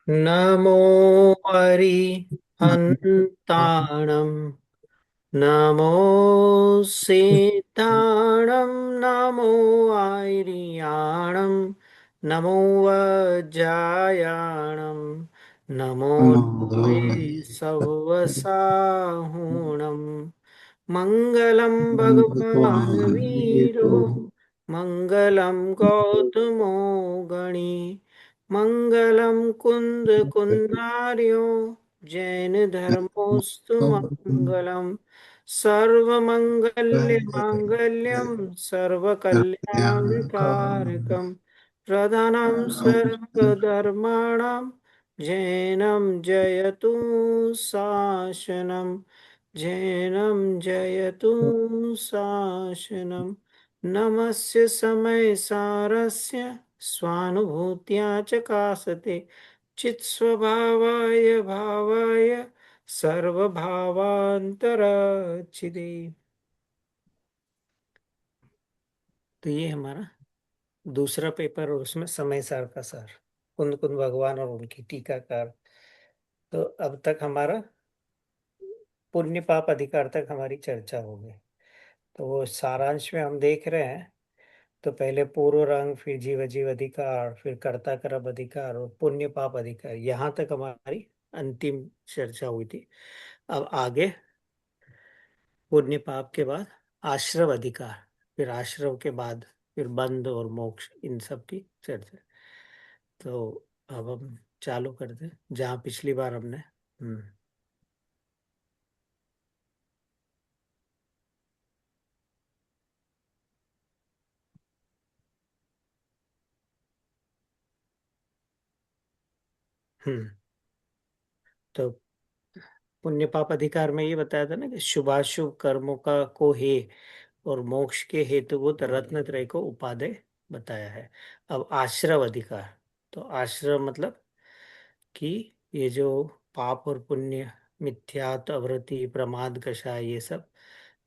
नमो हरिहन्ताणं नमो सीताणं नमो आर्याणं नमो वज्रायाणं नमो वे सवसाहुणं मङ्गलं भगवान् वीरो मङ्गलं गौतमो गणी मङ्गलं कुन्द कुन्दार्यो जैन धर्मोऽस्तु मङ्गलम् सर्वमङ्गल्यमाङ्गल्यं सर्वकल्याणकारकं प्रधानं सर्वधर्माणां जैनं जयतु शासनं जैनं जयतु शासनं नमस्य समयसारस्य स्वानुभूत्या च कासते चित्स्वभावाय भावाय सर्वभावांतरचिदे। तो ये हमारा दूसरा पेपर और उसमें समय सार का सार कुंद कुंद भगवान और उनकी टीकाकार। तो अब तक हमारा पुण्य पाप अधिकार तक हमारी चर्चा हो गई। तो वो सारांश में हम देख रहे हैं। तो पहले पूर्व रंग, फिर जीव जीव अधिकार, फिर कर्ता कर्म अधिकार और पुण्य पाप अधिकार, यहाँ तक हमारी अंतिम चर्चा हुई थी। अब आगे पुण्य पाप के बाद आश्रव अधिकार, फिर आश्रव के बाद फिर बंध और मोक्ष, इन सब की चर्चा। तो अब हम चालू करते हैं जहाँ पिछली बार हमने हम्म तो पुण्य पाप अधिकार में ये बताया था ना कि शुभाशुभ कर्मों का को हे और मोक्ष के हेतुभूत रत्न त्रय को उपादेय बताया है। अब आश्रव अधिकार, तो आश्रव मतलब कि ये जो पाप और पुण्य, मिथ्यात्व, अवृत्ति, प्रमाद, कषाय, ये सब।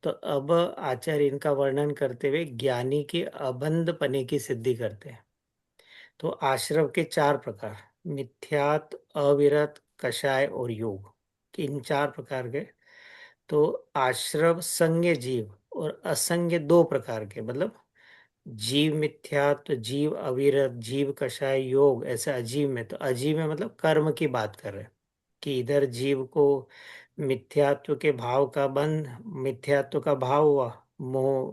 तो अब आचार्य इनका वर्णन करते हुए ज्ञानी के अबंध पने की सिद्धि करते हैं। तो आश्रव के चार प्रकार, मिथ्यात, अविरत, कषाय और योग, कि इन चार प्रकार के। तो आश्रव संज्ञ जीव और असंज्ञ दो प्रकार के, मतलब जीव मिथ्यात्व, जीव अविरत, जीव कषाय, योग ऐसा अजीव में। तो अजीव में मतलब कर्म की बात कर रहे हैं कि इधर जीव को मिथ्यात्व के भाव का बंध, मिथ्यात्व का भाव हुआ, मोह,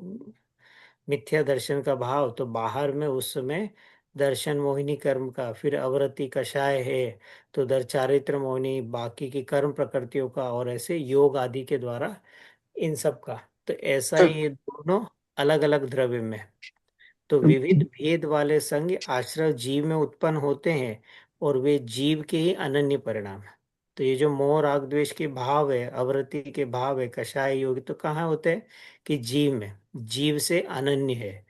मिथ्या दर्शन का भाव, तो बाहर में उस समय दर्शन मोहिनी कर्म का, फिर अवरति कषाय है तो उधर चारित्र मोहिनी बाकी की कर्म प्रकृतियों का, और ऐसे योग आदि के द्वारा इन सब का। तो ऐसा ही ये दोनों अलग अलग द्रव्य में। तो विविध भेद वाले संग आश्रय जीव में उत्पन्न होते हैं और वे जीव के ही अनन्य परिणाम है। तो ये जो मोह राग द्वेष के भाव है, अवृत्ति के भाव है, कषाय योग, तो कहाँ होते हैं कि जीव में, जीव से अनन्य है।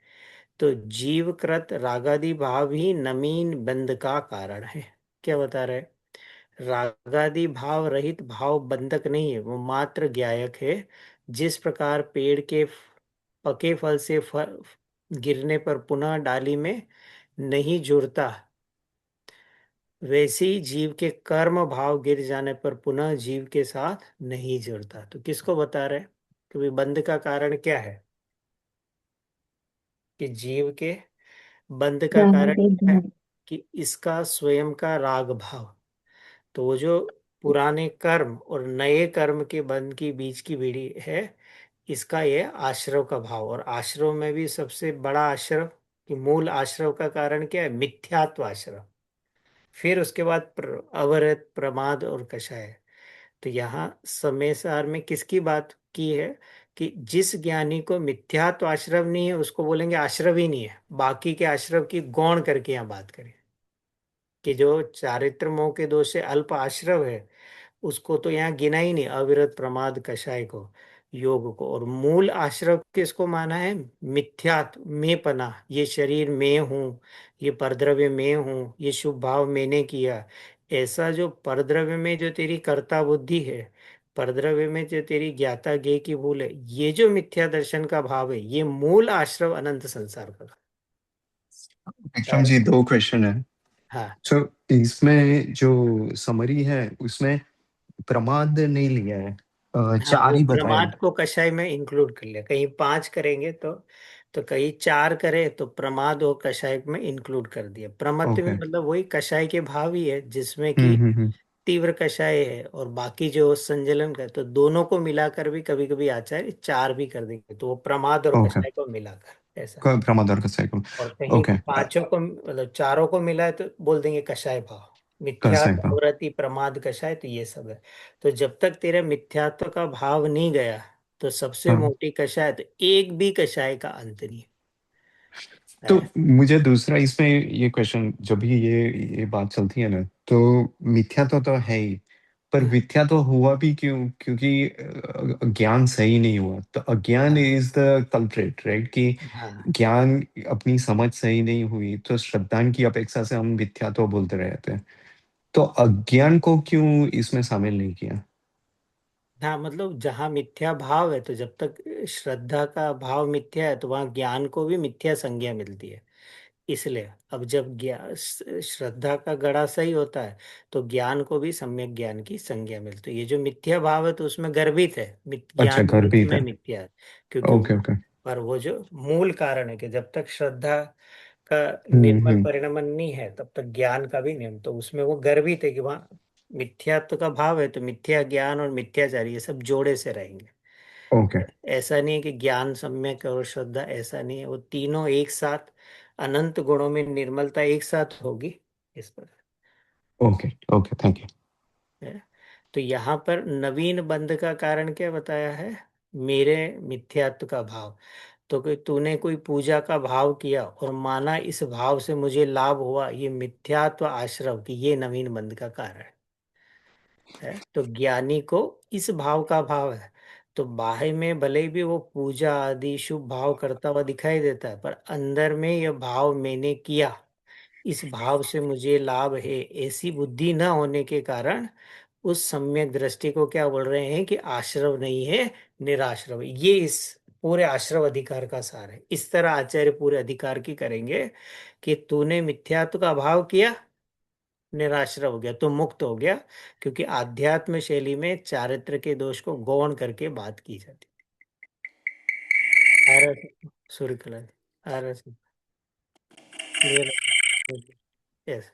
तो जीवकृत रागादि भाव ही नमीन बंध का कारण है। क्या बता रहे हैं? रागादि भाव रहित भाव बंधक नहीं है, वो मात्र ज्ञायक है। जिस प्रकार पेड़ के पके फल से फल गिरने पर पुनः डाली में नहीं जुड़ता, वैसे ही जीव के कर्म भाव गिर जाने पर पुनः जीव के साथ नहीं जुड़ता। तो किसको बता रहे हैं कि भाई बंध का कारण क्या है? कि जीव के बंध का कारण क्या है? कि इसका स्वयं का राग भाव। तो वो जो पुराने कर्म और नए कर्म के बंध की बीच की बीड़ी है, इसका ये आश्रव का भाव। और आश्रव में भी सबसे बड़ा आश्रव, कि मूल आश्रव का कारण क्या है? मिथ्यात्व आश्रव। फिर उसके बाद अवरत, प्रमाद और कषाय। तो यहाँ समय सार में किसकी बात की है? कि जिस ज्ञानी को मिथ्यात्व आश्रव नहीं है उसको बोलेंगे आश्रव ही नहीं है। बाकी के आश्रव की गौण करके यहाँ बात करें कि जो चारित्र मोह के दोष से अल्प आश्रव है, उसको तो यहाँ गिना ही नहीं, अविरत, प्रमाद, कषाय को, योग को। और मूल आश्रव किसको माना है? मिथ्यात्व में पना, ये शरीर में हूँ, ये परद्रव्य में हूँ, ये शुभ भाव मैंने किया। ऐसा जो परद्रव्य में जो तेरी कर्ता बुद्धि है, परद्रव्य में जो तेरी ज्ञाता ज्ञेय की भूल है, ये जो मिथ्या दर्शन का भाव है, ये मूल आश्रव अनंत संसार का। विक्रम जी, दो क्वेश्चन है। हाँ सो इसमें जो समरी है उसमें प्रमाद नहीं लिया है, हाँ, चार वो ही बताया है। प्रमाद को कषाय में इंक्लूड कर लिया, कहीं पांच करेंगे तो कहीं चार करे तो प्रमाद और कषाय में इंक्लूड कर दिया। प्रमत्त में ओके। मतलब वही कषाय के भाव ही है, जिसमें कि हम्म। तीव्र कषाय है और बाकी जो संजलन का, तो दोनों को मिलाकर भी कभी कभी आचार्य चार भी कर देंगे, तो वो प्रमाद और ओके। कषाय को मिलाकर ऐसा। प्रमाद और साइकिल। और कहीं ओके। पांचों को मतलब चारों को मिला है तो बोल देंगे कषाय भाव। मिथ्या साइकिल। अवरति प्रमाद कषाय, तो ये सब है। तो जब तक तेरे मिथ्यात्व का भाव नहीं गया तो सबसे हाँ। मोटी कषाय, तो एक भी कषाय का अंत नहीं तो है। मुझे दूसरा इसमें ये क्वेश्चन, जब भी ये बात चलती है ना, तो मिथ्या तो है ही, पर हाँ मिथ्या तो हुआ भी क्यों? क्योंकि ज्ञान सही नहीं हुआ, तो अज्ञान हाँ इज द कल्प्रेट, राइट? कि हाँ ज्ञान, अपनी समझ सही नहीं हुई तो श्रद्धान की अपेक्षा से हम मिथ्या तो बोलते रहते हैं। तो अज्ञान को क्यों इसमें शामिल नहीं किया? हाँ, मतलब जहाँ मिथ्या भाव है, तो जब तक श्रद्धा का भाव मिथ्या है तो वहाँ ज्ञान को भी मिथ्या संज्ञा मिलती है। इसलिए अब जब ज्ञान श्रद्धा का गड़ा सही होता है तो ज्ञान को भी सम्यक ज्ञान की संज्ञा मिलती है। ये जो मिथ्या भाव है तो उसमें गर्भित है, अच्छा, ज्ञान घर भी भी उसमें था। मिथ्या है। क्योंकि ओके ओके। पर वो जो मूल कारण है कि जब तक श्रद्धा का निर्मल हम्म। परिणमन नहीं है तब तक ज्ञान का भी नियम, तो उसमें वो गर्भित है कि वहाँ मिथ्यात्व का भाव है, तो मिथ्या ज्ञान और मिथ्याचार ये सब जोड़े से रहेंगे। ओके ऐसा नहीं है कि ज्ञान सम्यक है और श्रद्धा, ऐसा नहीं है, वो तीनों एक साथ अनंत गुणों में निर्मलता एक साथ होगी इस पर ओके ओके, थैंक यू। है। तो यहाँ पर नवीन बंध का कारण क्या बताया है? मेरे मिथ्यात्व का भाव। तो कि तूने कोई पूजा का भाव किया और माना इस भाव से मुझे लाभ हुआ, ये मिथ्यात्व आश्रव की ये नवीन बंध का कारण है। तो ज्ञानी को इस भाव का भाव है, तो बाह्य में भले ही भी वो पूजा आदि शुभ भाव करता हुआ दिखाई देता है, पर अंदर में यह भाव मैंने किया, इस भाव से मुझे लाभ है, ऐसी बुद्धि न होने के कारण उस सम्यक दृष्टि को क्या बोल रहे हैं कि आश्रव नहीं है, निराश्रव है। ये इस पूरे आश्रव अधिकार का सार है। इस तरह आचार्य पूरे अधिकार की करेंगे कि तूने मिथ्यात्व का भाव किया, निराश्रय हो गया तो मुक्त हो गया। क्योंकि आध्यात्म शैली में चारित्र के दोष को गौण करके बात की जाती है। सूर्य कला आरस क्लियर। यस।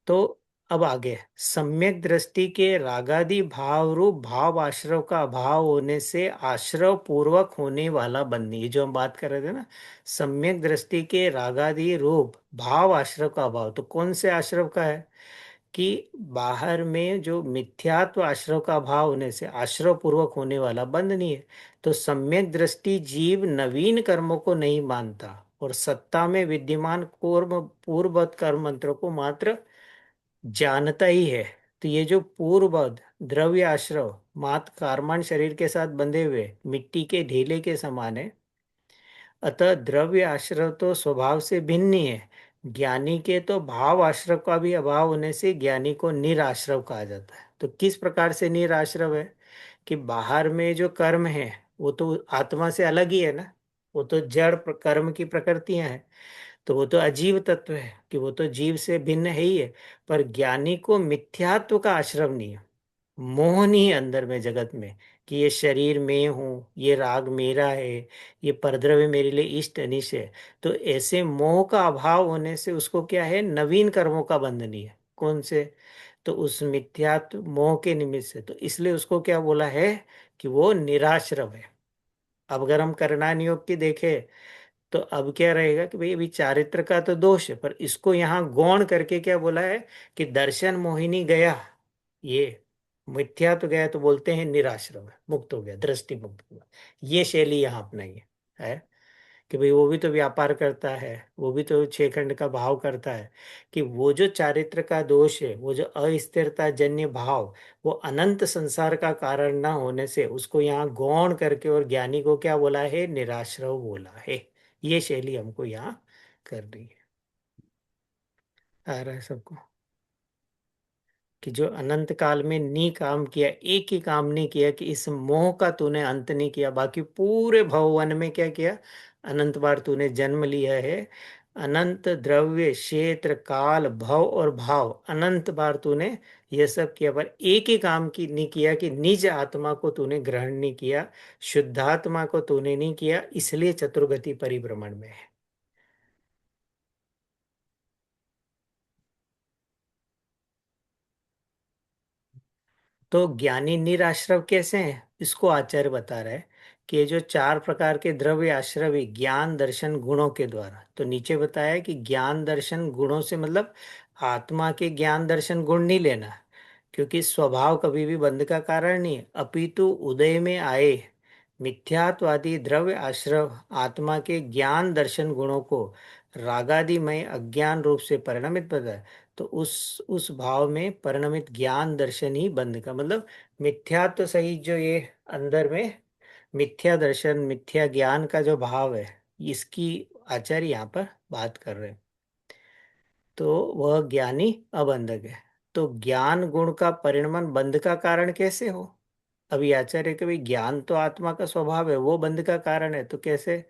तो अब आगे सम्यक दृष्टि के रागादि भाव रूप भाव आश्रव का अभाव होने से आश्रव पूर्वक होने वाला बंधन, ये जो हम बात कर रहे थे ना, सम्यक दृष्टि के रागादि रूप भाव आश्रव का अभाव, तो कौन से आश्रव का है? कि बाहर में जो मिथ्यात्व आश्रव का भाव होने से आश्रव पूर्वक होने वाला बंध नहीं है। तो सम्यक दृष्टि जीव नवीन कर्मों को नहीं मानता और सत्ता में विद्यमान पूर्व पूर्ववत कर्म मंत्रों को मात्र जानता ही है। तो ये जो पूर्ववत द्रव्य आश्रव मात्र कार्मान शरीर के साथ बंधे हुए मिट्टी के ढेले के समान है। अतः द्रव्य आश्रव तो स्वभाव से भिन्न ही है। ज्ञानी के तो भाव आश्रव का भी अभाव होने से ज्ञानी को निराश्रव कहा जाता है। तो किस प्रकार से निराश्रव है? कि बाहर में जो कर्म है वो तो आत्मा से अलग ही है ना, वो तो जड़ कर्म की प्रकृतियां हैं, तो वो तो अजीव तत्व है कि वो तो जीव से भिन्न है ही है। पर ज्ञानी को मिथ्यात्व का आश्रव नहीं है, मोहन ही अंदर में जगत में, कि ये शरीर में हूँ, ये राग मेरा है, ये परद्रव्य मेरे लिए इष्ट अनिष्ट है। तो ऐसे मोह का अभाव होने से उसको क्या है, नवीन कर्मों का बंधन ही है। कौन से? तो उस मिथ्यात्व मोह के निमित्त से, तो इसलिए उसको क्या बोला है कि वो निराश्रव है। अब अगर हम करणान योग की देखें तो अब क्या रहेगा कि भाई अभी चारित्र का तो दोष है, पर इसको यहाँ गौण करके क्या बोला है कि दर्शन मोहिनी गया, ये मिथ्या तो गया, तो बोलते हैं निराश्रव है, मुक्त हो गया, दृष्टि मुक्त हुआ। ये शैली यहाँ अपनाई है कि भाई वो भी तो व्यापार करता है, वो भी तो छह खंड का भाव करता है। कि वो जो चारित्र का दोष है, वो जो अस्थिरता जन्य भाव, वो अनंत संसार का कारण ना होने से उसको यहाँ गौण करके और ज्ञानी को क्या बोला है, निराश्रव बोला है। ये शैली हमको यहाँ कर रही है। आ रहा है सबको? कि जो अनंत काल में नी काम किया, एक ही काम नहीं किया कि इस मोह का तूने अंत नहीं किया, बाकी पूरे भवन में क्या किया, अनंत बार तूने जन्म लिया है। अनंत द्रव्य क्षेत्र काल भव और भाव, अनंत बार तूने ये सब किया, पर एक ही काम की नहीं किया कि निज आत्मा को तूने ग्रहण नहीं किया, शुद्धात्मा को तूने नहीं किया, इसलिए चतुर्गति परिभ्रमण में है। तो ज्ञानी निराश्रव कैसे हैं, इसको आचार्य बता रहे हैं कि ये जो चार प्रकार के द्रव्य आश्रवी ज्ञान दर्शन गुणों के द्वारा, तो नीचे बताया है कि ज्ञान दर्शन गुणों से मतलब आत्मा के ज्ञान दर्शन गुण नहीं लेना, क्योंकि स्वभाव कभी भी बंध का कारण नहीं है, अपितु उदय में आए मिथ्यात्वादी द्रव्य आश्रव आत्मा के ज्ञान दर्शन गुणों को रागादिमय अज्ञान रूप से परिणमित पता है। तो उस भाव में परिणमित ज्ञान दर्शन ही बंध का मतलब, मिथ्यात्व सहित जो ये अंदर में मिथ्या दर्शन मिथ्या ज्ञान का जो भाव है, इसकी आचार्य यहाँ पर बात कर रहे हैं। तो वह ज्ञानी अबंधक है। तो ज्ञान गुण का परिणमन बंध का कारण कैसे हो? अभी आचार्य के भाई ज्ञान तो आत्मा का स्वभाव है, वो बंध का कारण है, तो कैसे?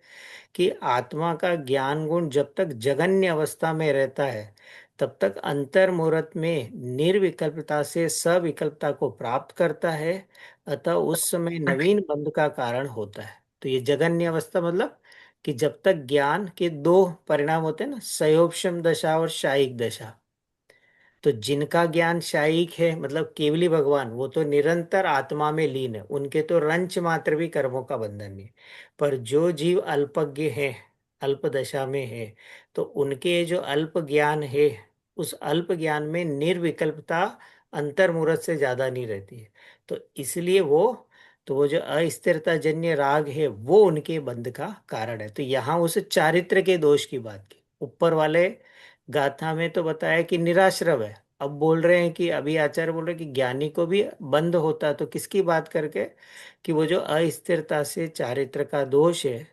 कि आत्मा का ज्ञान गुण जब तक जगन्य अवस्था में रहता है, तब तक अंतर्मुहूर्त में निर्विकल्पता से सविकल्पता को प्राप्त करता है, अतः उस समय नवीन बंध का कारण होता है। तो ये जगन्य अवस्था मतलब कि जब तक ज्ञान के दो परिणाम होते हैं ना, सयोपशम दशा और शायिक दशा, तो जिनका ज्ञान शायिक है मतलब केवली भगवान, वो तो निरंतर आत्मा में लीन है, उनके तो रंच मात्र भी कर्मों का बंधन नहीं। पर जो जीव अल्पज्ञ है, अल्प दशा में है, तो उनके जो अल्प ज्ञान है, उस अल्प ज्ञान में निर्विकल्पता अंतर्मुहूर्त से ज्यादा नहीं रहती है। तो इसलिए वो जो अस्थिरता जन्य राग है, वो उनके बंध का कारण है। तो यहाँ उस चारित्र के दोष की बात की, ऊपर वाले गाथा में तो बताया कि निराश्रव है, अब बोल रहे हैं कि अभी आचार्य बोल रहे हैं कि ज्ञानी को भी बंध होता, तो किसकी बात करके? कि वो जो अस्थिरता से चारित्र का दोष है,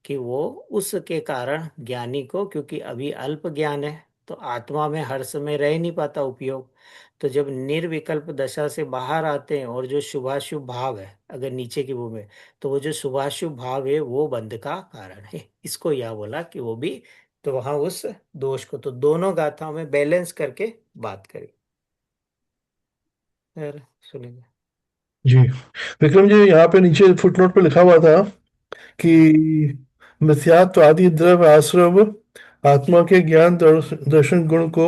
कि वो उसके कारण ज्ञानी को, क्योंकि अभी अल्प ज्ञान है, तो आत्मा में हर समय रह नहीं पाता उपयोग। तो जब निर्विकल्प दशा से बाहर आते हैं और जो शुभाशुभ भाव है अगर नीचे की भूमि में, तो वो जो शुभाशुभ भाव है वो बंध का कारण है, इसको यह बोला कि वो भी। तो वहां उस दोष को तो दोनों गाथाओं में बैलेंस करके बात करी। यार सुनिए। जी। विक्रम जी, यहाँ पे नीचे फुटनोट पे लिखा हुआ था कि मिथ्यात्व आदि द्रव्य आश्रव आत्मा के ज्ञान दर्शन गुण को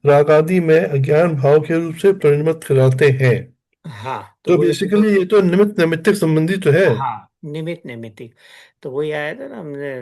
राग आदि में अज्ञान भाव के रूप से परिणमित कराते हैं। हाँ, तो तो वो बेसिकली ये तो निमित्त नैमित्तिक संबंधी तो है। हाँ, निमित नैमित्तिक। तो वही आया था ना हमने,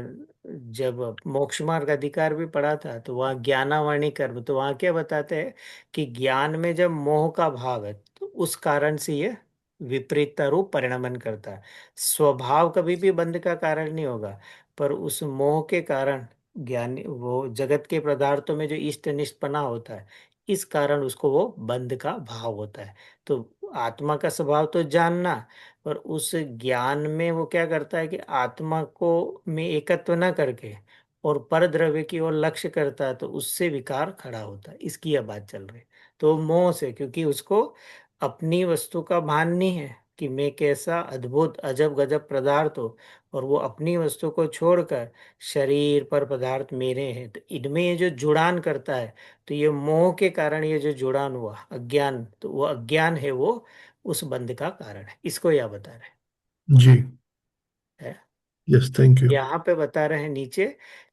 जब मोक्ष मार्ग अधिकार भी पढ़ा था, तो वहाँ ज्ञानावाणी कर्म, तो वहाँ क्या बताते हैं कि ज्ञान में जब मोह का भाव है, तो उस कारण से ये विपरीत रूप परिणमन करता है। स्वभाव कभी भी बंध का कारण नहीं होगा, पर उस मोह के कारण ज्ञानी वो जगत के पदार्थों में जो इष्ट निष्ठपना होता है, इस कारण उसको वो बंध का भाव होता है। तो आत्मा का स्वभाव तो जानना, और उस ज्ञान में वो क्या करता है कि आत्मा को में एकत्व न करके और पर द्रव्य की ओर लक्ष्य करता है, तो उससे विकार खड़ा होता है, इसकी यह बात चल रही है। तो मोह से, क्योंकि उसको अपनी वस्तु का भान नहीं है कि मैं कैसा अद्भुत अजब गजब पदार्थ हो, और वो अपनी वस्तु को छोड़कर शरीर पर पदार्थ मेरे हैं, तो इनमें ये जो जुड़ान करता है, तो ये मोह के कारण ये जो जुड़ान हुआ अज्ञान, तो वो अज्ञान है, वो उस बंध का कारण है, इसको यह बता रहे जी। हैं। Yes, thank you. यहाँ पे बता रहे हैं नीचे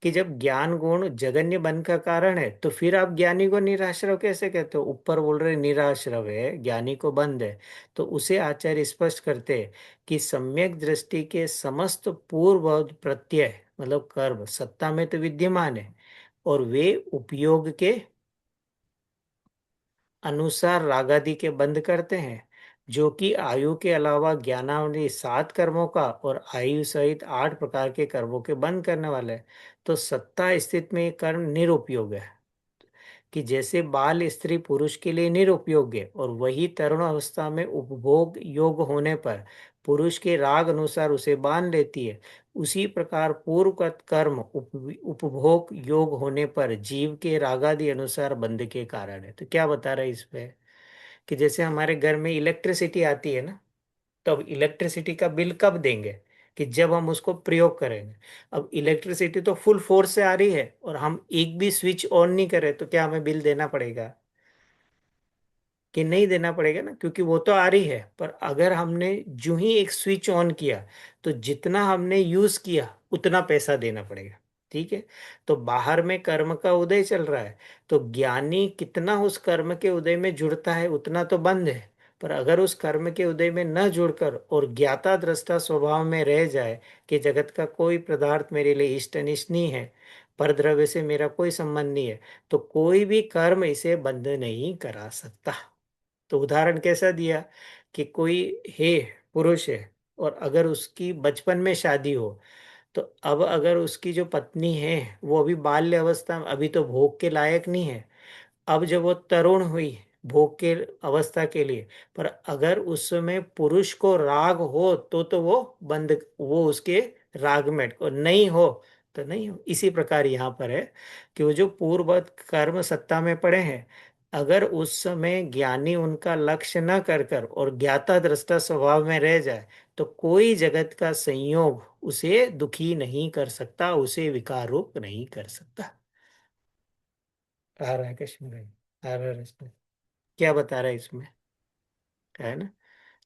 कि जब ज्ञान गुण जगन्य बंध का कारण है, तो फिर आप ज्ञानी को निराश्रव कैसे कहते हो? ऊपर बोल रहे निराश्रव है, ज्ञानी को बंध है। तो उसे आचार्य स्पष्ट करते हैं कि सम्यक दृष्टि के समस्त पूर्व प्रत्यय मतलब कर्म सत्ता में तो विद्यमान है, और वे उपयोग के अनुसार रागादि के बंद करते हैं, जो कि आयु के अलावा ज्ञानावली सात कर्मों का और आयु सहित आठ प्रकार के कर्मों के बंद करने वाले हैं। तो सत्ता स्थिति में ये कर्म निरुपयोग है, कि जैसे बाल स्त्री पुरुष के लिए निरुपयोग्य और वही तरुण अवस्था में उपभोग योग होने पर पुरुष के राग अनुसार उसे बांध लेती है, उसी प्रकार पूर्वगत कर्म उपभोग योग होने पर जीव के रागादि अनुसार बंध के कारण है। तो क्या बता रहे हैं इसमें? कि जैसे हमारे घर में इलेक्ट्रिसिटी आती है ना, तो अब इलेक्ट्रिसिटी का बिल कब देंगे? कि जब हम उसको प्रयोग करेंगे। अब इलेक्ट्रिसिटी तो फुल फोर्स से आ रही है और हम एक भी स्विच ऑन नहीं करें, तो क्या हमें बिल देना पड़ेगा? कि नहीं देना पड़ेगा ना, क्योंकि वो तो आ रही है। पर अगर हमने जो ही एक स्विच ऑन किया, तो जितना हमने यूज किया उतना पैसा देना पड़ेगा। ठीक है। तो बाहर में कर्म का उदय चल रहा है, तो ज्ञानी कितना उस कर्म के उदय में जुड़ता है उतना तो बंद है। पर अगर उस कर्म के उदय में न जुड़कर और ज्ञाता दृष्टा स्वभाव में रह जाए कि जगत का कोई पदार्थ मेरे लिए इष्ट अनिष्ट नहीं है, पर द्रव्य से मेरा कोई संबंध नहीं है, तो कोई भी कर्म इसे बंद नहीं करा सकता। तो उदाहरण कैसा दिया कि कोई है, पुरुष है, और अगर उसकी बचपन में शादी हो, तो अब अगर उसकी जो पत्नी है वो अभी बाल्य अवस्था में, अभी तो भोग के लायक नहीं है, अब जब वो तरुण हुई भोग के अवस्था के लिए, पर अगर उस समय पुरुष को राग हो तो वो बंद, वो उसके राग में, और नहीं हो तो नहीं हो। इसी प्रकार यहाँ पर है कि वो जो पूर्ववत कर्म सत्ता में पड़े हैं, अगर उस समय ज्ञानी उनका लक्ष्य न कर कर और ज्ञाता दृष्टा स्वभाव में रह जाए, तो कोई जगत का संयोग उसे दुखी नहीं कर सकता, उसे विकार रूप नहीं कर सकता। आ रहा है कश्मीर भाई? आ रहा है इसमें? क्या बता रहा है इसमें? है ना?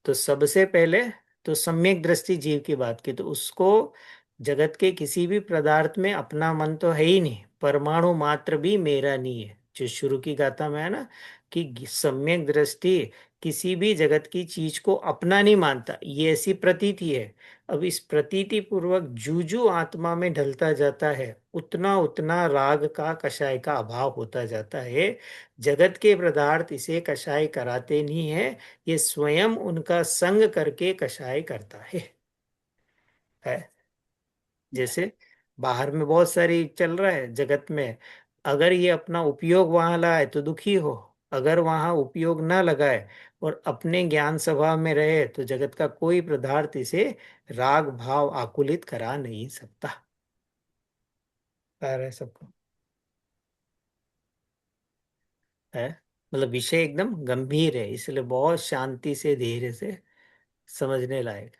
तो सबसे पहले तो सम्यक दृष्टि जीव की बात की, तो उसको जगत के किसी भी पदार्थ में अपना मन तो है ही नहीं, परमाणु मात्र भी मेरा नहीं है, जो शुरू की गाथा में है ना, कि सम्यक दृष्टि किसी भी जगत की चीज को अपना नहीं मानता, ये ऐसी प्रतीति है। अब इस प्रतीति पूर्वक जूजू आत्मा में ढलता जाता है, उतना उतना राग का कषाय का अभाव होता जाता है। जगत के पदार्थ इसे कषाय कराते नहीं है, ये स्वयं उनका संग करके कषाय करता है। जैसे बाहर में बहुत सारी चल रहा है जगत में, अगर ये अपना उपयोग वहां लाए तो दुखी हो, अगर वहां उपयोग ना लगाए और अपने ज्ञान स्वभाव में रहे, तो जगत का कोई पदार्थ इसे राग भाव आकुलित करा नहीं सकता। आ रहा है सबको? है। मतलब विषय एकदम गंभीर है, इसलिए बहुत शांति से धीरे से समझने लायक।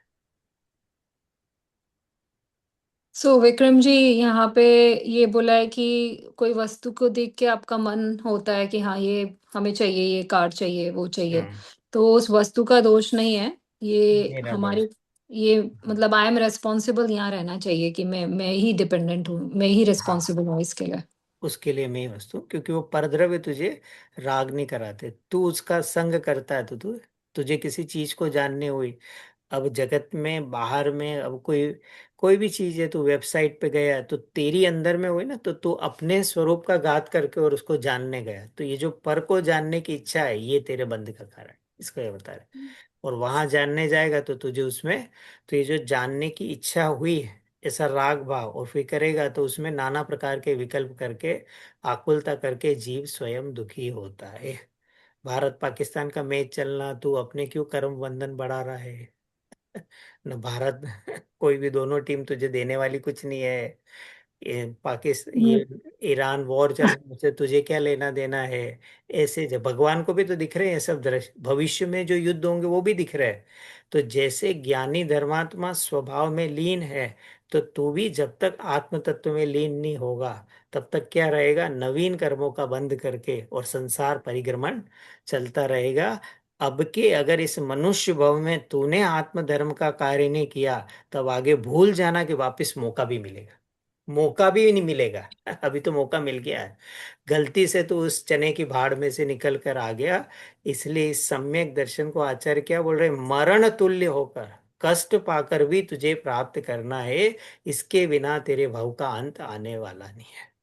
सो विक्रम जी, यहाँ पे ये बोला है कि कोई वस्तु को देख के आपका मन होता है कि हाँ ये हमें चाहिए, ये कार चाहिए, वो चाहिए। हम्म। तो उस वस्तु का दोष नहीं है ये मेरा दोस्त। हमारे, ये हम्म। मतलब आई एम रेस्पॉन्सिबल यहाँ रहना चाहिए कि मैं ही डिपेंडेंट हूँ, मैं ही हाँ, रिस्पॉन्सिबल हूँ इसके लिए। उसके लिए मैं ही वस्तु, क्योंकि वो परद्रव्य तुझे राग नहीं कराते, तू उसका संग करता है, तो तू, तुझे किसी चीज को जानने हुई। अब जगत में बाहर में अब कोई कोई भी चीज है, तू वेबसाइट पे गया तो तेरी अंदर में हुई ना, तो तू अपने स्वरूप का घात करके और उसको जानने गया, तो ये जो पर को जानने की इच्छा है, ये तेरे बंध का कारण है, इसको ये बता रहे। और वहां जानने जाएगा तो तुझे उसमें, तो ये जो जानने की इच्छा हुई है, ऐसा राग भाव और फिर करेगा, तो उसमें नाना प्रकार के विकल्प करके आकुलता करके जीव स्वयं दुखी होता है। भारत पाकिस्तान का मैच चलना, तू अपने क्यों कर्म बंधन बढ़ा रहा है? न भारत कोई भी दोनों टीम तुझे देने वाली कुछ नहीं है। ये पाकिस्तान, हम्म। ये ईरान वॉर चल रहा है, उससे तुझे क्या लेना देना है? ऐसे जब भगवान को भी तो दिख रहे हैं सब दृश्य, भविष्य में जो युद्ध होंगे वो भी दिख रहे हैं। तो जैसे ज्ञानी धर्मात्मा स्वभाव में लीन है, तो तू भी जब तक आत्म तत्व में लीन नहीं होगा, तब तक क्या रहेगा? नवीन कर्मों का बंध करके और संसार परिक्रमण चलता रहेगा। अब के अगर इस मनुष्य भव में तूने आत्मधर्म का कार्य नहीं किया, तब आगे भूल जाना कि वापस मौका भी मिलेगा। मौका भी नहीं मिलेगा। अभी तो मौका मिल गया है, गलती से तो उस चने की भाड़ में से निकल कर आ गया। इसलिए इस सम्यक दर्शन को आचार्य क्या बोल रहे? मरण तुल्य होकर, कष्ट पाकर भी तुझे प्राप्त करना है। इसके बिना तेरे भव का अंत आने वाला नहीं है,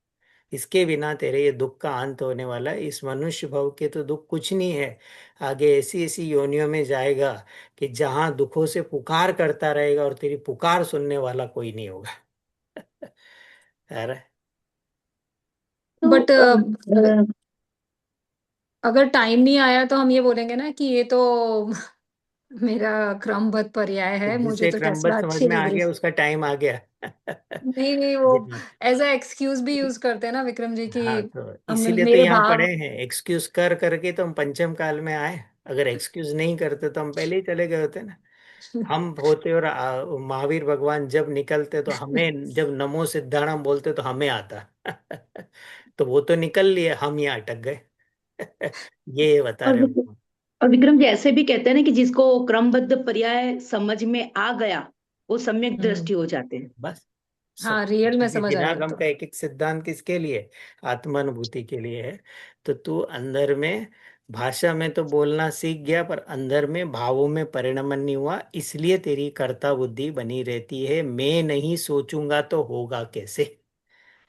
इसके बिना तेरे ये दुख का अंत होने वाला है। इस मनुष्य भव के तो दुख कुछ नहीं है, आगे ऐसी ऐसी योनियों में जाएगा कि जहां दुखों से पुकार करता रहेगा और तेरी पुकार सुनने वाला कोई नहीं होगा। अरे। बट अगर टाइम नहीं आया तो हम ये बोलेंगे ना कि ये तो मेरा क्रमबद्ध पर्याय तो है, मुझे जिसे तो क्रमबद्ध टेस्ला समझ अच्छी में लग आ रही। गया उसका टाइम आ गया। नहीं नहीं, वो ये बात। एज अ एक्सक्यूज भी यूज करते हैं ना विक्रम जी की हाँ, तो इसीलिए तो मेरे यहाँ पढ़े भाव। हैं, एक्सक्यूज कर करके तो हम पंचम काल में आए। अगर एक्सक्यूज नहीं करते तो हम पहले ही चले गए होते ना। हम होते और महावीर भगवान जब निकलते तो हमें, जब नमो सिद्धाणम बोलते तो हमें आता। तो वो तो निकल लिए, हम यहाँ अटक गए। ये बता और रहे विक- हैं। और विक्रम जी ऐसे भी कहते हैं ना कि जिसको क्रमबद्ध पर्याय समझ में आ गया वो सम्यक हम्म। दृष्टि हो जाते हैं। बस। हाँ, रियल में सप्तषि समझ आया दिनागम तो। का एक एक सिद्धांत किसके लिए? आत्मानुभूति के लिए है। तो तू अंदर में भाषा में तो बोलना सीख गया, पर अंदर में भावों में परिणमन नहीं हुआ, इसलिए तेरी कर्ता बुद्धि बनी रहती है। मैं नहीं सोचूंगा तो होगा कैसे?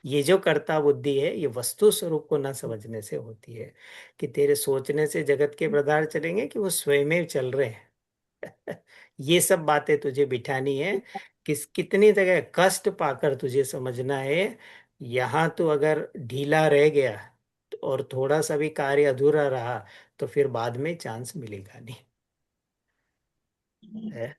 ये जो कर्ता बुद्धि है, ये वस्तु स्वरूप को न समझने से होती है। कि तेरे सोचने से जगत के पदार्थ चलेंगे, कि वो स्वयं चल रहे हैं। ये सब बातें तुझे बिठानी है। कितनी जगह कष्ट पाकर तुझे समझना है। यहाँ तो अगर ढीला रह गया और थोड़ा सा भी कार्य अधूरा रहा, तो फिर बाद में चांस मिलेगा नहीं। है।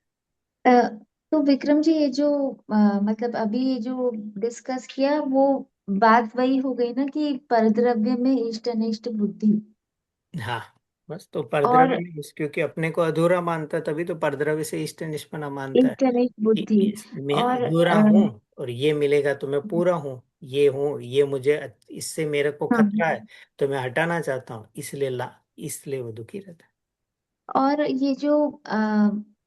अ, तो विक्रम जी ये जो मतलब अभी जो डिस्कस किया वो बात वही हो गई ना कि परद्रव्य में इष्ट अनिष्ट बुद्धि। हाँ। बस तो और परद्रव्य में क्योंकि अपने को अधूरा मानता, तभी तो परद्रव्य से इष्ट निष्पन्ना मानता है। इष्ट अनिष्ट कि बुद्धि। मैं और अधूरा हूँ और ये मिलेगा तो मैं पूरा हूँ। ये हूँ, ये मुझे इससे मेरे को हाँ, खतरा है, तो मैं हटाना चाहता हूँ, इसलिए वो दुखी रहता और ये जो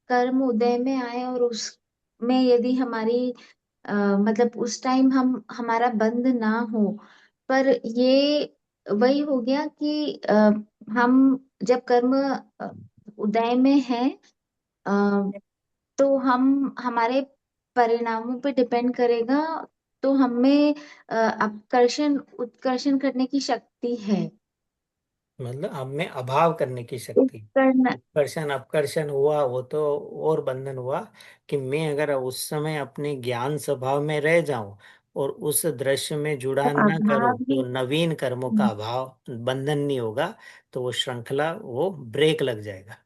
कर्म उदय में आए और उसमें यदि हमारी मतलब उस टाइम हम हमारा बंद ना हो, पर ये वही हो गया कि हम जब कर्म उदय में है, अ, तो हम हमारे परिणामों पे डिपेंड करेगा। तो हमें अपकर्षण उत्कर्षण करने की शक्ति है। है। मतलब हम में अभाव करने की शक्ति। उपकरण। उत्कर्षण अपकर्षण हुआ वो तो और बंधन हुआ। कि मैं अगर उस समय अपने ज्ञान स्वभाव में रह जाऊं और उस दृश्य में तो जुड़ान ना करूं, अभाव तो ही। नवीन कर्मों का अभाव, बंधन नहीं होगा। तो वो श्रृंखला, वो ब्रेक लग जाएगा।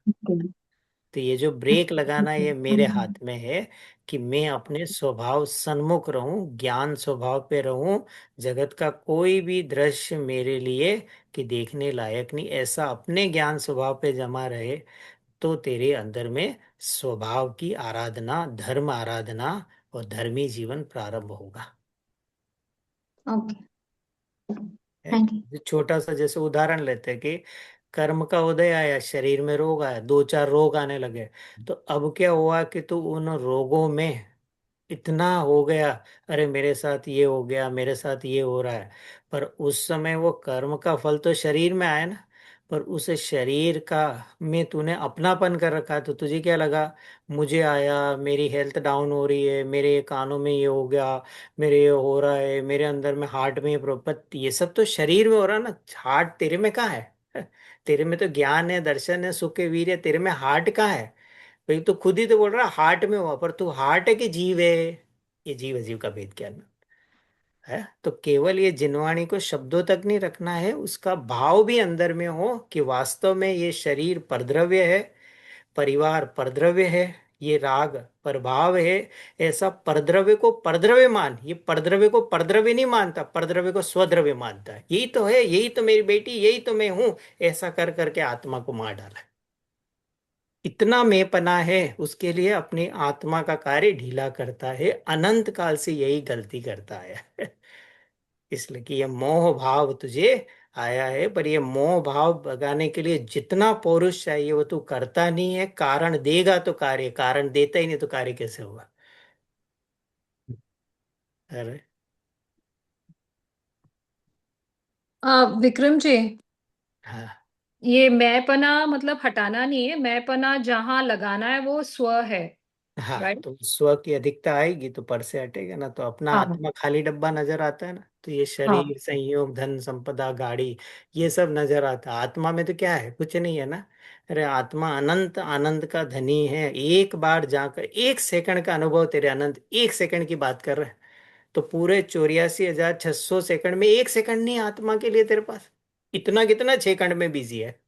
तो ये जो ब्रेक लगाना, ये मेरे हाथ में है। कि मैं अपने स्वभाव सन्मुख रहूं, ज्ञान स्वभाव पे रहूं। जगत का कोई भी दृश्य मेरे लिए कि देखने लायक नहीं, ऐसा अपने ज्ञान स्वभाव पे जमा रहे। तो तेरे अंदर में स्वभाव की आराधना, धर्म आराधना और धर्मी जीवन प्रारंभ होगा। ओके। है। Thank you. जो छोटा सा जैसे उदाहरण लेते हैं कि कर्म का उदय आया, शरीर में रोग आया, दो चार रोग आने लगे। तो अब क्या हुआ कि तू उन रोगों में इतना हो गया, अरे मेरे साथ ये हो गया, मेरे साथ ये हो रहा है। पर उस समय वो कर्म का फल तो शरीर में आया ना। पर उस शरीर का में तूने अपनापन कर रखा, तो तुझे क्या लगा? मुझे आया, मेरी हेल्थ डाउन हो रही है, मेरे कानों में ये हो गया, मेरे ये हो रहा है, मेरे अंदर में हार्ट में ये सब तो शरीर में हो रहा है ना। हार्ट तेरे में कहाँ है? तेरे में तो ज्ञान है, दर्शन है, सुख है, वीर है, तेरे में हार्ट कहाँ है? भाई तो खुद ही तो बोल रहा हार्ट में हुआ, पर तू हार्ट है कि जीव है? ये जीव अजीव का भेद क्या है? तो केवल ये जिनवाणी को शब्दों तक नहीं रखना है, उसका भाव भी अंदर में हो कि वास्तव में ये शरीर परद्रव्य है, परिवार परद्रव्य है, ये राग प्रभाव है। ऐसा परद्रव्य को परद्रव्य मान, ये परद्रव्य को परद्रव्य नहीं मानता, परद्रव्य को स्वद्रव्य मानता है। यही तो है, यही तो मेरी बेटी, यही तो मैं हूं। ऐसा कर करके आत्मा को मार डाला है। इतना मेपना है, उसके लिए अपनी आत्मा का कार्य ढीला करता है, अनंत काल से यही गलती करता है। इसलिए कि ये मोह भाव तुझे आया है, पर ये मोह भाव भगाने के लिए जितना पौरुष चाहिए वो तू करता नहीं है। कारण देगा तो कार्य, कारण देता ही नहीं तो कार्य कैसे होगा? अरे। विक्रम जी, हाँ। ये मैंपना मतलब हटाना नहीं है, मैंपना जहां लगाना है वो स्व है। हाँ, राइट। तो स्व की अधिकता आएगी तो पर से हटेगा ना, तो अपना हाँ आत्मा खाली डब्बा नजर आता है ना। तो ये हाँ। शरीर, संयोग, धन संपदा, गाड़ी, ये सब नजर आता है। आत्मा में तो क्या है? कुछ नहीं है ना। अरे आत्मा अनंत आनंद का धनी है। एक बार जाकर 1 सेकंड का अनुभव, तेरे अनंत 1 सेकंड की बात कर रहे हैं। तो पूरे 84,600 सेकंड में 1 सेकंड नहीं है आत्मा के लिए तेरे पास। इतना कितना 6 खंड में बिजी है।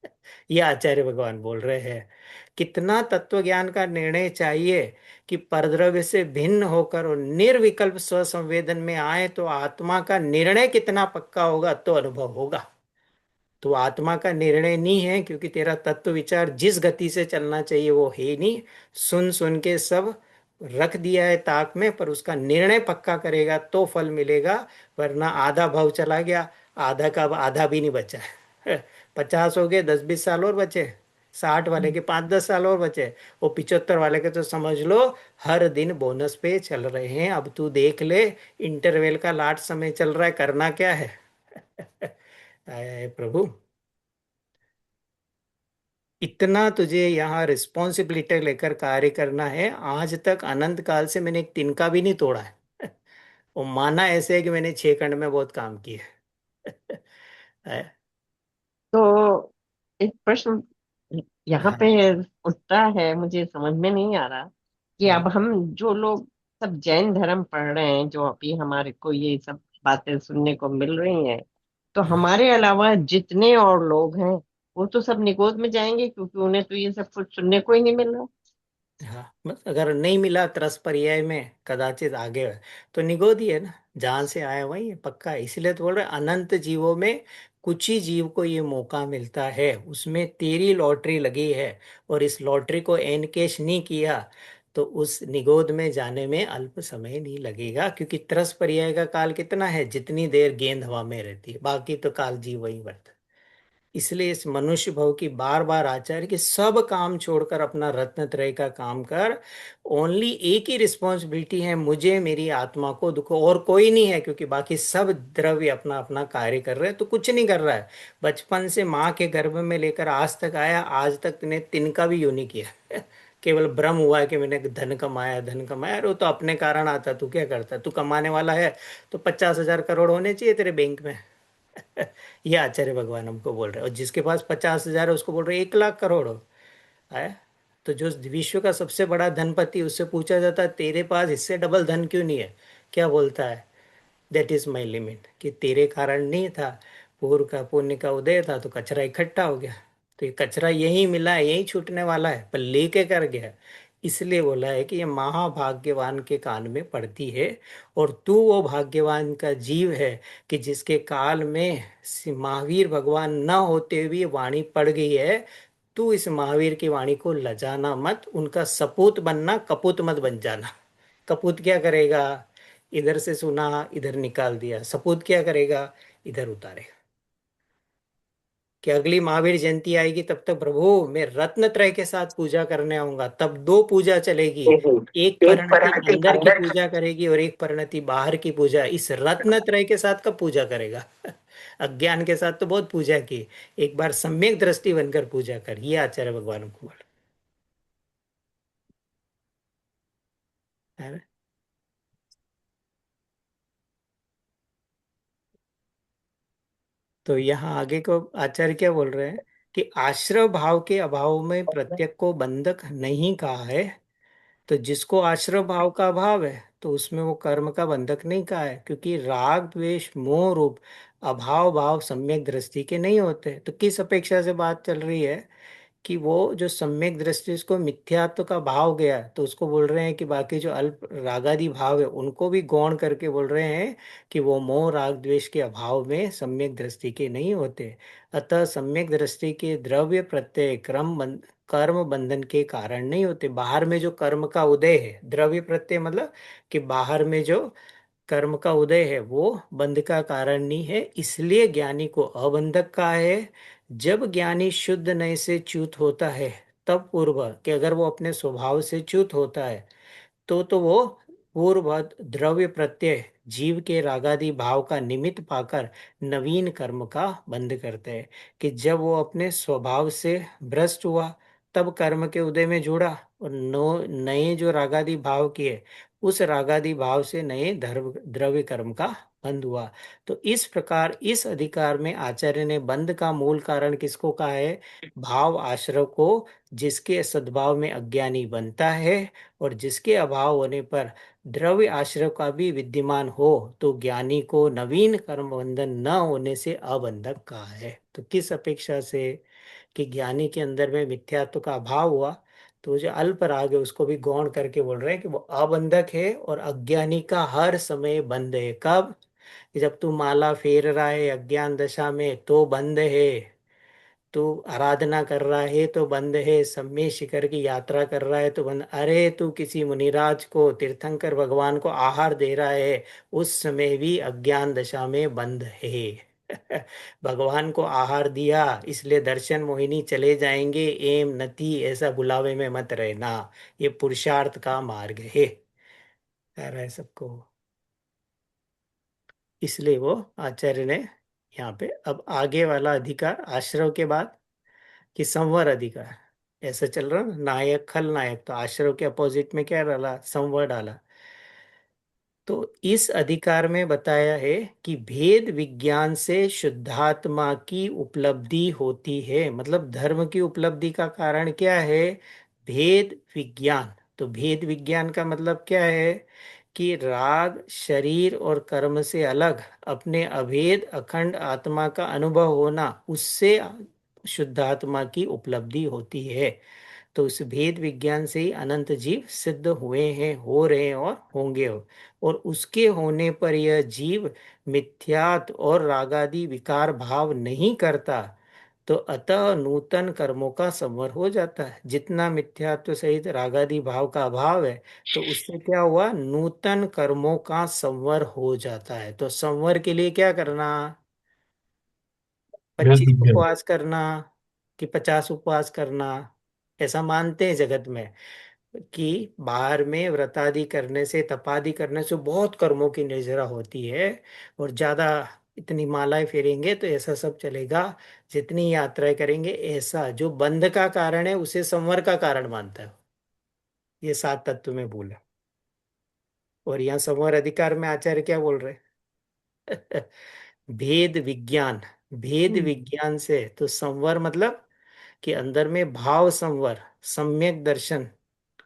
ये आचार्य भगवान बोल रहे हैं। कितना तत्व ज्ञान का निर्णय चाहिए कि परद्रव्य से भिन्न होकर और निर्विकल्प स्वसंवेदन में आए, तो आत्मा का निर्णय कितना पक्का होगा, तो अनुभव होगा। तो आत्मा का निर्णय नहीं है, क्योंकि तेरा तत्व विचार जिस गति से चलना चाहिए वो है नहीं। सुन सुन के सब रख दिया है ताक में, पर उसका निर्णय पक्का करेगा तो फल मिलेगा। वरना आधा भाव चला गया, आधा का अब आधा भी नहीं बचा है। 50 हो गए, 10-20 साल और बचे। 60 वाले के 5-10 साल और बचे। वो 75 वाले के तो समझ लो हर दिन बोनस पे चल रहे हैं। अब तू देख ले, इंटरवेल का लास्ट समय चल रहा है, करना क्या है? आया है प्रभु, इतना तुझे यहाँ रिस्पॉन्सिबिलिटी लेकर कार्य करना है। आज तक अनंत काल से मैंने एक तिनका भी नहीं तोड़ा है। वो माना ऐसे है कि मैंने 6 खंड में बहुत काम किया है। तो एक प्रश्न यहाँ पे हाँ उठता है, मुझे समझ में नहीं आ रहा कि हाँ अब हम जो लोग सब जैन धर्म पढ़ रहे हैं, जो अभी हमारे को ये सब बातें सुनने को मिल रही हैं, तो हाँ हमारे अलावा जितने और लोग हैं वो तो सब निगोद में जाएंगे, क्योंकि उन्हें तो ये सब कुछ सुनने को ही नहीं मिल रहा। हाँ। बस अगर नहीं मिला त्रस पर्याय में कदाचित आगे है, तो निगोदी है ना, जहां से आया वही है, पक्का है। इसलिए तो बोल रहे अनंत जीवों में कुछ ही जीव को ये मौका मिलता है, उसमें तेरी लॉटरी लगी है। और इस लॉटरी को एनकेश नहीं किया तो उस निगोद में जाने में अल्प समय नहीं लगेगा, क्योंकि त्रस पर्याय का काल कितना है? जितनी देर गेंद हवा में रहती है, बाकी तो काल जीव वही बढ़ता है। इसलिए इस मनुष्य भव की बार बार आचार्य कि सब काम छोड़कर अपना रत्न त्रय का काम कर। ओनली एक ही रिस्पॉन्सिबिलिटी है, मुझे, मेरी आत्मा को दुख, और कोई नहीं है, क्योंकि बाकी सब द्रव्य अपना अपना कार्य कर रहे हैं। तो कुछ नहीं कर रहा है, बचपन से माँ के गर्भ में लेकर आज तक आया, आज तक तूने तिनका भी यूं नहीं किया। केवल भ्रम हुआ है कि मैंने धन कमाया, धन कमाया। अरे वो तो अपने कारण आता, तू क्या करता? तू कमाने वाला है तो 50,000 करोड़ होने चाहिए तेरे बैंक में। ये आचार्य भगवान हमको बोल रहे हैं। और जिसके पास 50,000 है उसको बोल रहे हैं 1 लाख करोड़ हो। है। तो जो विश्व का सबसे बड़ा धनपति, उससे पूछा जाता है तेरे पास इससे डबल धन क्यों नहीं है? क्या बोलता है? दैट इज माई लिमिट, कि तेरे कारण नहीं था, पूर्व का पुण्य का उदय था तो कचरा इकट्ठा हो गया। तो ये कचरा यही मिला है, यही छूटने वाला है, पर लेके कर गया। इसलिए बोला है कि ये महाभाग्यवान के कान में पड़ती है। और तू वो भाग्यवान का जीव है कि जिसके काल में महावीर भगवान न होते हुए वाणी पड़ गई है। तू इस महावीर की वाणी को लजाना मत, उनका सपूत बनना, कपूत मत बन जाना। कपूत क्या करेगा? इधर से सुना इधर निकाल दिया। सपूत क्या करेगा? इधर उतारेगा। कि अगली महावीर जयंती आएगी तब तक प्रभु मैं रत्न त्रय के साथ पूजा करने आऊंगा, तब दो पूजा चलेगी। एक एक परिणति परिणति अंदर की अंदर की। पूजा करेगी और एक परिणति बाहर की पूजा। इस रत्न त्रय के साथ कब पूजा करेगा? अज्ञान के साथ तो बहुत पूजा की, एक बार सम्यक दृष्टि बनकर पूजा कर। ये आचार्य भगवान को बोल है ना? तो यहाँ आगे को आचार्य क्या बोल रहे हैं कि आश्रव भाव के अभाव में प्रत्येक को बंधक नहीं कहा है। तो जिसको आश्रव भाव का अभाव है तो उसमें वो कर्म का बंधक नहीं कहा है, क्योंकि राग द्वेष मोह रूप अभाव भाव सम्यक दृष्टि के नहीं होते। तो किस अपेक्षा से बात चल रही है कि वो जो सम्यक दृष्टि, उसको मिथ्यात्व का भाव गया, तो उसको बोल रहे हैं कि बाकी जो अल्प रागादि भाव है उनको भी गौण करके बोल रहे हैं कि वो मोह राग द्वेष के अभाव में सम्यक दृष्टि के नहीं होते। अतः सम्यक दृष्टि के द्रव्य प्रत्यय कर्म बंधन के कारण नहीं होते। बाहर में जो कर्म का उदय है, द्रव्य प्रत्यय मतलब कि बाहर में जो कर्म का उदय है वो बंध का कारण नहीं है। इसलिए ज्ञानी को अबंधक कहा है। जब ज्ञानी शुद्ध नय से च्युत होता है, तब पूर्व कि अगर वो अपने स्वभाव से च्युत होता है तो वो पूर्ववत द्रव्य प्रत्यय जीव के रागादि भाव का निमित्त पाकर नवीन कर्म का बंध करते हैं। कि जब वो अपने स्वभाव से भ्रष्ट हुआ तब कर्म के उदय में जुड़ा, और नो नए जो रागादि भाव किए उस रागादि भाव से नए द्रव्य कर्म का बंध हुआ। तो इस प्रकार इस अधिकार में आचार्य ने बंध का मूल कारण किसको कहा है? भाव आश्रव को, जिसके सद्भाव में अज्ञानी बनता है और जिसके अभाव होने पर द्रव्य आश्रय का भी विद्यमान हो, तो ज्ञानी को नवीन कर्म बंधन न होने से अबंधक कहा है। तो किस अपेक्षा से? कि ज्ञानी के अंदर में मिथ्यात्व का अभाव हुआ, तो जो अल्प राग है उसको भी गौण करके बोल रहे हैं कि वो अबंधक है। और अज्ञानी का हर समय बंध है। कब? कि जब तू माला फेर रहा है अज्ञान दशा में तो बंध है। तू आराधना कर रहा है तो बंद है, सम्य शिखर की यात्रा कर रहा है तो बंद। अरे तू किसी मुनिराज को, तीर्थंकर भगवान को आहार दे रहा है, उस समय भी अज्ञान दशा में बंद है। भगवान को आहार दिया इसलिए दर्शन मोहिनी चले जाएंगे, एम नति ऐसा बुलावे में मत रहना। ये पुरुषार्थ का मार्ग है, कह रहा है सबको। इसलिए वो आचार्य ने यहाँ पे अब आगे वाला अधिकार आश्रव के बाद कि संवर अधिकार, ऐसा चल रहा ना, नायक खल नायक, तो आश्रव के अपोजिट में क्या डाला, संवर डाला। तो इस अधिकार में बताया है कि भेद विज्ञान से शुद्धात्मा की उपलब्धि होती है। मतलब धर्म की उपलब्धि का कारण क्या है, भेद विज्ञान। तो भेद विज्ञान का मतलब क्या है कि राग शरीर और कर्म से अलग अपने अभेद अखंड आत्मा का अनुभव होना, उससे शुद्धात्मा की उपलब्धि होती है। तो उस भेद विज्ञान से ही अनंत जीव सिद्ध हुए हैं, हो रहे हैं और होंगे। और उसके होने पर यह जीव मिथ्यात और रागादि विकार भाव नहीं करता, तो अतः नूतन कर्मों का संवर हो जाता है। जितना मिथ्यात्व सहित रागादि भाव का अभाव है, तो उससे क्या हुआ, नूतन कर्मों का संवर हो जाता है। तो संवर के लिए क्या करना, भेद 25 विज्ञान। उपवास करना कि 50 उपवास करना, ऐसा मानते हैं जगत में कि बाहर में व्रतादि करने से तपादि करने से बहुत कर्मों की निर्जरा होती है, और ज्यादा इतनी मालाएं फेरेंगे तो ऐसा सब चलेगा, जितनी यात्राएं करेंगे ऐसा, जो बंध का कारण है उसे संवर का कारण मानता है। ये सात तत्व में भूल है। और यहाँ संवर अधिकार में आचार्य क्या बोल रहे हैं? भेद विज्ञान, भेद विज्ञान से तो संवर मतलब कि अंदर में भाव संवर, सम्यक दर्शन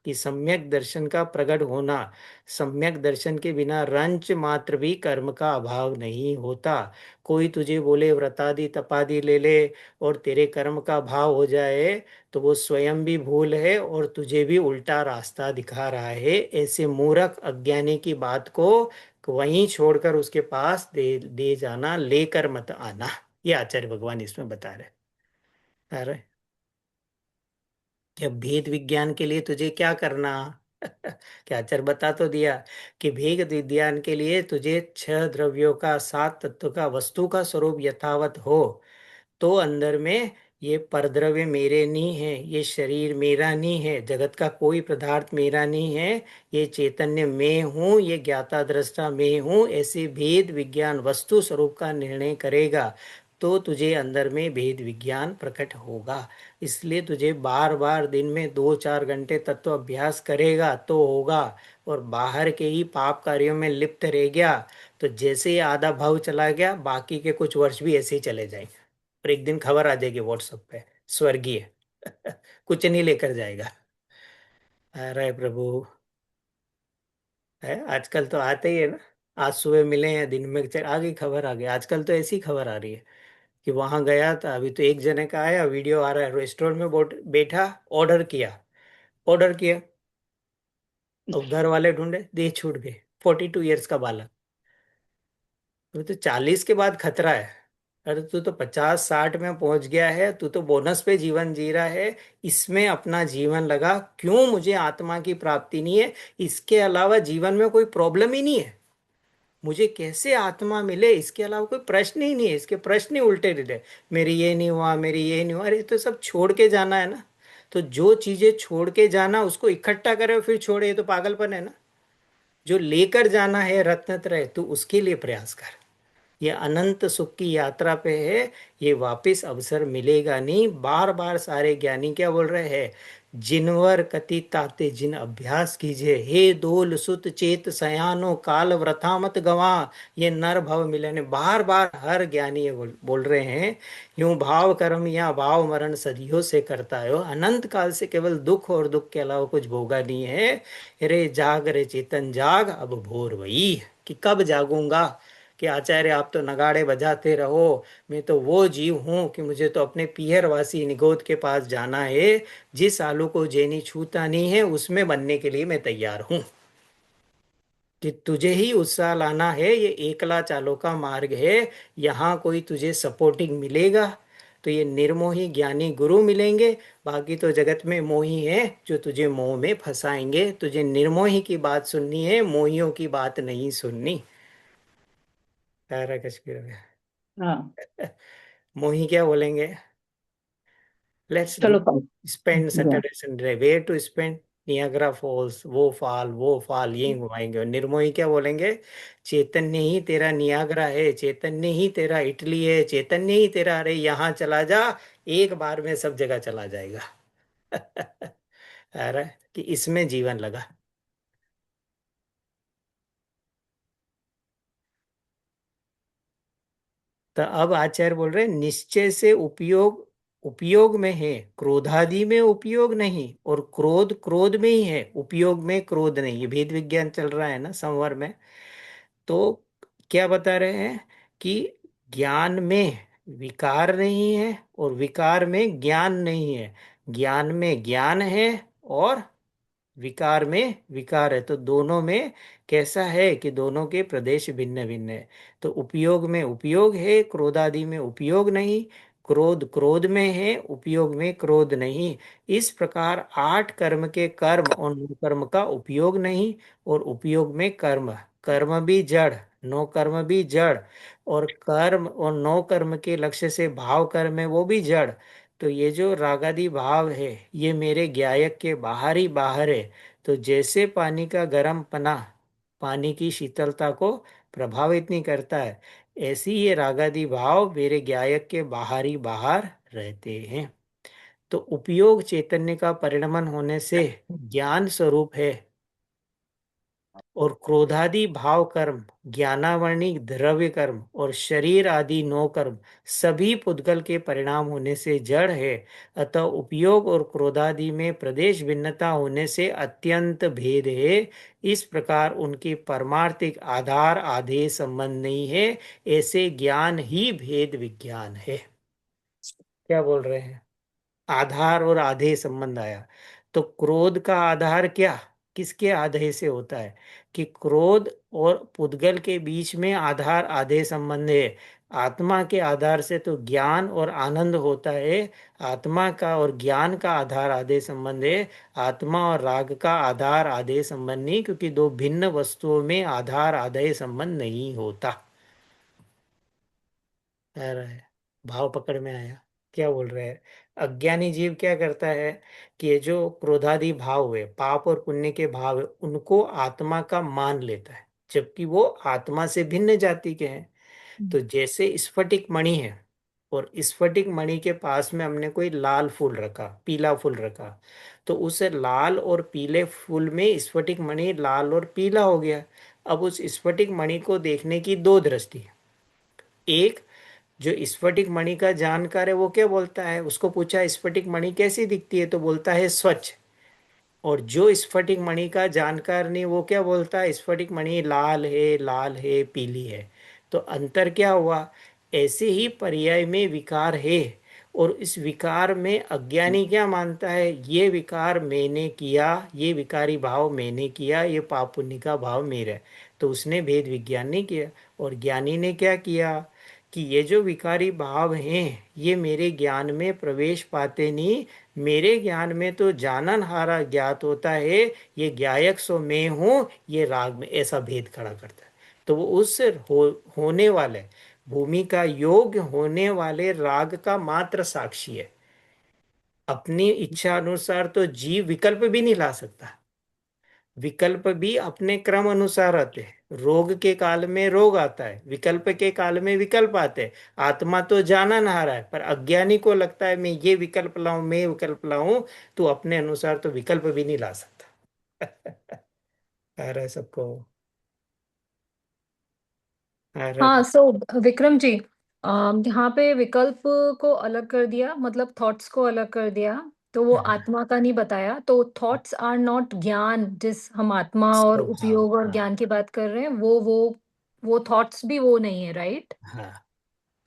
कि सम्यक दर्शन का प्रकट होना। सम्यक दर्शन के बिना रंच मात्र भी कर्म का अभाव नहीं होता। कोई तुझे बोले व्रतादि तपादि ले ले और तेरे कर्म का भाव हो जाए, तो वो स्वयं भी भूल है और तुझे भी उल्टा रास्ता दिखा रहा है। ऐसे मूर्ख अज्ञानी की बात को वहीं छोड़कर उसके पास दे दे जाना, लेकर मत आना। ये आचार्य भगवान इसमें बता रहे। जब भेद विज्ञान के लिए तुझे क्या करना, क्या आचार्य बता तो दिया कि भेद विज्ञान के लिए तुझे छह द्रव्यों का, सात तत्व का, वस्तु का स्वरूप यथावत हो, तो अंदर में ये परद्रव्य मेरे नहीं है, ये शरीर मेरा नहीं है, जगत का कोई पदार्थ मेरा नहीं है, ये चैतन्य मैं हूँ, ये ज्ञाता दृष्टा मैं हूँ, ऐसे भेद विज्ञान वस्तु स्वरूप का निर्णय करेगा, तो तुझे अंदर में भेद विज्ञान प्रकट होगा। इसलिए तुझे बार बार दिन में 2-4 घंटे तत्व अभ्यास करेगा तो होगा। और बाहर के ही पाप कार्यों में लिप्त रह गया, तो जैसे ही आधा भाव चला गया, बाकी के कुछ वर्ष भी ऐसे ही चले जाएंगे। और एक दिन खबर आ जाएगी व्हाट्सएप पे, स्वर्गीय। कुछ नहीं लेकर जाएगा। अरे प्रभु, है आजकल तो आते ही है ना। आज सुबह मिले हैं, दिन में आ गई खबर, आ गई। आजकल तो ऐसी खबर आ रही है कि वहां गया था, अभी तो एक जने का आया वीडियो आ रहा है, रेस्टोरेंट में बैठा, ऑर्डर किया, ऑर्डर किया, और घर वाले ढूंढे, दे छूट गए। 42 ईयर्स का बालक। तो 40 के बाद खतरा है। अरे तू तो 50-60 में पहुंच गया है, तू तो बोनस पे जीवन जी रहा है, इसमें अपना जीवन लगा क्यों? मुझे आत्मा की प्राप्ति नहीं है, इसके अलावा जीवन में कोई प्रॉब्लम ही नहीं है, मुझे कैसे आत्मा मिले, इसके अलावा कोई प्रश्न ही नहीं है। इसके प्रश्न ही उल्टे सीधे, मेरी ये नहीं हुआ, मेरी ये नहीं हुआ। अरे तो सब छोड़ के जाना है ना। तो जो चीजें छोड़ के जाना, उसको इकट्ठा करे फिर छोड़े, ये तो पागलपन है ना। जो लेकर जाना है रत्नत्रय, तू उसके लिए प्रयास कर। ये अनंत सुख की यात्रा पे है, ये वापस अवसर मिलेगा नहीं। बार बार सारे ज्ञानी क्या बोल रहे हैं, जिनवर कति ताते जिन अभ्यास कीजिए, हे दोल सुत चेत सयानो काल व्रथा मत गवा, ये नर भव मिलने। बार बार हर ज्ञानी ये बोल रहे हैं, यूं भाव कर्म या भाव मरण सदियों से करता है, अनंत काल से केवल दुख और दुख के अलावा कुछ भोगा नहीं है। रे जाग रे चेतन जाग, अब भोर वही कि कब जागूंगा। कि आचार्य आप तो नगाड़े बजाते रहो, मैं तो वो जीव हूँ कि मुझे तो अपने पीहरवासी निगोद के पास जाना है। जिस आलू को जेनी छूता नहीं है, उसमें बनने के लिए मैं तैयार हूँ। कि तुझे ही उत्साह लाना है, ये एकला चालों का मार्ग है, यहाँ कोई तुझे सपोर्टिंग मिलेगा। तो तो ये निर्मोही ज्ञानी गुरु मिलेंगे। बाकी तो जगत में मोही है जो तुझे मोह में फंसाएंगे। तुझे निर्मोही की बात सुननी है, मोहियों की बात नहीं सुननी। सारा कश्मीर में हाँ, मोही क्या बोलेंगे? लेट्स चलो डू कल। स्पेंड या Saturday Sunday, where to spend? Niagara Falls, वो फाल यही घुमाएंगे। और निर्मोही क्या बोलेंगे? चैतन्य ही तेरा नियाग्रा है, चैतन्य ही तेरा इटली है, चैतन्य ही तेरा, अरे यहाँ चला जा, एक बार में सब जगह चला जाएगा। अरे कि इसमें जीवन लगा। तो अब आचार्य बोल रहे हैं, निश्चय से उपयोग उपयोग में है, क्रोधादि में उपयोग नहीं, और क्रोध क्रोध में ही है, उपयोग में क्रोध नहीं। ये भेद विज्ञान चल रहा है ना संवर में। तो क्या बता रहे हैं कि ज्ञान में विकार नहीं है और विकार में ज्ञान नहीं है, ज्ञान में ज्ञान है और विकार में विकार है। तो दोनों में कैसा है कि दोनों के प्रदेश भिन्न भिन्न है। तो उपयोग में उपयोग है, क्रोधादि में उपयोग नहीं। क्रोध क्रोध में है, उपयोग में क्रोध नहीं। इस प्रकार 8 कर्म के कर्म और 9 कर्म का उपयोग नहीं, और उपयोग में कर्म, कर्म भी जड़, 9 कर्म भी जड़, और कर्म और 9 कर्म के लक्ष्य से भाव कर्म है वो भी जड़। तो ये जो रागादि भाव है ये मेरे ज्ञायक के बाहर ही बाहर है। तो जैसे पानी का गर्म पना पानी की शीतलता को प्रभावित नहीं करता है, ऐसी ये रागादि भाव मेरे ज्ञायक के बाहर ही बाहर रहते हैं। तो उपयोग चैतन्य का परिणमन होने से ज्ञान स्वरूप है, और क्रोधादि भाव कर्म, ज्ञानावर्णी द्रव्य कर्म और शरीर आदि 9 कर्म सभी पुद्गल के परिणाम होने से जड़ है। अतः उपयोग और क्रोधादि में प्रदेश भिन्नता होने से अत्यंत भेद है। इस प्रकार उनके परमार्थिक आधार आधेय संबंध नहीं है। ऐसे ज्ञान ही भेद विज्ञान है। क्या बोल रहे हैं? आधार और आधेय संबंध आया। तो क्रोध का आधार क्या, किसके आधेय से होता है? कि क्रोध और पुद्गल के बीच में आधार आधेय संबंध है। आत्मा के आधार से तो ज्ञान और आनंद होता है। आत्मा का और ज्ञान का आधार आधेय संबंध है। आत्मा और राग का आधार आधेय संबंध नहीं, क्योंकि दो भिन्न वस्तुओं में आधार आधेय संबंध नहीं होता। आ रहा है? भाव पकड़ में आया? क्या बोल रहे हैं? अज्ञानी जीव क्या करता है कि ये जो क्रोधादि भाव हुए, पाप और पुण्य के भाव है, उनको आत्मा का मान लेता है, जबकि वो आत्मा से भिन्न जाति के हैं। तो जैसे स्फटिक मणि है, और स्फटिक मणि के पास में हमने कोई लाल फूल रखा, पीला फूल रखा, तो उस लाल और पीले फूल में स्फटिक मणि लाल और पीला हो गया। अब उस स्फटिक मणि को देखने की दो दृष्टि है। एक, जो स्फटिक मणि का जानकार है वो क्या बोलता है, उसको पूछा स्फटिक मणि कैसी दिखती है, तो बोलता है स्वच्छ। और जो स्फटिक मणि का जानकार नहीं वो क्या बोलता है, स्फटिक मणि लाल है, पीली है। तो अंतर क्या हुआ? ऐसे ही पर्याय में विकार है, और इस विकार में अज्ञानी क्या मानता है, ये विकार मैंने किया, ये विकारी भाव मैंने किया, ये पाप पुण्य का भाव मेरा है। तो उसने भेद विज्ञान नहीं किया। और ज्ञानी ने क्या किया कि ये जो विकारी भाव हैं ये मेरे ज्ञान में प्रवेश पाते नहीं। मेरे ज्ञान में तो जानन हारा ज्ञात होता है, ये ज्ञायक सो मैं हूं, ये राग में, ऐसा भेद खड़ा करता है। तो वो उस होने वाले भूमि का योग्य होने वाले राग का मात्र साक्षी है। अपनी इच्छा अनुसार तो जीव विकल्प भी नहीं ला सकता। विकल्प भी अपने क्रम अनुसार आते हैं। रोग के काल में रोग आता है, विकल्प के काल में विकल्प आते हैं। आत्मा तो जाना नहा रहा है, पर अज्ञानी को लगता है मैं ये विकल्प लाऊं, मैं विकल्प लाऊं। तो अपने अनुसार तो विकल्प भी नहीं ला सकता। आ रहा है सबको? आ रहा हाँ, है? सो विक्रम जी, यहाँ पे विकल्प को अलग कर दिया, मतलब थॉट्स को अलग कर दिया। तो वो आत्मा का नहीं बताया। तो थॉट्स आर नॉट ज्ञान, जिस हम आत्मा और स्वभाव, उपयोग और हाँ। ज्ञान की बात कर रहे हैं, वो थॉट्स भी वो नहीं है, राइट? हाँ,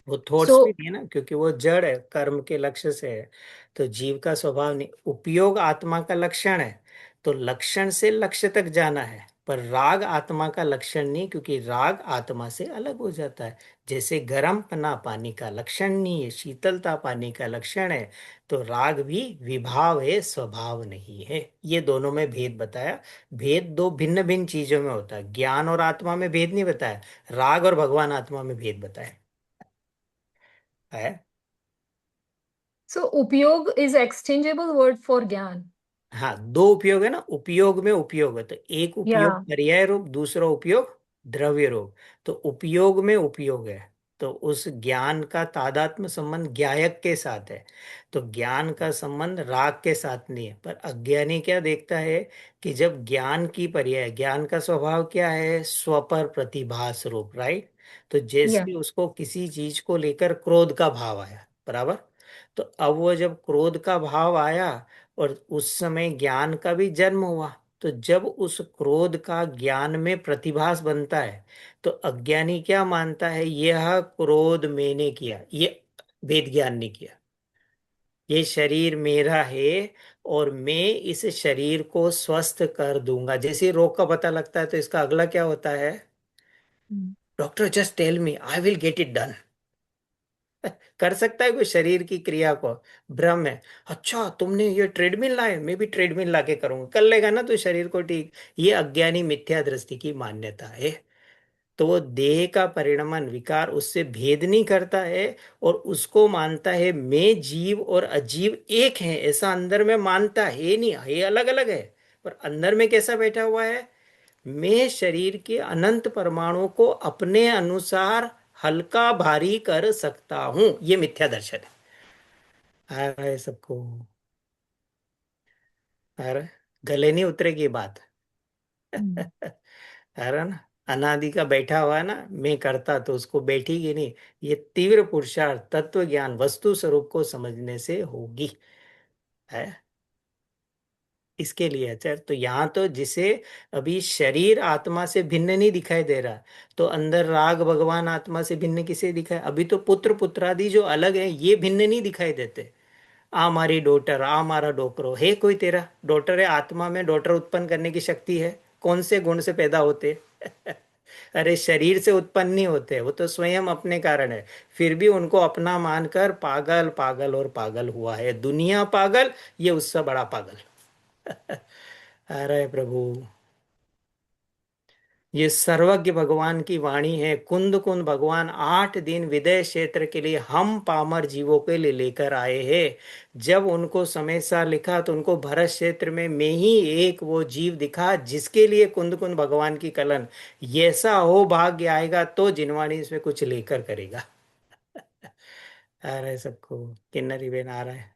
वो सो थॉट्स भी नहीं है ना, क्योंकि वो जड़ है, कर्म के लक्ष्य से है। तो जीव का स्वभाव नहीं। उपयोग आत्मा का लक्षण है, तो लक्षण से लक्ष्य तक जाना है। पर राग आत्मा का लक्षण नहीं, क्योंकि राग आत्मा से अलग हो जाता है। जैसे गर्म पना पानी का लक्षण नहीं है, शीतलता पानी का लक्षण है, तो राग भी विभाव है, स्वभाव नहीं है। ये दोनों में भेद बताया। भेद दो भिन्न भिन्न चीजों में होता है, ज्ञान और आत्मा में भेद नहीं बताया, राग और भगवान आत्मा में भेद बताया है। So उपयोग is exchangeable word for ज्ञान. हाँ, दो उपयोग है ना, उपयोग में उपयोग है, तो एक उपयोग Yeah. पर्याय रूप, दूसरा उपयोग द्रव्य रूप। तो उपयोग में उपयोग है, तो उस ज्ञान का तादात्म्य संबंध ज्ञायक के साथ है, तो ज्ञान का संबंध राग के साथ नहीं है। पर अज्ञानी क्या देखता है कि जब ज्ञान की पर्याय, ज्ञान का स्वभाव क्या है, स्वपर प्रतिभास रूप, राइट। तो Yeah. जैसे उसको किसी चीज को लेकर क्रोध का भाव आया, बराबर, तो अब वो जब क्रोध का भाव आया और उस समय ज्ञान का भी जन्म हुआ, तो जब उस क्रोध का ज्ञान में प्रतिभास बनता है, तो अज्ञानी क्या मानता है, यह क्रोध मैंने किया, ये वेद ज्ञान ने किया, ये शरीर मेरा है और मैं इस शरीर को स्वस्थ कर दूंगा। जैसे रोग का पता लगता है तो इसका अगला क्या होता है, Mm. Doctor just tell me I will get it done. कर सकता है कोई शरीर की क्रिया को, भ्रम है। अच्छा तुमने ये ट्रेडमिल लाए, मैं भी ट्रेडमिल ला के करूंगा, कर लेगा ना तो शरीर को ठीक। ये अज्ञानी मिथ्या दृष्टि की मान्यता है। तो वो देह का परिणमन विकार उससे भेद नहीं करता है, और उसको मानता है मैं जीव और अजीव एक है, ऐसा अंदर में मानता है नहीं, ये अलग अलग है। पर अंदर में कैसा बैठा हुआ है, मैं शरीर के अनंत परमाणुओं को अपने अनुसार हल्का भारी कर सकता हूं, ये मिथ्या दर्शन है। आ रहा है सबको, आ रहा है? गले नहीं उतरेगी बात। Mm. आ रहा ना, अनादि का बैठा हुआ है ना, मैं करता तो उसको बैठेगी नहीं। ये तीव्र पुरुषार्थ तत्व ज्ञान वस्तु स्वरूप को समझने से होगी, है। इसके लिए आचार्य, तो यहाँ तो जिसे अभी शरीर आत्मा से भिन्न नहीं दिखाई दे रहा, तो अंदर राग भगवान आत्मा से भिन्न किसे दिखाए, अभी तो पुत्र पुत्रादि जो अलग है ये भिन्न नहीं दिखाई देते। आ मारी डॉटर, आ मारा डोकरो, है कोई तेरा डॉटर है, आत्मा में डॉटर उत्पन्न करने की शक्ति है, कौन से गुण से पैदा होते अरे शरीर से उत्पन्न नहीं होते, वो तो स्वयं अपने कारण है। फिर भी उनको अपना मानकर पागल पागल और पागल हुआ है, दुनिया पागल, ये उससे बड़ा पागल। अरे प्रभु, ये सर्वज्ञ भगवान की वाणी है। कुंद कुंद भगवान 8 दिन विदेह क्षेत्र के लिए हम पामर जीवों के लिए लेकर आए हैं। जब उनको समय सा लिखा तो उनको भरत क्षेत्र में मैं ही एक वो जीव दिखा जिसके लिए कुंद कुंद भगवान की कलन। ऐसा हो भाग्य आएगा तो जिनवाणी इसमें कुछ लेकर करेगा। आ रहा है सबको, किन्नरी बेन आ रहा है।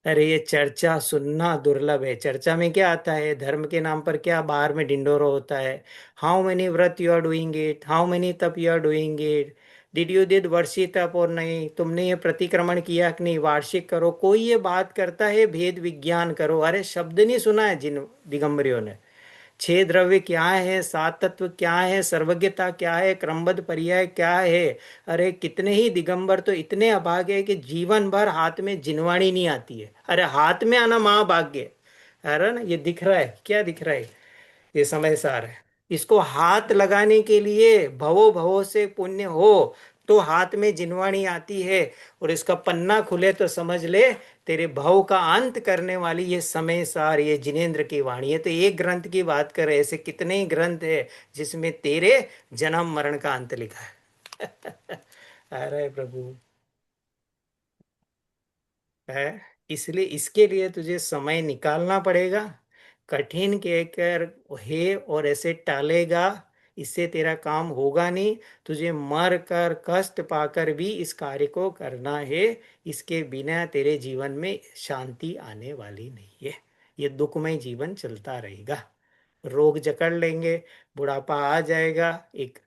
अरे ये चर्चा सुनना दुर्लभ है। चर्चा में क्या आता है, धर्म के नाम पर क्या बाहर में ढिंडोरा होता है। How many vrat you are doing it, how many tap you are doing it, did you did varshik tap और नहीं, तुमने ये प्रतिक्रमण किया कि नहीं, वार्षिक करो। कोई ये बात करता है भेद विज्ञान करो, अरे शब्द नहीं सुना है जिन दिगंबरियों ने। 6 द्रव्य क्या है, 7 तत्व क्या है, सर्वज्ञता क्या है, क्रमबद्ध पर्याय क्या है। अरे कितने ही दिगंबर तो इतने अभागे है कि जीवन भर हाथ में जिनवाणी नहीं आती है। अरे हाथ में आना महाभाग्य है। अरे ना, ये दिख रहा है, क्या दिख रहा है, ये समय सार है। इसको हाथ लगाने के लिए भवो भवो से पुण्य हो तो हाथ में जिनवाणी आती है, और इसका पन्ना खुले तो समझ ले तेरे भव का अंत करने वाली ये समय सार, ये जिनेन्द्र की वाणी है। तो एक ग्रंथ की बात कर, ऐसे कितने ही ग्रंथ है जिसमें तेरे जन्म मरण का अंत लिखा है। अरे प्रभु, है। इसलिए इसके लिए तुझे समय निकालना पड़ेगा। कठिन कहकर है और ऐसे टालेगा, इससे तेरा काम होगा नहीं। तुझे मर कर कष्ट पाकर भी इस कार्य को करना है। इसके बिना तेरे जीवन में शांति आने वाली नहीं है। ये दुखमय जीवन चलता रहेगा, रोग जकड़ लेंगे, बुढ़ापा आ जाएगा, एक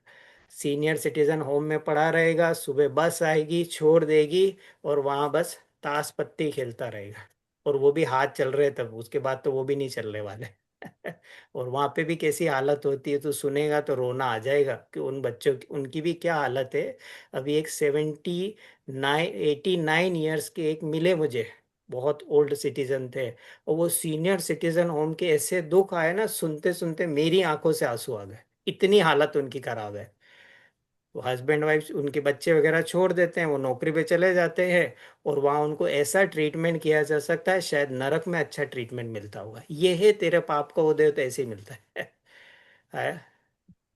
सीनियर सिटीजन होम में पड़ा रहेगा, सुबह बस आएगी छोड़ देगी, और वहां बस ताश पत्ती खेलता रहेगा। और वो भी हाथ चल रहे तब, उसके बाद तो वो भी नहीं चलने वाले। और वहां पे भी कैसी हालत होती है, तो सुनेगा तो रोना आ जाएगा कि उन बच्चों की, उनकी भी क्या हालत है। अभी एक 79 89 ईयर्स के एक मिले मुझे, बहुत ओल्ड सिटीजन थे, और वो सीनियर सिटीजन होम के ऐसे दुख आए ना, सुनते सुनते मेरी आंखों से आंसू आ गए, इतनी हालत उनकी खराब है। वो हस्बैंड वाइफ उनके बच्चे वगैरह छोड़ देते हैं, वो नौकरी पे चले जाते हैं, और वहां उनको ऐसा ट्रीटमेंट किया जा सकता है, शायद नरक में अच्छा ट्रीटमेंट मिलता होगा। ये है तेरे पाप का उदय, तो ऐसे ही मिलता है। है?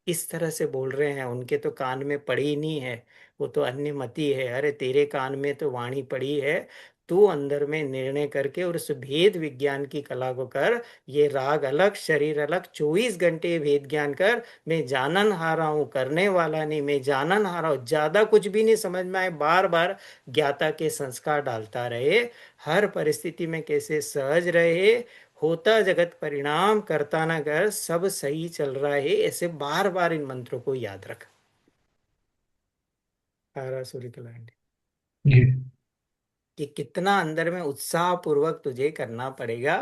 इस तरह से बोल रहे हैं, उनके तो कान में पड़ी नहीं है, वो तो अन्यमति है। अरे तेरे कान में तो वाणी पड़ी है, तू अंदर में निर्णय करके और उस भेद विज्ञान की कला को कर। ये राग अलग, शरीर अलग, 24 घंटे ये भेद ज्ञान कर। मैं जानन हारा हूं, करने वाला नहीं, मैं जानन हारा हूं। ज्यादा कुछ भी नहीं समझ में आए, बार बार ज्ञाता के संस्कार डालता रहे, हर परिस्थिति में कैसे सहज रहे, होता जगत परिणाम, करता न कर, सब सही चल रहा है, ऐसे बार बार इन मंत्रों को याद रख। तारा सूर्य कलांडी, जी। कि कितना अंदर में उत्साह पूर्वक तुझे करना पड़ेगा।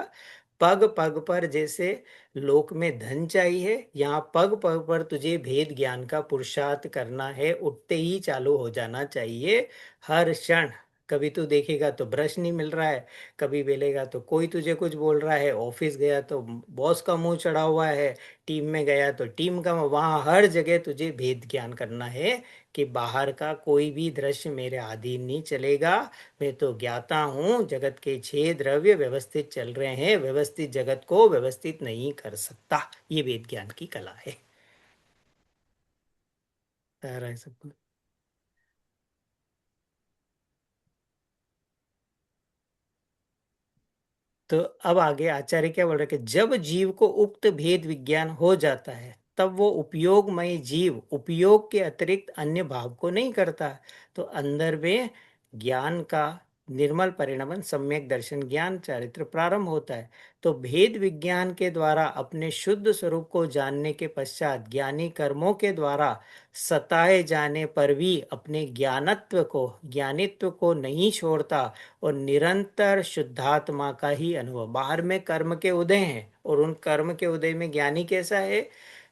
पग पग पर जैसे लोक में धन चाहिए, यहाँ पग पग पर तुझे भेद ज्ञान का पुरुषार्थ करना है, उठते ही चालू हो जाना चाहिए हर क्षण। कभी तू देखेगा तो ब्रश नहीं मिल रहा है, कभी बोलेगा तो कोई तुझे कुछ बोल रहा है, ऑफिस गया तो बॉस का मुंह चढ़ा हुआ है, टीम में गया तो टीम का, वहां हर जगह तुझे भेद ज्ञान करना है कि बाहर का कोई भी दृश्य मेरे अधीन नहीं चलेगा। मैं तो ज्ञाता हूँ, जगत के 6 द्रव्य व्यवस्थित चल रहे हैं, व्यवस्थित जगत को व्यवस्थित नहीं कर सकता। ये वेद ज्ञान की कला है। सारा है सब कुछ। तो अब आगे आचार्य क्या बोल रहे कि जब जीव को उक्त भेद विज्ञान हो जाता है, तब वो उपयोगमय जीव उपयोग के अतिरिक्त अन्य भाव को नहीं करता। तो अंदर में ज्ञान का निर्मल परिणमन, सम्यक दर्शन, ज्ञान चारित्र प्रारंभ होता है। तो भेद विज्ञान के द्वारा अपने शुद्ध स्वरूप को जानने के पश्चात ज्ञानी कर्मों के द्वारा सताए जाने पर भी अपने ज्ञानित्व को नहीं छोड़ता, और निरंतर शुद्धात्मा का ही अनुभव। बाहर में कर्म के उदय हैं, और उन कर्म के उदय में ज्ञानी कैसा है,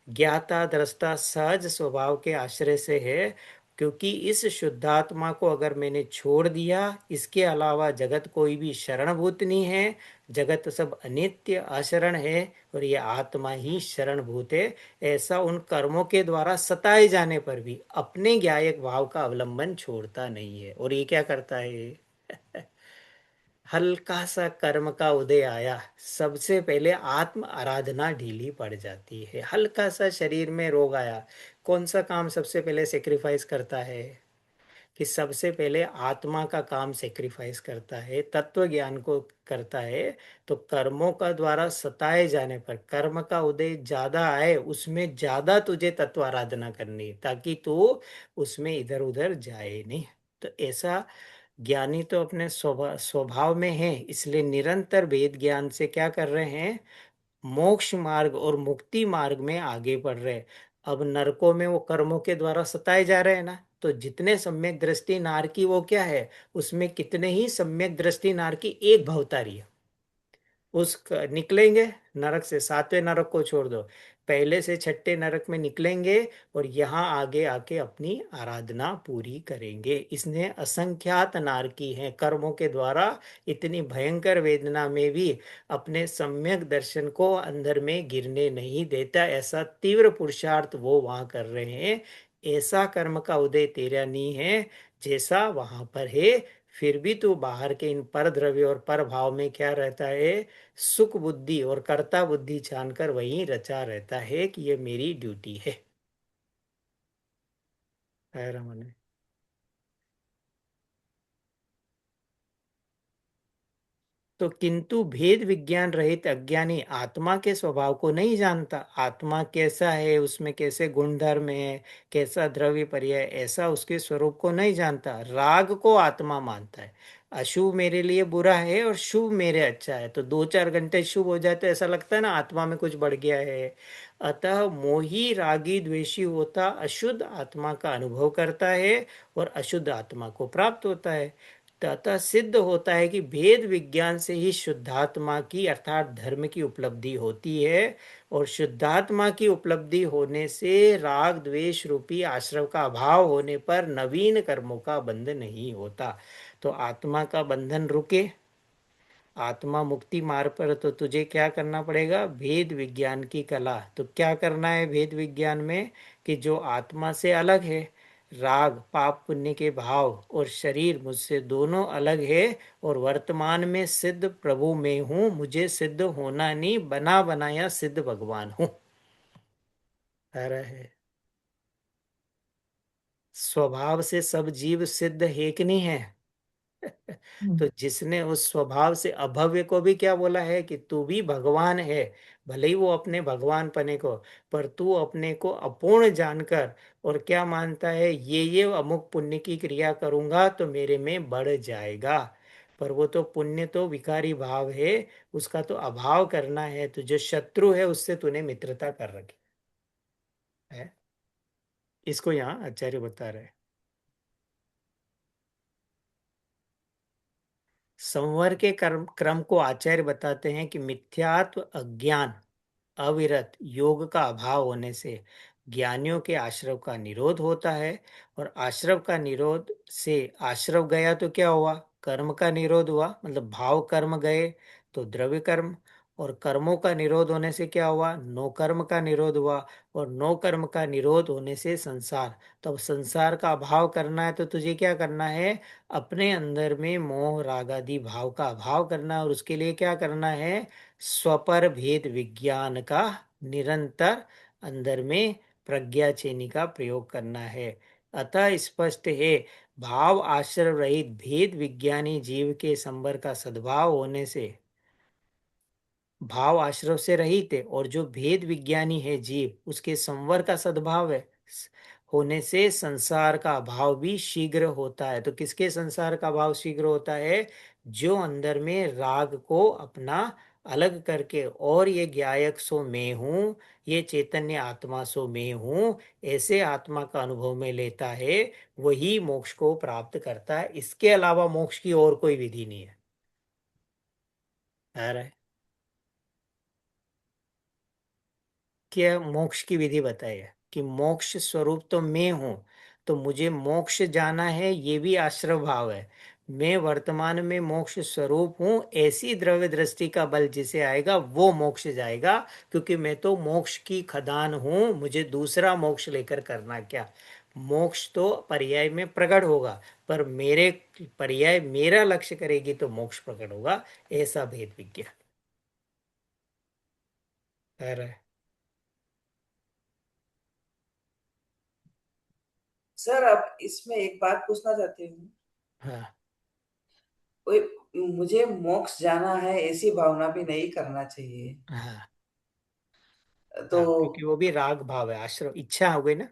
ज्ञाता दृष्टा सहज स्वभाव के आश्रय से है। क्योंकि इस शुद्धात्मा को अगर मैंने छोड़ दिया, इसके अलावा जगत कोई भी शरणभूत नहीं है, जगत सब अनित्य आशरण है, और ये आत्मा ही शरणभूत है। ऐसा उन कर्मों के द्वारा सताए जाने पर भी अपने ज्ञायक भाव का अवलंबन छोड़ता नहीं है। और ये क्या करता है, हल्का सा कर्म का उदय आया, सबसे पहले आत्म आराधना ढीली पड़ जाती है। हल्का सा शरीर में रोग आया, कौन सा काम सबसे पहले सेक्रीफाइस करता है, कि सबसे पहले आत्मा का काम सेक्रीफाइस करता है, तत्व ज्ञान को करता है। तो कर्मों का द्वारा सताए जाने पर कर्म का उदय ज्यादा आए, उसमें ज्यादा तुझे तत्व आराधना करनी है, ताकि तू उसमें इधर उधर जाए नहीं। तो ऐसा ज्ञानी तो अपने स्वभाव में है, इसलिए निरंतर वेद ज्ञान से क्या कर रहे हैं, मोक्ष मार्ग और मुक्ति मार्ग में आगे बढ़ रहे हैं। अब नरकों में वो कर्मों के द्वारा सताए जा रहे हैं ना, तो जितने सम्यक दृष्टि नार की वो क्या है, उसमें कितने ही सम्यक दृष्टि नार की एक भवतारी है। निकलेंगे नरक से, 7वें नरक को छोड़ दो, पहले से 6ठे नरक में निकलेंगे, और यहाँ आगे आके अपनी आराधना पूरी करेंगे। इसने असंख्यात नार की है, कर्मों के द्वारा इतनी भयंकर वेदना में भी अपने सम्यक दर्शन को अंदर में गिरने नहीं देता। ऐसा तीव्र पुरुषार्थ वो वहां कर रहे हैं। ऐसा कर्म का उदय तेरा नहीं है जैसा वहां पर है। फिर भी तू बाहर के इन पर द्रव्य और पर भाव में क्या रहता है, सुख बुद्धि और कर्ता बुद्धि जानकर वहीं रचा रहता है कि ये मेरी ड्यूटी है रमन। तो किंतु भेद विज्ञान रहित अज्ञानी आत्मा के स्वभाव को नहीं जानता। आत्मा कैसा है, उसमें कैसे गुणधर्म है, कैसा द्रव्य पर्याय, ऐसा उसके स्वरूप को नहीं जानता। राग को आत्मा मानता है, अशुभ मेरे लिए बुरा है और शुभ मेरे अच्छा है। तो 2-4 घंटे शुभ हो जाए तो ऐसा लगता है ना आत्मा में कुछ बढ़ गया है। अतः मोही रागी द्वेषी होता अशुद्ध आत्मा का अनुभव करता है, और अशुद्ध आत्मा को प्राप्त होता है। अतः सिद्ध होता है कि भेद विज्ञान से ही शुद्धात्मा की अर्थात धर्म की उपलब्धि होती है, और शुद्धात्मा की उपलब्धि होने से राग द्वेष रूपी आश्रव का अभाव होने पर नवीन कर्मों का बंधन नहीं होता। तो आत्मा का बंधन रुके, आत्मा मुक्ति मार्ग पर, तो तुझे क्या करना पड़ेगा? भेद विज्ञान की कला। तो क्या करना है भेद विज्ञान में? कि जो आत्मा से अलग है, राग पाप पुण्य के भाव और शरीर मुझसे दोनों अलग है, और वर्तमान में सिद्ध प्रभु में हूँ, मुझे सिद्ध होना नहीं, बना बनाया सिद्ध भगवान हूँ। है स्वभाव से सब जीव सिद्ध है कि नहीं है? तो जिसने उस स्वभाव से अभव्य को भी क्या बोला है कि तू भी भगवान है, भले ही वो अपने भगवान पने को, पर तू अपने को अपूर्ण जानकर और क्या मानता है, ये अमुक पुण्य की क्रिया करूंगा तो मेरे में बढ़ जाएगा। पर वो तो पुण्य तो विकारी भाव है, उसका तो अभाव करना है। तो जो शत्रु है उससे तूने मित्रता कर रखी है। इसको यहाँ आचार्य बता रहे हैं। संवर के कर्म क्रम को आचार्य बताते हैं कि मिथ्यात्व अज्ञान अविरत योग का अभाव होने से ज्ञानियों के आश्रव का निरोध होता है, और आश्रव का निरोध से आश्रव गया तो क्या हुआ? कर्म का निरोध हुआ, मतलब भाव कर्म गए तो द्रव्य कर्म, और कर्मों का निरोध होने से क्या हुआ? नो कर्म का निरोध हुआ, और नो कर्म का निरोध होने से संसार। तो अब संसार का अभाव करना है तो तुझे क्या करना है? अपने अंदर में मोह राग आदि भाव का अभाव करना है, और उसके लिए क्या करना है? स्वपर भेद विज्ञान का निरंतर अंदर में प्रज्ञा चेनी का प्रयोग करना है। अतः स्पष्ट है, भाव आश्रय रहित भेद विज्ञानी जीव के संबर का सद्भाव होने से, भाव आश्रव से रहित है, और जो भेद विज्ञानी है जीव उसके संवर का सद्भाव है होने से संसार का अभाव भी शीघ्र होता है। तो किसके संसार का अभाव शीघ्र होता है? जो अंदर में राग को अपना अलग करके, और ये ज्ञायक सो मैं हूँ, ये चैतन्य आत्मा सो मैं हूँ, ऐसे आत्मा का अनुभव में लेता है, वही मोक्ष को प्राप्त करता है। इसके अलावा मोक्ष की और कोई विधि नहीं है। आ रहा है क्या? मोक्ष की विधि बताई है कि मोक्ष स्वरूप तो मैं हूं, तो मुझे मोक्ष जाना है, ये भी आश्रव भाव है। मैं वर्तमान में मोक्ष स्वरूप हूं, ऐसी द्रव्य दृष्टि का बल जिसे आएगा वो मोक्ष जाएगा, क्योंकि मैं तो मोक्ष की खदान हूं, मुझे दूसरा मोक्ष लेकर करना क्या? मोक्ष तो पर्याय में प्रकट होगा, पर मेरे पर्याय मेरा लक्ष्य करेगी तो मोक्ष प्रकट होगा। ऐसा भेद विज्ञान है। सर अब इसमें एक बात पूछना चाहती हूँ। हाँ कोई मुझे मोक्ष जाना है ऐसी भावना भी नहीं करना चाहिए। हाँ तो हाँ, क्योंकि वो भी राग भाव है, आश्रम इच्छा हो गई ना।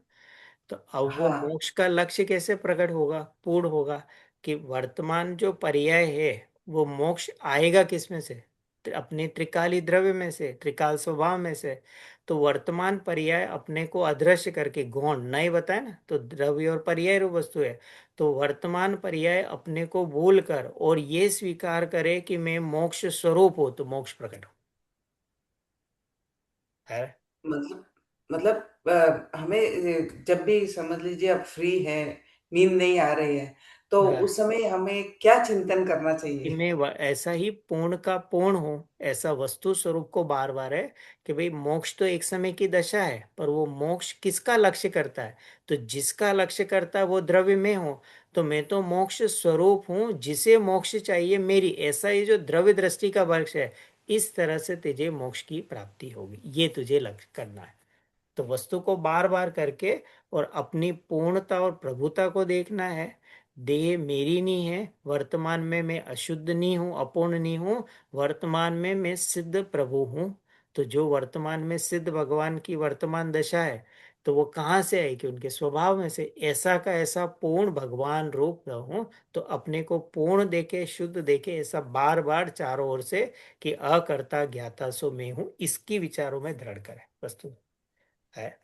तो अब वो हाँ, मोक्ष का लक्ष्य कैसे प्रकट होगा, पूर्ण होगा? कि वर्तमान जो पर्याय है, वो मोक्ष आएगा किस में से? अपने त्रिकाली द्रव्य में से, त्रिकाल स्वभाव में से। तो वर्तमान पर्याय अपने को अदृश्य करके, गौण नहीं बताए ना, तो द्रव्य और पर्याय रूप वस्तु है। तो वर्तमान पर्याय अपने को भूल कर और ये स्वीकार करे कि मैं मोक्ष स्वरूप हूँ, तो मोक्ष प्रकट हो है। मतलब मतलब हमें जब भी समझ लीजिए अब फ्री है, नींद नहीं आ रही है, तो हाँ, उस समय हमें क्या चिंतन करना कि चाहिए? मैं ऐसा ही पूर्ण का पूर्ण हूँ, ऐसा वस्तु स्वरूप को बार बार है कि भाई मोक्ष तो एक समय की दशा है, पर वो मोक्ष किसका लक्ष्य करता है? तो जिसका लक्ष्य करता है वो द्रव्य में हूँ, तो मैं तो मोक्ष स्वरूप हूँ, जिसे मोक्ष चाहिए मेरी, ऐसा ही जो द्रव्य दृष्टि का वर्ष है, इस तरह से तुझे मोक्ष की प्राप्ति होगी, ये तुझे लक्ष्य करना है। तो वस्तु को बार बार करके और अपनी पूर्णता और प्रभुता को देखना है। देह मेरी नहीं है, वर्तमान में मैं अशुद्ध नहीं हूँ, अपूर्ण नहीं हूँ, वर्तमान में मैं सिद्ध प्रभु हूँ। तो जो वर्तमान में सिद्ध भगवान की वर्तमान दशा है, तो वो कहाँ से आएगी? उनके स्वभाव में से। ऐसा का ऐसा पूर्ण भगवान रूप हूँ, तो अपने को पूर्ण देखे, शुद्ध देखे, ऐसा बार बार चारों ओर से कि अकर्ता ज्ञाता सो मैं हूँ, इसकी विचारों में दृढ़ करे वस्तु है।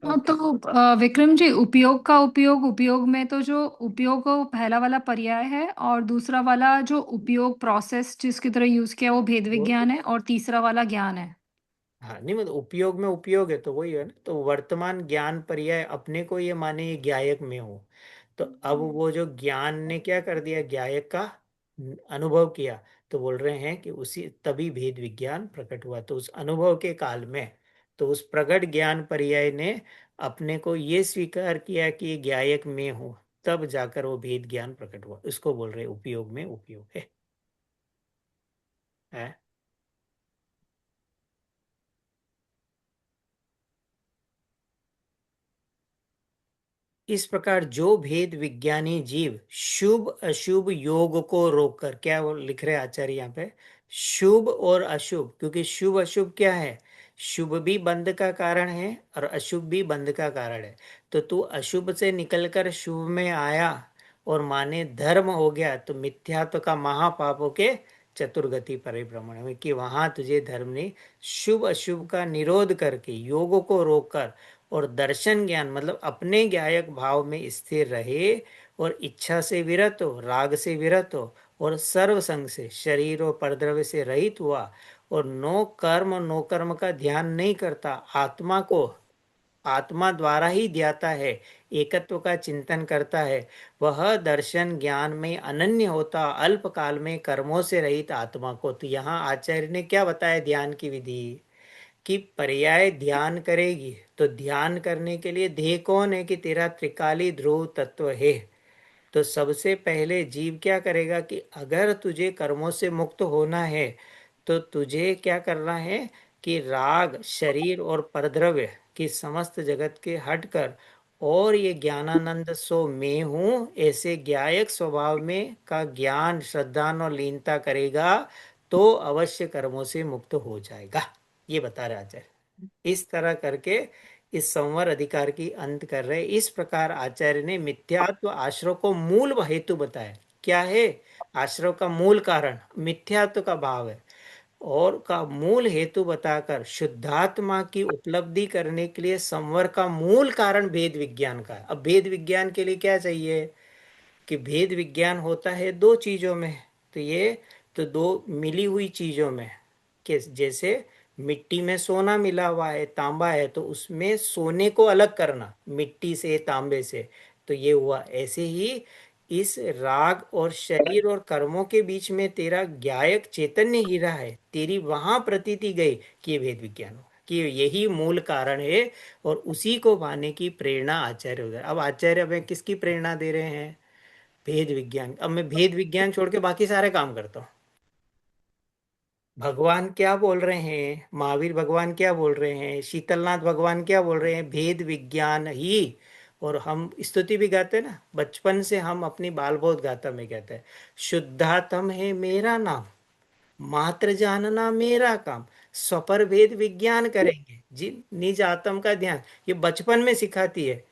हाँ, तो विक्रम जी, उपयोग का उपयोग, उपयोग में तो जो उपयोग पहला वाला पर्याय है, और दूसरा वाला जो उपयोग प्रोसेस जिसकी तरह यूज किया वो भेद वो विज्ञान है, और तीसरा वाला ज्ञान है। हाँ, नहीं मतलब उपयोग में उपयोग है तो वही है ना। तो वर्तमान ज्ञान पर्याय अपने को ये माने ये ज्ञायक में हो, तो अब वो जो ज्ञान ने क्या कर दिया ज्ञायक का, अनुभव किया, तो बोल रहे हैं कि उसी तभी भेद विज्ञान प्रकट हुआ। तो उस अनुभव के काल में, तो उस प्रकट ज्ञान पर्याय ने अपने को ये स्वीकार किया कि ये ज्ञायक मैं हूँ, तब जाकर वो भेद ज्ञान प्रकट हुआ। इसको बोल रहे उपयोग में उपयोग है। इस प्रकार जो भेद विज्ञानी जीव शुभ अशुभ योग को रोककर, क्या वो लिख रहे आचार्य यहाँ पे, शुभ और अशुभ, क्योंकि शुभ अशुभ क्या है, शुभ भी बंध का कारण है और अशुभ भी बंध का कारण है। तो तू अशुभ से निकलकर शुभ में आया और माने धर्म हो गया, तो मिथ्यात्व का महापापों के चतुर्गति परिभ्रमण में, कि वहां तुझे धर्म ने शुभ अशुभ का निरोध करके, योग को रोककर और दर्शन ज्ञान मतलब अपने ज्ञायक भाव में स्थिर रहे और इच्छा से विरत हो, राग से विरत हो और सर्व संग से, शरीर और परद्रव्य से रहित हुआ और नो कर्म का ध्यान नहीं करता, आत्मा को आत्मा द्वारा ही ध्याता है, एकत्व का चिंतन करता है, वह दर्शन ज्ञान में अनन्य होता, अल्प काल में कर्मों से रहित आत्मा को। तो यहाँ आचार्य ने क्या बताया ध्यान की विधि, कि पर्याय ध्यान करेगी, तो ध्यान करने के लिए ध्येय कौन है, कि तेरा त्रिकाली ध्रुव तत्व है। तो सबसे पहले जीव क्या करेगा, कि अगर तुझे कर्मों से मुक्त होना है, तो तुझे क्या करना है, कि राग शरीर और परद्रव्य की समस्त जगत के हटकर और ये ज्ञानानंद सो मैं हूँ ऐसे ज्ञायक स्वभाव में का ज्ञान श्रद्धा और लीनता करेगा, तो अवश्य कर्मों से मुक्त हो जाएगा। ये बता रहे आचार्य। इस तरह करके इस संवर अधिकार की अंत कर रहे। इस प्रकार आचार्य ने मिथ्यात्व आश्रव को मूल हेतु बताया। क्या है आश्रव का मूल कारण, मिथ्यात्व का भाव है, और का मूल हेतु बताकर शुद्धात्मा की उपलब्धि करने के लिए संवर का मूल कारण भेद विज्ञान का है। अब भेद विज्ञान के लिए क्या चाहिए, कि भेद विज्ञान होता है दो चीजों में, तो ये तो दो मिली हुई चीजों में, कि जैसे मिट्टी में सोना मिला हुआ है, तांबा है, तो उसमें सोने को अलग करना मिट्टी से तांबे से, तो ये हुआ। ऐसे ही इस राग और शरीर और कर्मों के बीच में तेरा ज्ञायक चैतन्य हीरा है, तेरी वहां प्रतीति गई कि ये भेद विज्ञान होगा, कि यही मूल कारण है, और उसी को पाने की प्रेरणा आचार्य हो गया। अब आचार्य हमें किसकी प्रेरणा दे रहे हैं, भेद विज्ञान। अब मैं भेद विज्ञान छोड़ के बाकी सारे काम करता हूँ। भगवान क्या बोल रहे हैं, महावीर भगवान क्या बोल रहे हैं, शीतलनाथ भगवान क्या बोल रहे हैं, भेद विज्ञान ही। और हम स्तुति भी गाते हैं ना, बचपन से हम अपनी बाल बोध गाथा में कहते हैं, शुद्धात्म है मेरा नाम, मात्र जानना मेरा काम, स्वपर भेद विज्ञान करेंगे जी, निज आत्म का ध्यान। ये बचपन में सिखाती है,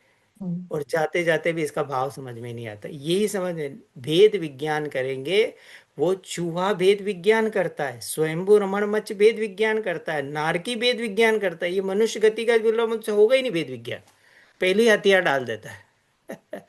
और जाते जाते भी इसका भाव समझ में नहीं आता। यही समझ में, भेद विज्ञान करेंगे। वो चूहा भेद विज्ञान करता है, स्वयंभू रमण मच्छ भेद विज्ञान करता है, नारकी भेद विज्ञान करता है, ये मनुष्य गति का विलोम से होगा ही नहीं भेद विज्ञान, पहली हथियार डाल देता है।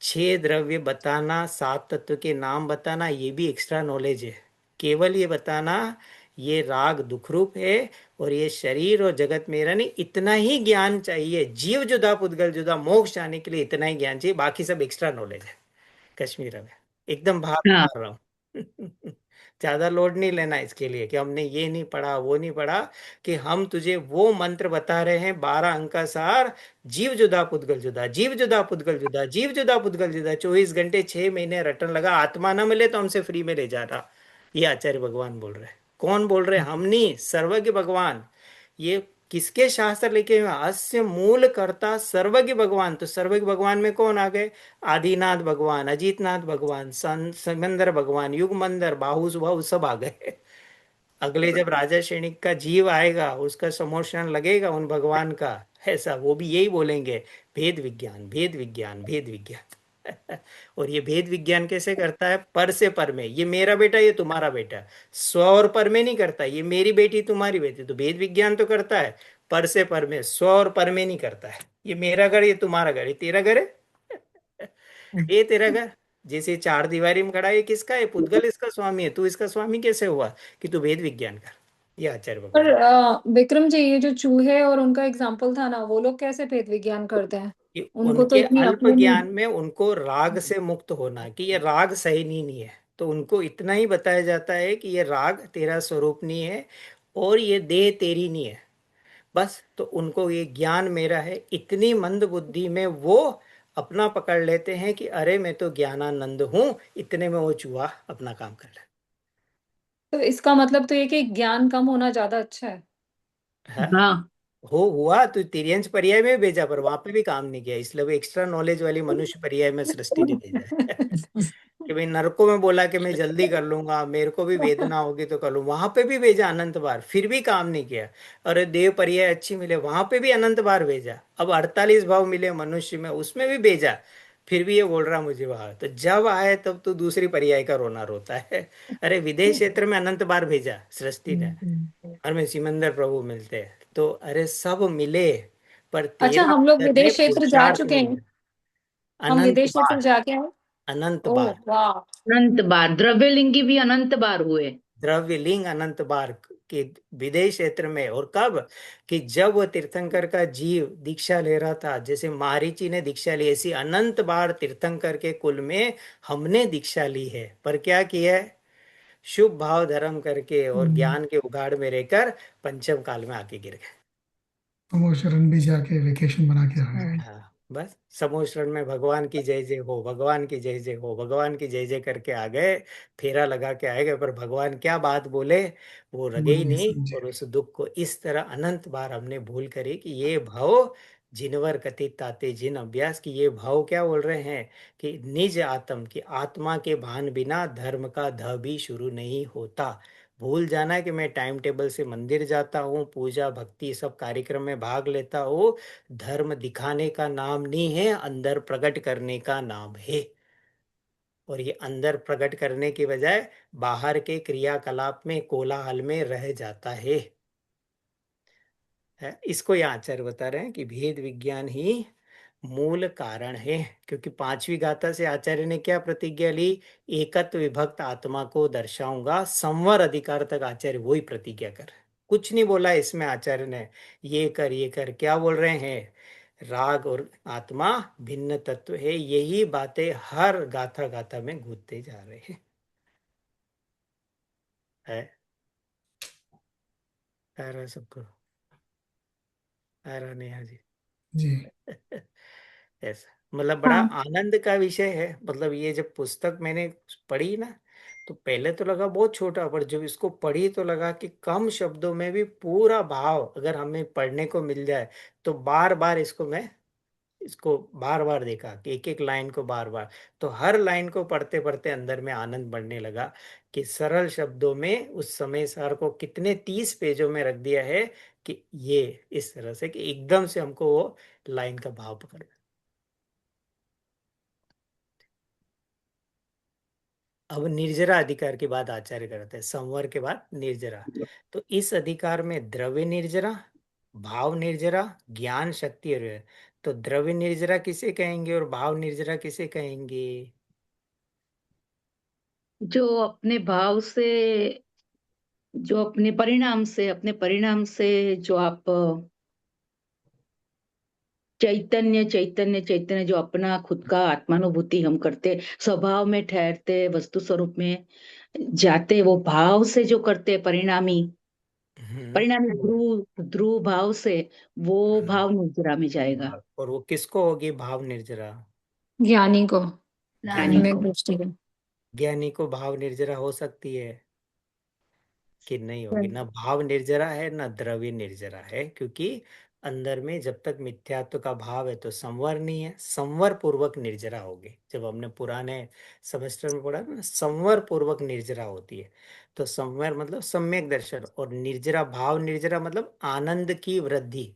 छह द्रव्य बताना, सात तत्व के नाम बताना, ये भी एक्स्ट्रा नॉलेज है। केवल ये बताना ये राग दुख रूप है और ये शरीर और जगत मेरा नहीं, इतना ही ज्ञान चाहिए। जीव जुदा पुद्गल जुदा, मोक्ष जाने के लिए इतना ही ज्ञान चाहिए, बाकी सब एक्स्ट्रा नॉलेज है। कश्मीर में एकदम भार हाँ मार रहा हूँ। ज्यादा लोड नहीं लेना इसके लिए कि हमने ये नहीं पढ़ा वो नहीं पढ़ा, कि हम तुझे वो मंत्र बता रहे हैं 12 अंक का सार, जीव जुदा पुद्गल जुदा, जीव जुदा पुद्गल जुदा, जीव जुदा पुद्गल जुदा, 24 घंटे 6 महीने रटन लगा, आत्मा ना मिले तो हमसे फ्री में ले जा रहा। ये आचार्य भगवान बोल रहे हैं। कौन बोल रहे हैं, हम नहीं, सर्वज्ञ भगवान। ये किसके शास्त्र लिखे हुए, अस्य मूल कर्ता सर्वज्ञ भगवान। तो सर्वज्ञ भगवान में कौन आ गए, आदिनाथ भगवान, अजीतनाथ भगवान, समंदर भगवान, युगमंदर, बाहु सुबाहु सब आ गए। अगले जब राजा सैनिक का जीव आएगा, उसका समोषण लगेगा उन भगवान का, ऐसा वो भी यही बोलेंगे, भेद विज्ञान भेद विज्ञान भेद विज्ञान। और ये भेद विज्ञान कैसे करता है, पर से पर में, ये मेरा बेटा ये तुम्हारा बेटा, स्व और पर में नहीं करता, ये मेरी बेटी तुम्हारी बेटी। तो भेद विज्ञान तो करता है पर से पर में, स्व और पर में नहीं करता है। ये मेरा घर ये तुम्हारा घर, ये तेरा घर है, ये तेरा घर। जैसे चार दीवारी में खड़ा है, ये किसका है, पुद्गल इसका स्वामी है, तू इसका स्वामी कैसे हुआ, कि तू भेद विज्ञान कर। ये आचार्य पर भगवान, विक्रम जी, ये जो चूहे और उनका एग्जाम्पल था ना, वो लोग कैसे भेद विज्ञान करते हैं? कि उनको तो उनके इतनी अल्प अक्ल नहीं। ज्ञान में उनको राग से मुक्त होना है, कि ये राग सही नहीं है। तो उनको इतना ही बताया जाता है कि ये राग तेरा स्वरूप नहीं है और ये देह तेरी नहीं है, बस। तो उनको ये ज्ञान मेरा है, इतनी मंद बुद्धि में वो अपना पकड़ लेते हैं कि अरे मैं तो ज्ञानानंद हूं, इतने में वो चूहा अपना काम कर ले। तो इसका मतलब तो ये कि ज्ञान कम होना ज्यादा अच्छा है। है हाँ। हो हुआ तो तिर्यंच पर्याय में भेजा, पर वहां पे भी काम नहीं किया, इसलिए वो एक्स्ट्रा नॉलेज वाली मनुष्य पर्याय में सृष्टि ने भेजा है। कि भाई नरकों में बोला कि मैं जल्दी कर लूंगा, मेरे को भी वेदना होगी तो कर लूँ, वहां पे भी भेजा अनंत बार, फिर भी काम नहीं किया। अरे देव पर्याय अच्छी मिले, वहां पे भी अनंत बार भेजा। अब 48 भाव मिले मनुष्य में, उसमें भी भेजा, फिर भी ये बोल रहा मुझे वहां। तो जब आए तब तो दूसरी पर्याय का रोना रोता है। अरे विदेश क्षेत्र में अनंत बार भेजा सृष्टि ने, और में सिमंदर प्रभु मिलते हैं, तो अरे सब मिले, पर अच्छा, तेरा हम लोग अंदर में विदेश क्षेत्र जा पुरुषार्थ चुके नहीं हैं। है। हम अनंत विदेश क्षेत्र बार, जाके आए। अनंत ओह बार, वाह। अनंत बार द्रव्यलिंगी भी अनंत बार हुए। द्रव्य लिंग अनंत बार के विदेश क्षेत्र में। और कब? कि जब वो तीर्थंकर का जीव दीक्षा ले रहा था, जैसे मारीची ने दीक्षा ली, ऐसी अनंत बार तीर्थंकर के कुल में हमने दीक्षा ली है। पर क्या किया है? शुभ भाव धर्म करके और ज्ञान के उगाड़ में रहकर पंचम काल में आके गिर गए। समूह शरण भी जाके वेकेशन बना के आ गए। हाँ, बस समूह शरण में भगवान की जय जय हो, भगवान की जय जय हो, भगवान की जय जय करके आ गए, फेरा लगा के आए गए, पर भगवान क्या बात बोले वो रगे वो ही नहीं नहीं। समझे। और उस दुख को इस तरह अनंत बार हमने भूल करी कि ये भाव जिनवर कथित ताते जिन अभ्यास की, ये भाव क्या बोल रहे हैं कि निज आत्म की आत्मा के भान बिना धर्म का ध भी शुरू नहीं होता। भूल जाना है कि मैं टाइम टेबल से मंदिर जाता हूँ, पूजा भक्ति सब कार्यक्रम में भाग लेता हूँ, धर्म दिखाने का नाम नहीं है, अंदर प्रकट करने का नाम है। और ये अंदर प्रकट करने की बजाय बाहर के क्रियाकलाप में कोलाहल में रह जाता है। इसको यहाँ आचार्य बता रहे हैं कि भेद विज्ञान ही मूल कारण है। क्योंकि पांचवी गाथा से आचार्य ने क्या प्रतिज्ञा ली? एकत्व विभक्त आत्मा को दर्शाऊंगा, संवर अधिकार तक आचार्य वही प्रतिज्ञा कर रहे हैं। कुछ नहीं बोला इसमें आचार्य ने, ये कर क्या बोल रहे हैं? राग और आत्मा भिन्न तत्व है, यही बातें हर गाथा गाथा में घूमते जा रहे हैं। है आ रहा सबको? आ रहा नेहा जी? जी। ऐसा मतलब बड़ा हाँ। आनंद का विषय है। मतलब ये जब पुस्तक मैंने पढ़ी ना, तो पहले तो लगा बहुत छोटा, पर जब इसको पढ़ी तो लगा कि कम शब्दों में भी पूरा भाव अगर हमें पढ़ने को मिल जाए, तो बार बार इसको बार बार देखा कि एक एक लाइन को बार बार, तो हर लाइन को पढ़ते पढ़ते अंदर में आनंद बढ़ने लगा कि सरल शब्दों में उस समय सार को कितने 30 पेजों में रख दिया है कि ये इस तरह से कि एकदम से हमको वो लाइन का भाव पकड़। अब निर्जरा अधिकार की बात आचार्य करते हैं, संवर के बाद निर्जरा। तो इस अधिकार में द्रव्य निर्जरा, भाव निर्जरा, ज्ञान शक्ति और तो द्रव्य निर्जरा किसे कहेंगे और भाव निर्जरा किसे कहेंगे? जो अपने भाव से, जो अपने परिणाम से जो आप चैतन्य जो अपना खुद का आत्मानुभूति हम करते, स्वभाव में ठहरते, वस्तु स्वरूप में जाते, वो भाव से जो करते परिणामी, हम्म। परिणामी ध्रुव ध्रुव भाव से, वो भाव निद्रा में जाएगा। और वो किसको होगी भाव निर्जरा? ज्ञानी को। ज्ञानी सम्यक को। दृष्टि को। ज्ञानी को भाव निर्जरा हो सकती है कि नहीं होगी? ना भाव निर्जरा है ना द्रव्य निर्जरा है, क्योंकि अंदर में जब तक मिथ्यात्व का भाव है तो संवर नहीं है। संवर पूर्वक निर्जरा होगी, जब हमने पुराने सेमेस्टर में पढ़ा ना, संवर पूर्वक निर्जरा होती है। तो संवर मतलब सम्यक दर्शन, और निर्जरा भाव निर्जरा मतलब आनंद की वृद्धि।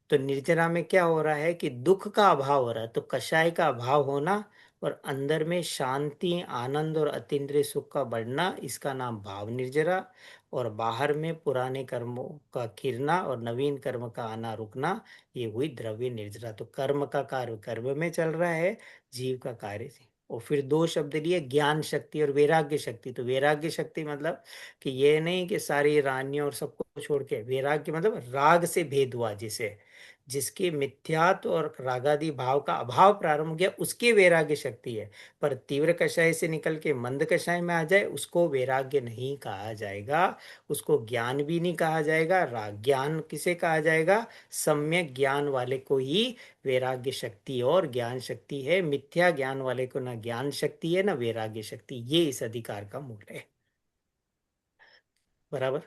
तो निर्जरा में क्या हो रहा है कि दुख का अभाव हो रहा है, तो कषाय का अभाव होना और अंदर में शांति आनंद और अतीन्द्रिय सुख का बढ़ना, इसका नाम भाव निर्जरा। और बाहर में पुराने कर्मों का खिरना और नवीन कर्म का आना रुकना, ये हुई द्रव्य निर्जरा। तो कर्म का कार्य कर्म में चल रहा है, जीव का कार्य से। और फिर दो शब्द लिए, ज्ञान शक्ति और वैराग्य शक्ति। तो वैराग्य शक्ति मतलब कि ये नहीं कि सारी रानियों और सबको छोड़ के, वैराग्य मतलब राग से भेद हुआ जिसे, जिसके मिथ्यात्व और रागादि भाव का अभाव प्रारंभ हो गया, उसकी वैराग्य शक्ति है। पर तीव्र कषाय से निकल के मंद कषाय में आ जाए, उसको वैराग्य नहीं कहा जाएगा, उसको ज्ञान भी नहीं कहा जाएगा। राग ज्ञान किसे कहा जाएगा? सम्यक ज्ञान वाले को ही वैराग्य शक्ति और ज्ञान शक्ति है। मिथ्या ज्ञान वाले को ना ज्ञान शक्ति है ना वैराग्य शक्ति। ये इस अधिकार का मूल है। बराबर?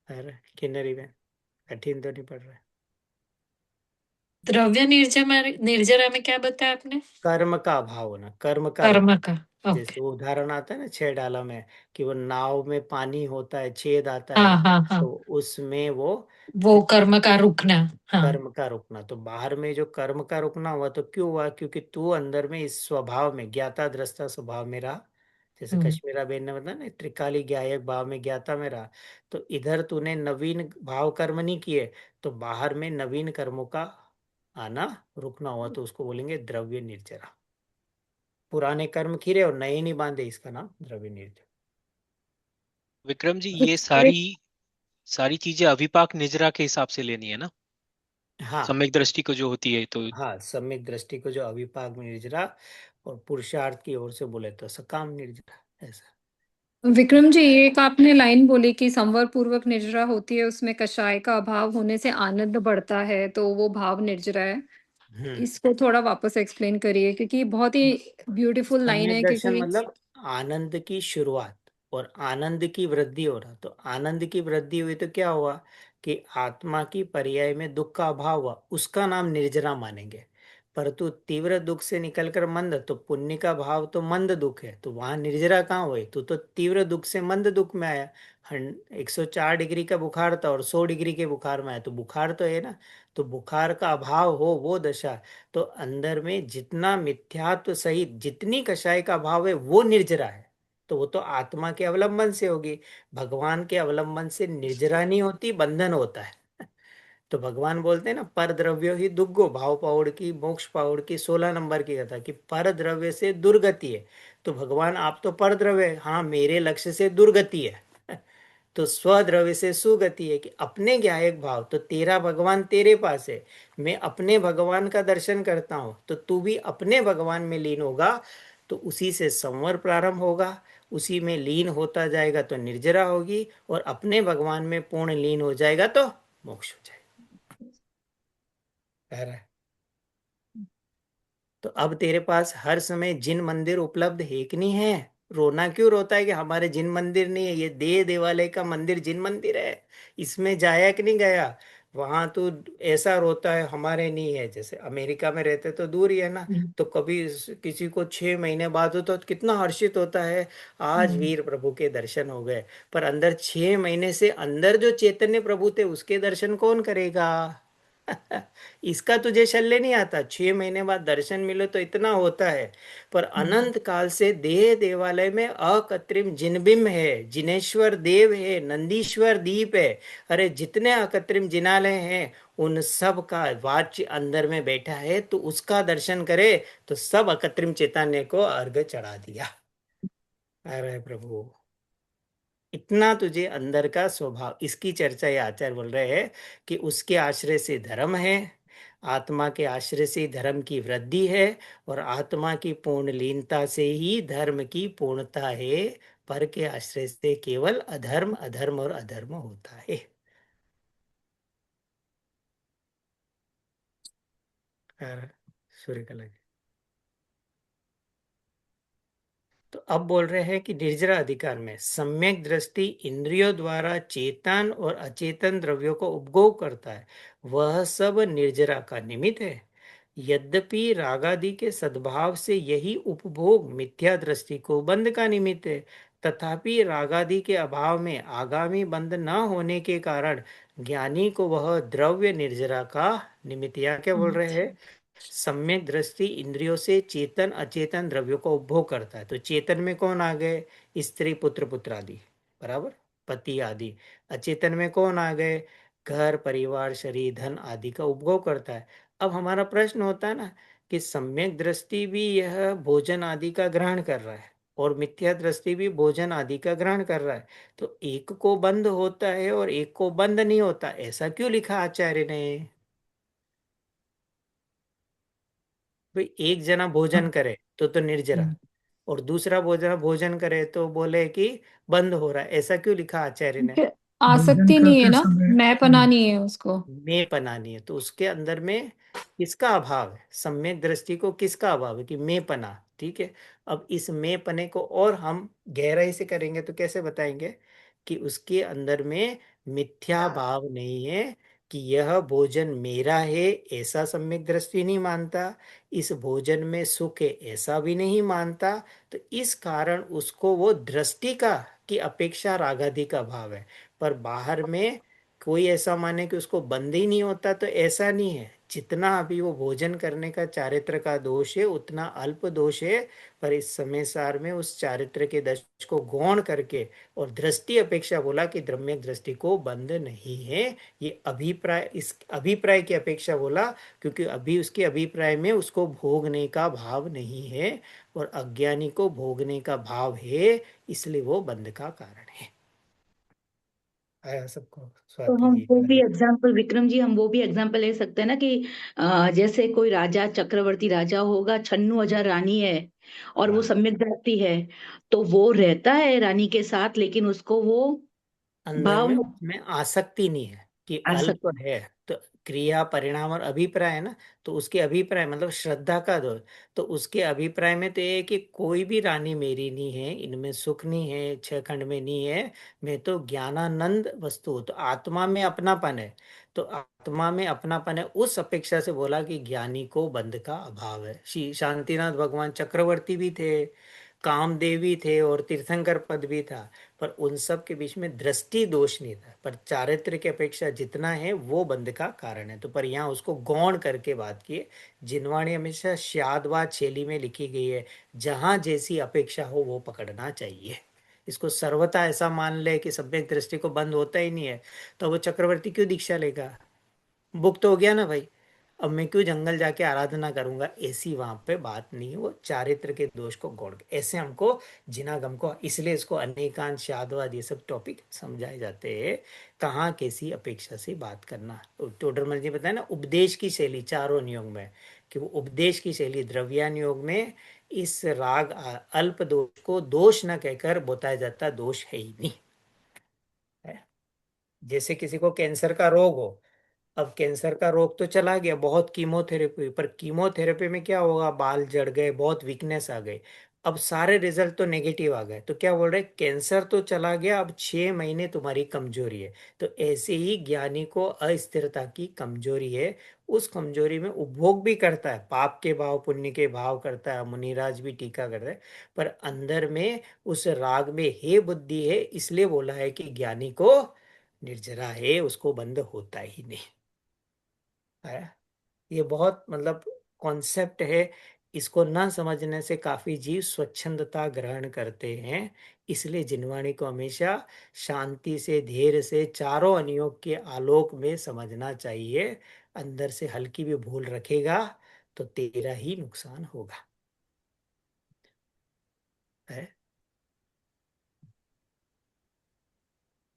अरे किन्नरी में कठिन तो नहीं पड़ रहा है? द्रव्य निर्जरा में क्या बताया आपने? कर्म का अभाव होना, कर्म का कर्म का। जैसे ओके। वो उदाहरण आता है ना 6 डाला में, कि वो नाव में पानी होता है, छेद आता हाँ है, हाँ हाँ, तो उसमें वो कर्म का रुकना। हाँ। कर्म का रुकना। तो बाहर में जो कर्म का रुकना हुआ तो क्यों हुआ? क्योंकि तू अंदर में इस स्वभाव में ज्ञाता दृष्टा स्वभाव में रहा। जैसे हम्म। कश्मीरा बेन ने बताया ना, त्रिकाली ज्ञायक भाव में ज्ञाता में रहा। तो इधर तूने नवीन भाव कर्म नहीं किए, तो बाहर में नवीन कर्मों का आना रुकना हुआ, तो उसको बोलेंगे द्रव्य निर्जरा। पुराने कर्म खीरे और नए नहीं बांधे, इसका नाम द्रव्य निर्जरा। विक्रम जी, ये एक सारी सारी चीजें अविपाक निजरा के हिसाब से लेनी है ना? हाँ सम्यक दृष्टि को जो होती है तो। हाँ, सम्यक दृष्टि को जो अविपाक निर्जरा, और पुरुषार्थ की ओर से बोले तो सकाम निर्जरा, ऐसा। विक्रम जी, एक आपने लाइन बोली कि संवर पूर्वक निर्जरा होती है, उसमें कषाय का अभाव होने से आनंद बढ़ता है, तो वो भाव निर्जरा है। हम्म इसको थोड़ा वापस एक्सप्लेन करिए, क्योंकि बहुत ही ब्यूटीफुल लाइन सम्यक है। दर्शन क्योंकि मतलब आनंद की शुरुआत और आनंद की वृद्धि हो रहा। तो आनंद की वृद्धि हुई तो क्या हुआ कि आत्मा की पर्याय में दुख का अभाव हुआ, उसका नाम निर्जरा मानेंगे। परंतु तीव्र दुख से निकलकर मंद, तो पुण्य का भाव तो मंद दुख है, तो वहां निर्जरा कहाँ हुई? तो तीव्र दुख से मंद दुख में आया। 104 डिग्री का बुखार था और 100 डिग्री के बुखार में आया, तो बुखार तो है ना। तो बुखार का अभाव हो वो दशा। तो अंदर में जितना मिथ्यात्व सहित जितनी कषाय का भाव है वो निर्जरा है। तो वो तो आत्मा के अवलंबन से होगी। भगवान के अवलंबन से निर्जरा नहीं होती, बंधन होता है। तो भगवान बोलते हैं ना, पर द्रव्यो ही दुग्गो, भाव पाउड़ की मोक्ष पाउड़ की 16 नंबर की कथा, कि पर द्रव्य से दुर्गति है। तो भगवान आप तो पर द्रव्य है, हाँ मेरे लक्ष्य से दुर्गति है। तो स्वद्रव्य से सुगति है, कि अपने ज्ञायक भाव, तो तेरा भगवान तेरे पास है, मैं अपने भगवान का दर्शन करता हूं, तो तू भी अपने भगवान में लीन होगा, तो उसी से संवर प्रारंभ होगा। उसी में लीन होता जाएगा तो निर्जरा होगी, और अपने भगवान में पूर्ण लीन हो जाएगा तो मोक्ष हो जाएगा। तो अब तेरे पास हर समय जिन मंदिर उपलब्ध है कि नहीं है? रोना क्यों रोता है कि हमारे जिन मंदिर नहीं है? ये देवालय का मंदिर जिन मंदिर है, इसमें जाया कि नहीं गया? वहां तो ऐसा रोता है हमारे नहीं है। जैसे अमेरिका में रहते तो दूर ही है ना, तो कभी किसी को 6 महीने बाद हो तो कितना हर्षित होता है, आज वीर प्रभु के दर्शन हो गए। पर अंदर 6 महीने से अंदर जो चैतन्य प्रभु थे उसके दर्शन कौन करेगा? इसका तुझे शल्य नहीं आता। 6 महीने बाद दर्शन मिले तो इतना होता है, पर अनंत काल से देह देवालय में अकृत्रिम जिनबिंब है, जिनेश्वर देव है, नंदीश्वर दीप है। अरे जितने अकृत्रिम जिनालय हैं उन सब का वाच्य अंदर में बैठा है, तो उसका दर्शन करे तो सब अकृत्रिम चैतन्य को अर्घ चढ़ा दिया। अरे प्रभु, इतना तुझे अंदर का स्वभाव, इसकी चर्चा ये आचार्य बोल रहे हैं कि उसके आश्रय से धर्म है, आत्मा के आश्रय से धर्म की वृद्धि है, और आत्मा की पूर्ण लीनता से ही धर्म की पूर्णता है। पर के आश्रय से केवल अधर्म अधर्म और अधर्म होता है। सूर्यकला जी। तो अब बोल रहे हैं कि निर्जरा अधिकार में सम्यक दृष्टि इंद्रियों द्वारा चेतन और अचेतन द्रव्यों को उपभोग करता है, वह सब निर्जरा का निमित्त है। यद्यपि रागादि के सद्भाव से यही उपभोग मिथ्या दृष्टि को बंध का निमित्त है, तथापि रागादि के अभाव में आगामी बंध न होने के कारण ज्ञानी को वह द्रव्य निर्जरा का निमित्त, या क्या बोल रहे हैं? सम्यक दृष्टि इंद्रियों से चेतन अचेतन द्रव्यों को उपभोग करता है। तो चेतन में कौन आ गए? स्त्री पुत्र पुत्र आदि, बराबर, पति आदि। अचेतन में कौन आ गए? घर परिवार शरीर धन आदि का उपभोग करता है। अब हमारा प्रश्न होता है ना कि सम्यक दृष्टि भी यह भोजन आदि का ग्रहण कर रहा है, और मिथ्या दृष्टि भी भोजन आदि का ग्रहण कर रहा है। तो एक को बंद होता है और एक को बंद नहीं होता, ऐसा क्यों लिखा आचार्य ने? भाई एक जना भोजन करे तो निर्जरा, और दूसरा भोजन भोजन करे तो बोले कि बंद हो रहा है, ऐसा क्यों लिखा आचार्य ने? क्योंकि भोजन आसक्ति नहीं है करते ना, समय मैं पना नहीं है उसको। मैं पनानी है, तो उसके अंदर में किसका अभाव है? सम्यक दृष्टि को किसका अभाव है? कि मैं पना। ठीक है। अब इस मैं पने को और हम गहराई से करेंगे तो कैसे बताएंगे कि उसके अंदर में मिथ्या भाव नहीं है, कि यह भोजन मेरा है ऐसा सम्यक दृष्टि नहीं मानता, इस भोजन में सुख है ऐसा भी नहीं मानता। तो इस कारण उसको वो दृष्टि का की अपेक्षा रागादि का भाव है। पर बाहर में कोई ऐसा माने कि उसको बंद ही नहीं होता, तो ऐसा नहीं है। जितना अभी वो भोजन करने का चारित्र का दोष है उतना अल्प दोष है। पर इस समय सार में उस चारित्र के दोष को गौण करके और दृष्टि अपेक्षा बोला कि द्रव्य दृष्टि को बंद नहीं है। ये अभिप्राय, इस अभिप्राय की अपेक्षा बोला क्योंकि अभी उसके अभिप्राय में उसको भोगने का भाव नहीं है, और अज्ञानी को भोगने का भाव है, इसलिए वो बंद का कारण है। आया सबको? तो स्वाति हम जी, वो भी ललित। एग्जाम्पल, विक्रम जी, हम वो भी एग्जाम्पल ले सकते हैं ना कि जैसे कोई राजा, चक्रवर्ती राजा होगा, 96,000 रानी है और वो हाँ, सम्यक दृष्टि है, तो वो रहता है रानी के साथ, लेकिन उसको वो अंदर भाव में में उसमें आसक्ति नहीं है, कि आ अल्प सकता। है। तो क्रिया परिणाम और अभिप्राय है ना, तो उसके अभिप्राय मतलब श्रद्धा का दोष। तो उसके अभिप्राय में तो ये है कि कोई भी रानी मेरी नहीं है, इनमें सुख नहीं है, छह खंड में नहीं है, मैं तो ज्ञानानंद वस्तु हूँ। तो आत्मा में अपनापन है, तो आत्मा में अपनापन है, उस अपेक्षा से बोला कि ज्ञानी को बंध का अभाव है। श्री शांतिनाथ भगवान चक्रवर्ती भी थे, कामदेव भी थे, और तीर्थंकर पद भी था, पर उन सब के बीच में दृष्टि दोष नहीं था। पर चारित्र की अपेक्षा जितना है वो बंध का कारण है। तो पर यहाँ उसको गौण करके बात की है। जिनवाणी हमेशा श्यादवाद शैली में लिखी गई है, जहां जैसी अपेक्षा हो वो पकड़ना चाहिए। इसको सर्वथा ऐसा मान ले कि सम्यक दृष्टि को बंद होता ही नहीं है, तो वो चक्रवर्ती क्यों दीक्षा लेगा? बुक तो हो गया ना भाई, अब मैं क्यों जंगल जाके आराधना करूंगा? ऐसी वहां पे बात नहीं है, वो चारित्र के दोष को गौड़ के ऐसे हमको जिनागम को, इसलिए इसको अनेकांत शादवाद ये सब टॉपिक समझाए जाते हैं। कहाँ कैसी अपेक्षा से बात करना, टोडरमल जी बताया ना उपदेश की शैली चारों नियोग में, कि वो उपदेश की शैली द्रव्यान योग में इस राग अल्प दोष को दोष न कहकर बताया जाता, दोष है ही नहीं है। जैसे किसी को कैंसर का रोग हो, अब कैंसर का रोग तो चला गया, बहुत कीमोथेरेपी, पर कीमोथेरेपी में क्या होगा? बाल जड़ गए, बहुत वीकनेस आ गई, अब सारे रिजल्ट तो नेगेटिव आ गए, तो क्या बोल रहे? कैंसर तो चला गया, अब 6 महीने तुम्हारी कमजोरी है। तो ऐसे ही ज्ञानी को अस्थिरता की कमजोरी है, उस कमजोरी में उपभोग भी करता है, पाप के भाव पुण्य के भाव करता है, मुनिराज भी टीका करता है, पर अंदर में उस राग में हे बुद्धि है, इसलिए बोला है कि ज्ञानी को निर्जरा है, उसको बंद होता ही नहीं है। ये बहुत मतलब कॉन्सेप्ट है, इसको ना समझने से काफी जीव स्वच्छंदता ग्रहण करते हैं। इसलिए जिनवाणी को हमेशा शांति से, धैर्य से, चारों अनियोग के आलोक में समझना चाहिए। अंदर से हल्की भी भूल रखेगा तो तेरा ही नुकसान होगा, है।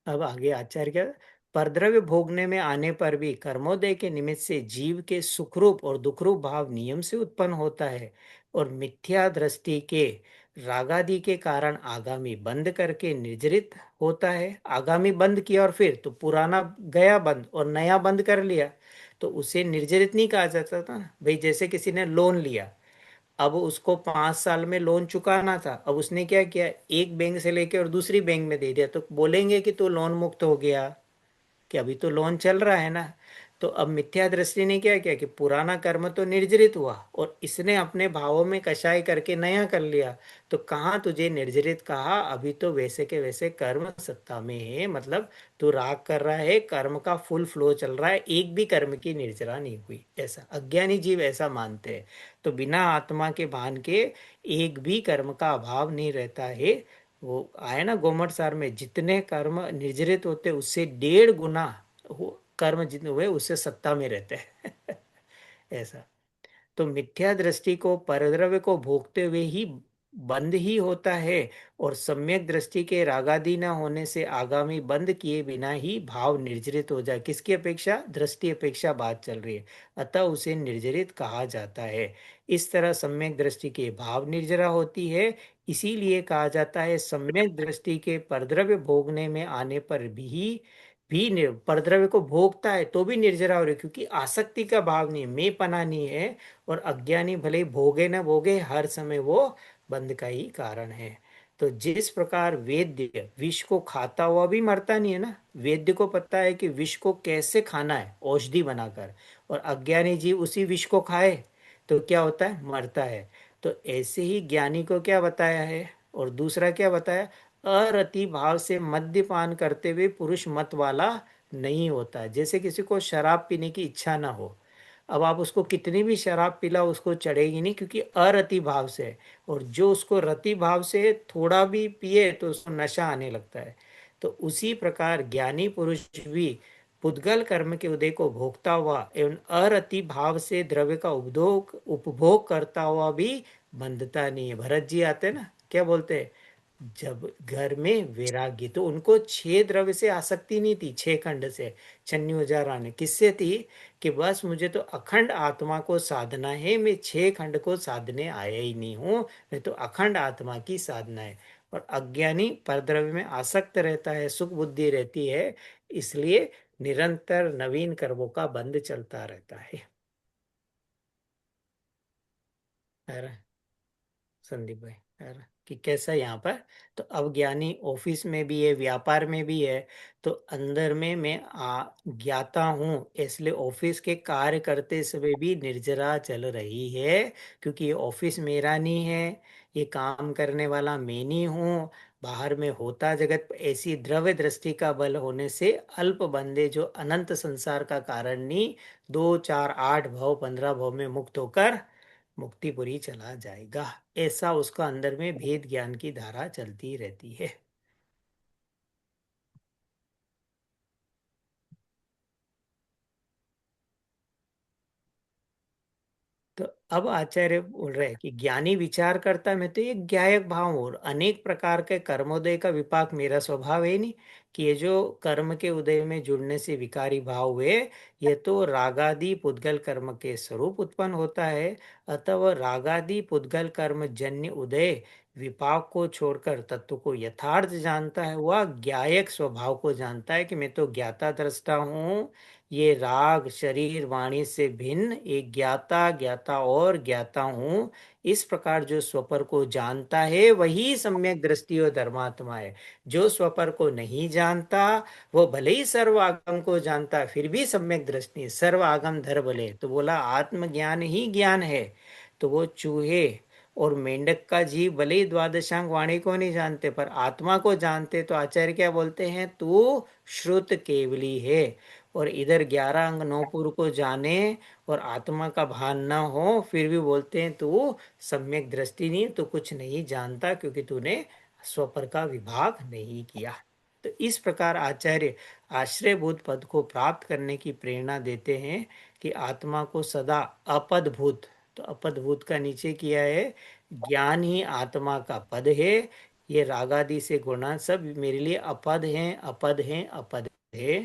अब आगे आचार्य क्या, परद्रव्य भोगने में आने पर भी कर्मोदय के निमित्त से जीव के सुखरूप और दुखरूप भाव नियम से उत्पन्न होता है, और मिथ्या दृष्टि के रागादि के कारण आगामी बंद करके निर्जरित होता है। आगामी बंद किया और फिर तो पुराना गया बंद और नया बंद कर लिया, तो उसे निर्जरित नहीं कहा जाता था भाई। जैसे किसी ने लोन लिया, अब उसको 5 साल में लोन चुकाना था, अब उसने क्या किया, एक बैंक से लेके और दूसरी बैंक में दे दिया, तो बोलेंगे कि तू लोन मुक्त हो गया, कि अभी तो लोन चल रहा है ना। तो अब मिथ्या दृष्टि ने क्या किया कि पुराना कर्म तो निर्जरित हुआ और इसने अपने भावों में कषाय करके नया कर लिया, तो कहाँ तुझे निर्जरित कहा? अभी तो वैसे के वैसे कर्म सत्ता में है, मतलब तू राग कर रहा है, कर्म का फुल फ्लो चल रहा है, एक भी कर्म की निर्जरा नहीं हुई। ऐसा अज्ञानी जीव ऐसा मानते हैं। तो बिना आत्मा के भान के एक भी कर्म का अभाव नहीं रहता है। वो आए ना गोमट सार में, जितने कर्म निर्जरित होते उससे 1.5 गुना कर्म जितने हुए उससे सत्ता में रहते हैं। ऐसा। तो मिथ्या दृष्टि को, परद्रव्य को भोगते हुए ही बंद ही होता है, और सम्यक दृष्टि के रागादि न होने से आगामी बंद किए बिना ही भाव निर्जरित हो जाए। किसकी अपेक्षा? दृष्टि अपेक्षा बात चल रही है, अतः उसे निर्जरित कहा जाता है। इस तरह सम्यक दृष्टि के भाव निर्जरा होती है, इसीलिए कहा जाता है सम्यक दृष्टि के परद्रव्य भोगने में आने पर भी परद्रव्य को भोगता है तो भी निर्जरा हो रही, क्योंकि आसक्ति का भाव नहीं, मैं पना नहीं है। और अज्ञानी भले ही भोगे न भोगे, हर समय वो बंध का ही कारण है। तो जिस प्रकार वेद्य विष को खाता हुआ भी मरता नहीं है ना, वेद्य को पता है कि विष को कैसे खाना है औषधि बनाकर, और अज्ञानी जीव उसी विष को खाए तो क्या होता है? मरता है। तो ऐसे ही ज्ञानी को क्या बताया है, और दूसरा क्या बताया? अरति भाव से मद्यपान करते हुए पुरुष मत वाला नहीं होता। जैसे किसी को शराब पीने की इच्छा ना हो, अब आप उसको कितनी भी शराब पिला उसको चढ़ेगी नहीं, क्योंकि अरति भाव से है। और जो उसको रति भाव से थोड़ा भी पिए तो उसको नशा आने लगता है। तो उसी प्रकार ज्ञानी पुरुष भी पुद्गल कर्म के उदय को भोगता हुआ एवं अरति भाव से द्रव्य का उपभोग उपभोग करता हुआ भी बंधता नहीं है। भरत जी आते हैं ना, क्या बोलते हैं? जब घर में वैराग्य, तो उनको 6 द्रव्य से आसक्ति नहीं थी, 6 खंड से। छन्नी हजार ने किससे थी? कि बस मुझे तो अखंड आत्मा को साधना है, मैं 6 खंड को साधने आया ही नहीं हूँ, मैं तो अखंड आत्मा की साधना है। और अज्ञानी परद्रव्य में आसक्त रहता है, सुख बुद्धि रहती है, इसलिए निरंतर नवीन कर्मों का बंध चलता रहता है। संदीप भाई, यार कि कैसा यहाँ पर? तो अब ज्ञानी ऑफिस में भी है, व्यापार में भी है, तो अंदर में मैं ज्ञाता हूँ, इसलिए ऑफिस के कार्य करते समय भी निर्जरा चल रही है, क्योंकि ये ऑफिस मेरा नहीं है, ये काम करने वाला मैं नहीं हूँ। बाहर में होता जगत ऐसी द्रव्य दृष्टि का बल होने से अल्प बंदे जो अनंत संसार का कारण नहीं, 2 4 8 भव 15 भव में मुक्त होकर मुक्तिपुरी चला जाएगा। ऐसा उसका अंदर में भेद ज्ञान की धारा चलती रहती है। तो अब आचार्य बोल रहे हैं कि ज्ञानी विचार करता मैं तो ये ज्ञायक भाव हूँ, और अनेक प्रकार के कर्मोदय का विपाक मेरा स्वभाव है नहीं, कि ये जो कर्म के उदय में जुड़ने से विकारी भाव हुए, ये तो रागादि पुद्गल कर्म के स्वरूप उत्पन्न होता है। अतः वह रागादि पुद्गल कर्म जन्य उदय विपाक को छोड़कर तत्व को यथार्थ जानता है, वह ज्ञायक स्वभाव को जानता है कि मैं तो ज्ञाता दृष्टा हूँ। ये राग शरीर वाणी से भिन्न एक ज्ञाता ज्ञाता और ज्ञाता हूँ, इस प्रकार जो स्वपर को जानता है वही सम्यक दृष्टि और धर्मात्मा है। जो स्वपर को नहीं जानता, वो भले ही सर्व आगम को जानता फिर भी सम्यक दृष्टि, सर्व आगम धर भले, तो बोला आत्मज्ञान ही ज्ञान है। तो वो चूहे और मेंढक का जीव भले ही द्वादशांग वाणी को नहीं जानते, पर आत्मा को जानते, तो आचार्य क्या बोलते हैं? तू श्रुत केवली है। और इधर 11 अंग 9 पुर को जाने और आत्मा का भान न हो, फिर भी बोलते हैं तू सम्यक दृष्टि नहीं, तू कुछ नहीं जानता, क्योंकि तूने स्वपर का विभाग नहीं किया। तो इस प्रकार आचार्य आश्रयभूत पद को प्राप्त करने की प्रेरणा देते हैं कि आत्मा को सदा अपदभूत, तो अपदभूत का नीचे किया है, ज्ञान ही आत्मा का पद है। ये रागादि से गुणा सब मेरे लिए अपद हैं, अपद हैं, अपद है।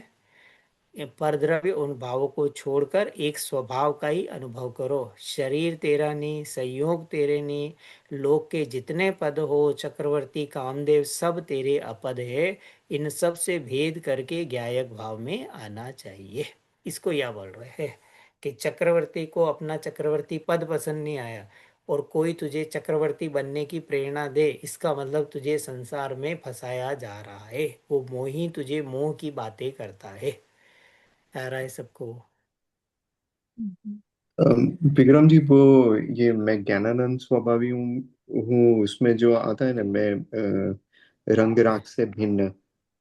ये परद्रव्य उन भावों को छोड़कर एक स्वभाव का ही अनुभव करो। शरीर तेरा नहीं, संयोग तेरे नहीं, लोक के जितने पद हो, चक्रवर्ती कामदेव सब तेरे अपद है। इन सब से भेद करके ज्ञायक भाव में आना चाहिए। इसको यह बोल रहे हैं कि चक्रवर्ती को अपना चक्रवर्ती पद पसंद नहीं आया, और कोई तुझे चक्रवर्ती बनने की प्रेरणा दे, इसका मतलब तुझे संसार में फंसाया जा रहा है। वो मोही तुझे मोह की बातें करता है। आ रहा है सबको? विक्रम जी, वो ये मैं ज्ञानानंद स्वभावी हूँ उसमें जो आता है ना, मैं रंग राग से भिन्न,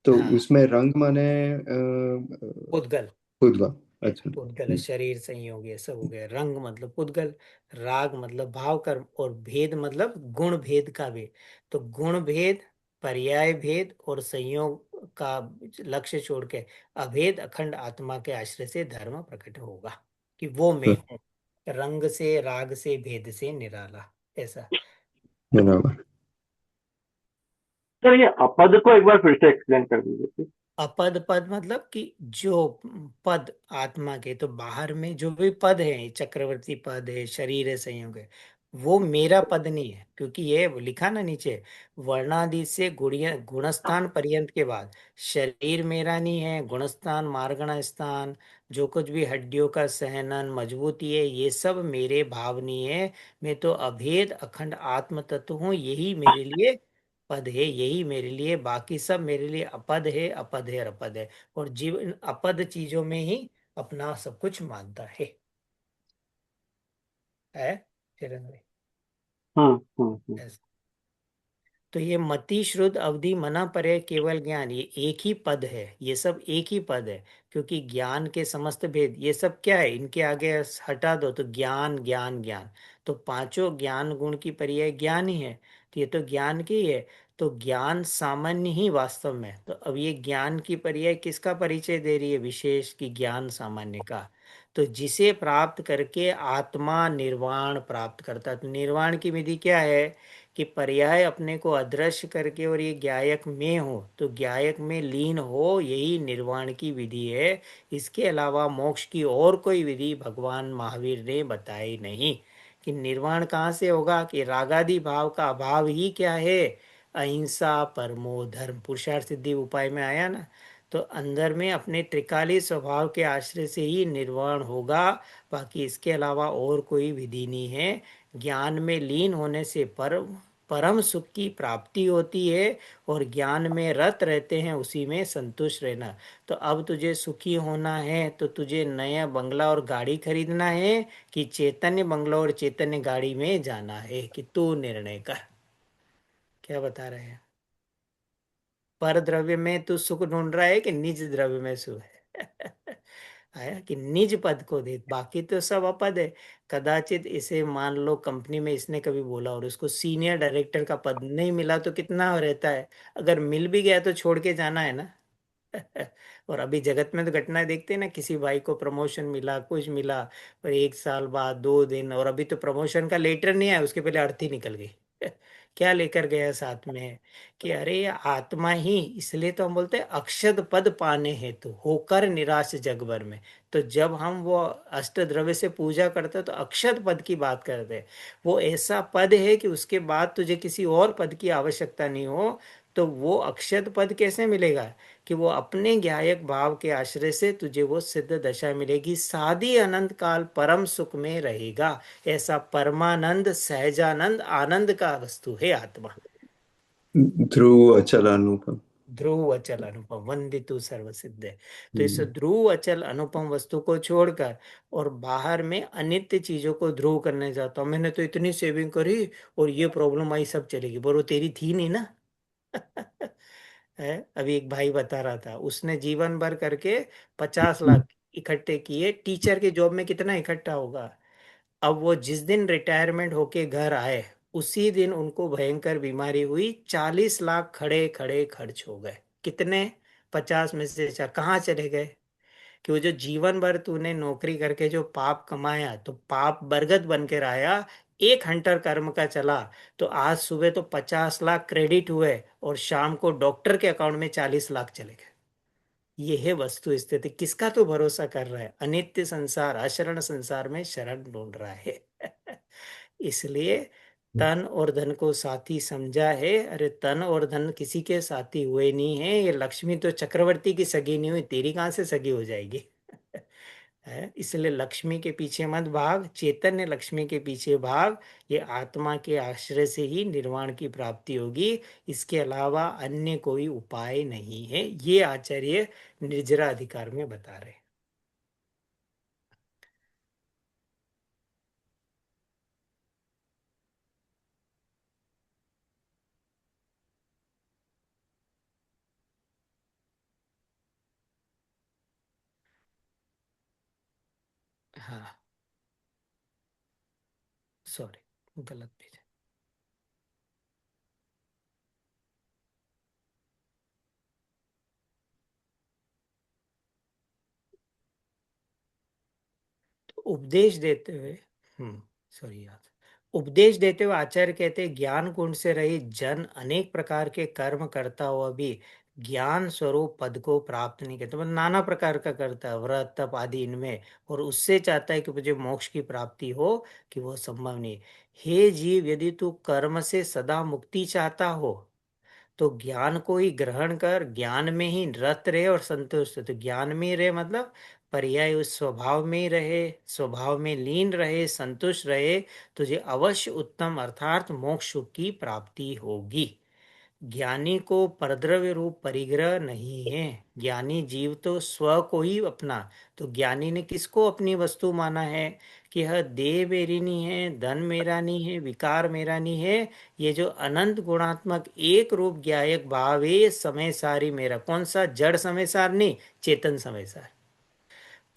तो हाँ, उसमें रंग माने पुद्गल। खुद का। ये अच्छा। पुद्गल शरीर संयोग ये सब हो गया। रंग मतलब पुद्गल, राग मतलब भाव कर्म, और भेद मतलब गुण भेद का भेद। तो गुण भेद, पर्याय भेद और संयोग का लक्ष्य छोड़ के अभेद अखंड आत्मा के आश्रय से धर्म प्रकट होगा, कि वो मैं हूँ, रंग से राग से भेद से निराला। ऐसा बराबर। सर ये अपद को एक बार फिर से एक्सप्लेन कर दीजिए please। अपद पद मतलब कि जो पद आत्मा के, तो बाहर में जो भी पद है, चक्रवर्ती पद है, शरीर है, संयोग है, वो मेरा पद नहीं है। क्योंकि ये लिखा ना नीचे, वर्णादि से गुणिया गुणस्थान पर्यंत के बाद शरीर मेरा नहीं है। गुणस्थान, मार्गण स्थान, जो कुछ भी हड्डियों का सहनन, मजबूती है, ये सब मेरे भाव नहीं है। मैं तो अभेद अखंड आत्म तत्व हूँ। यही मेरे लिए पद है, यही मेरे लिए, बाकी सब मेरे लिए अपद है, अपद है और अपद है। और जीव इन अपद चीजों में ही अपना सब कुछ मानता है किरण भाई? हम्म। ऐसा। तो ये मति श्रुत अवधि मना परे केवल ज्ञान, ये एक ही पद है, ये सब एक ही पद है। क्योंकि ज्ञान के समस्त भेद, ये सब क्या है, इनके आगे हटा दो तो ज्ञान ज्ञान ज्ञान। तो पांचों ज्ञान गुण की पर्याय ज्ञान ही है। तो ये तो ज्ञान की ही है। तो ज्ञान सामान्य ही वास्तव में, तो अब ये ज्ञान की पर्याय किसका परिचय दे रही है, विशेष की ज्ञान सामान्य का। तो जिसे प्राप्त करके आत्मा निर्वाण प्राप्त करता है। तो निर्वाण की विधि क्या है कि पर्याय अपने को अदृश्य करके और ये ज्ञायक में हो, तो ज्ञायक में लीन हो, यही निर्वाण की विधि है। इसके अलावा मोक्ष की और कोई विधि भगवान महावीर ने बताई नहीं। कि निर्वाण कहाँ से होगा, कि रागादि भाव का अभाव ही क्या है, अहिंसा परमो धर्म, पुरुषार्थ सिद्धि उपाय में आया ना। तो अंदर में अपने त्रिकाली स्वभाव के आश्रय से ही निर्वाण होगा। बाकी इसके अलावा और कोई विधि नहीं है। ज्ञान में लीन होने से परम सुख की प्राप्ति होती है। और ज्ञान में रत रहते हैं, उसी में संतुष्ट रहना। तो अब तुझे सुखी होना है तो तुझे नया बंगला और गाड़ी खरीदना है, कि चैतन्य बंगला और चैतन्य गाड़ी में जाना है, कि तू निर्णय कर। क्या बता रहे हैं? पर द्रव्य में तू सुख ढूंढ रहा है कि निज द्रव्य में सुख है? आया कि निज पद को देख, बाकी तो सब अपद है। कदाचित इसे मान लो कंपनी में इसने कभी बोला और उसको सीनियर डायरेक्टर का पद नहीं मिला, तो कितना रहता है। अगर मिल भी गया तो छोड़ के जाना है ना। और अभी जगत में तो घटनाएं देखते हैं ना, किसी भाई को प्रमोशन मिला, कुछ मिला, पर 1 साल बाद, 2 दिन, और अभी तो प्रमोशन का लेटर नहीं आया, उसके पहले अर्थी निकल गई। क्या लेकर गया साथ में, कि अरे ये आत्मा ही, इसलिए तो हम बोलते हैं अक्षत पद पाने हेतु होकर निराश जग भर में। तो जब हम वो अष्ट द्रव्य से पूजा करते हैं तो अक्षत पद की बात करते हैं। वो ऐसा पद है कि उसके बाद तुझे किसी और पद की आवश्यकता नहीं हो। तो वो अक्षत पद कैसे मिलेगा, कि वो अपने ज्ञायक भाव के आश्रय से तुझे वो सिद्ध दशा मिलेगी, सादी अनंत काल परम सुख में रहेगा। ऐसा परमानंद सहजानंद आनंद का वस्तु है आत्मा। ध्रुव अचल अनुपम। ध्रुव अचल अनुपम वंदितु सर्व सिद्ध है। तो इस ध्रुव अचल अनुपम वस्तु को छोड़कर और बाहर में अनित्य चीजों को ध्रुव करने जाता हूँ, मैंने तो इतनी सेविंग करी और ये प्रॉब्लम आई, सब चलेगी, पर वो तेरी थी नहीं ना। है, अभी एक भाई बता रहा था, उसने जीवन भर करके 50 लाख इकट्ठे किए। टीचर के जॉब में कितना इकट्ठा होगा। अब वो जिस दिन रिटायरमेंट होके घर आए, उसी दिन उनको भयंकर बीमारी हुई, 40 लाख खड़े खड़े खर्च हो गए। कितने? 50 में से कहाँ चले गए? कि वो जो जीवन भर तूने नौकरी करके जो पाप कमाया, तो पाप बरगद बन के आया। एक हंटर कर्म का चला, तो आज सुबह तो 50 लाख क्रेडिट हुए और शाम को डॉक्टर के अकाउंट में 40 लाख चले गए। ये है वस्तु स्थिति। किसका तो भरोसा कर रहा है? अनित्य संसार, अशरण संसार में शरण ढूंढ रहा है। इसलिए तन और धन को साथी समझा है। अरे तन और धन किसी के साथी हुए नहीं है। ये लक्ष्मी तो चक्रवर्ती की सगी नहीं हुई, तेरी कहाँ से सगी हो जाएगी? है, इसलिए लक्ष्मी के पीछे मत भाग, चैतन्य लक्ष्मी के पीछे भाग। ये आत्मा के आश्रय से ही निर्वाण की प्राप्ति होगी। इसके अलावा अन्य कोई उपाय नहीं है। ये आचार्य निर्जरा अधिकार में बता रहे हैं। हाँ, सॉरी, गलत भेजा। तो उपदेश देते हुए, सॉरी याद, उपदेश देते हुए आचार्य कहते हैं, ज्ञान गुण से रहित जन अनेक प्रकार के कर्म करता हुआ भी ज्ञान स्वरूप पद को प्राप्त नहीं करता, मतलब नाना प्रकार का करता है, व्रत तप आदि इनमें, और उससे चाहता है कि मुझे मोक्ष की प्राप्ति हो, कि वो संभव नहीं। हे जीव, यदि तू कर्म से सदा मुक्ति चाहता हो तो ज्ञान को ही ग्रहण कर, ज्ञान में ही रत रहे और संतुष्ट। तो ज्ञान में ही रहे मतलब पर्याय उस स्वभाव में ही रहे, स्वभाव में लीन रहे, संतुष्ट रहे, तुझे अवश्य उत्तम अर्थात मोक्ष सुख की प्राप्ति होगी। ज्ञानी को परद्रव्य रूप परिग्रह नहीं है। ज्ञानी जीव तो स्व को ही अपना, तो ज्ञानी ने किसको अपनी वस्तु माना है कि यह देह मेरी नहीं है, धन मेरा नहीं है, विकार मेरा नहीं है, ये जो अनंत गुणात्मक एक रूप ज्ञायक भाव है, समय सारी मेरा। कौन सा? जड़ समय सार नहीं, चेतन समय सार।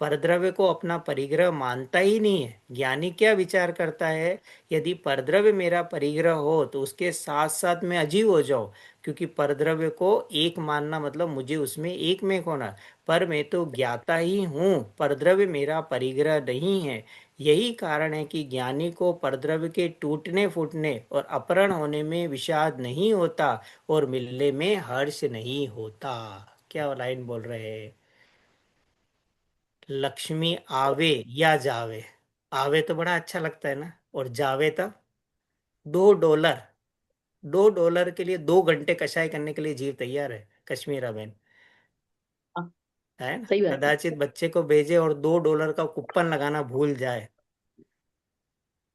परद्रव्य को अपना परिग्रह मानता ही नहीं है। ज्ञानी क्या विचार करता है, यदि परद्रव्य मेरा परिग्रह हो तो उसके साथ साथ मैं अजीव हो जाऊं, क्योंकि परद्रव्य को एक मानना मतलब मुझे उसमें एक में होना। पर मैं तो ज्ञाता ही हूँ, परद्रव्य मेरा परिग्रह नहीं है। यही कारण है कि ज्ञानी को परद्रव्य के टूटने फूटने और अपहरण होने में विषाद नहीं होता और मिलने में हर्ष नहीं होता। क्या लाइन बोल रहे हैं? लक्ष्मी आवे या जावे, आवे तो बड़ा अच्छा लगता है ना, और जावे तो $2। $2 के लिए 2 घंटे कषाय करने के लिए जीव तैयार है, कश्मीरा बहन, हाँ, है ना। सही बात है। कदाचित बच्चे को भेजे और $2 का कूपन लगाना भूल जाए,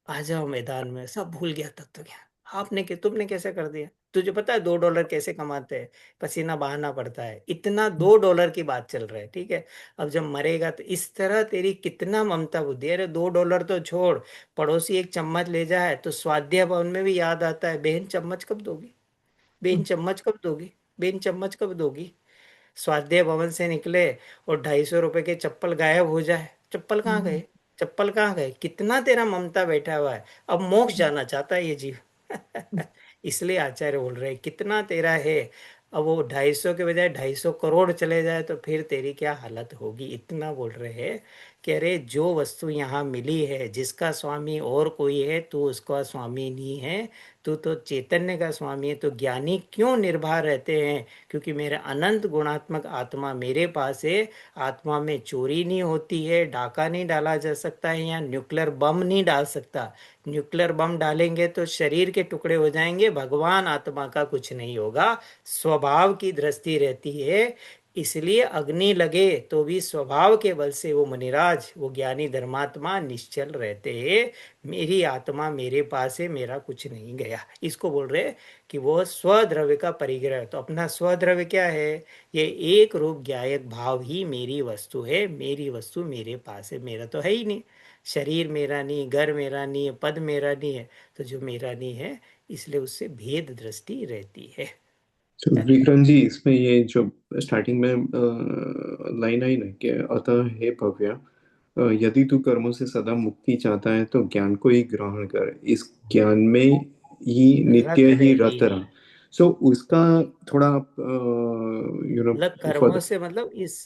आ जाओ मैदान में, सब भूल गया तब तो। क्या तुमने कैसे कर दिया? तुझे पता है $2 कैसे कमाते हैं? पसीना बहाना पड़ता है, इतना $2 की बात चल रहा है, ठीक है। अब जब मरेगा तो इस तरह तेरी कितना ममता बुद्धि है। अरे $2 तो छोड़, पड़ोसी एक चम्मच ले जाए तो स्वाध्याय भवन में भी याद आता है, बहन चम्मच कब दोगी, बहन चम्मच कब दोगी, बहन चम्मच कब दोगी। स्वाध्याय भवन से निकले और $250 के चप्पल गायब हो जाए, चप्पल कहाँ गए, चप्पल कहाँ गए, कितना तेरा ममता बैठा हुआ है। अब मोक्ष जाना चाहता है ये जीव। इसलिए आचार्य बोल रहे हैं, कितना तेरा है। अब वो 250 के बजाय 250 करोड़ चले जाए तो फिर तेरी क्या हालत होगी। इतना बोल रहे हैं कि अरे जो वस्तु यहाँ मिली है, जिसका स्वामी और कोई है, तू उसका स्वामी नहीं है, तू तो चैतन्य का स्वामी है। तो ज्ञानी क्यों निर्भय रहते हैं? क्योंकि मेरा अनंत गुणात्मक आत्मा मेरे पास है। आत्मा में चोरी नहीं होती है, डाका नहीं डाला जा सकता है, या न्यूक्लियर बम नहीं डाल सकता। न्यूक्लियर बम डालेंगे तो शरीर के टुकड़े हो जाएंगे, भगवान आत्मा का कुछ नहीं होगा। स्वभाव की दृष्टि रहती है, इसलिए अग्नि लगे तो भी स्वभाव के बल से वो मुनिराज, वो ज्ञानी धर्मात्मा निश्चल रहते हैं। मेरी आत्मा मेरे पास है, मेरा कुछ नहीं गया। इसको बोल रहे कि वो स्वद्रव्य का परिग्रह। तो अपना स्वद्रव्य क्या है? ये एक रूप ज्ञायक भाव ही मेरी वस्तु है। मेरी वस्तु मेरे पास है, मेरा तो है ही नहीं। शरीर मेरा नहीं, घर मेरा नहीं है, पद मेरा नहीं है, तो जो मेरा नहीं है, इसलिए उससे भेद दृष्टि रहती है। तो विक्रम जी, इसमें ये जो स्टार्टिंग में लाइन आई ना कि अतः हे भव्य, यदि तू कर्मों से सदा मुक्ति चाहता है तो ज्ञान को ही ग्रहण कर, इस ज्ञान में ही रत नित्य ही रही। रत रहा। सो उसका थोड़ा मतलब कर्मों फर्दर। से मतलब इस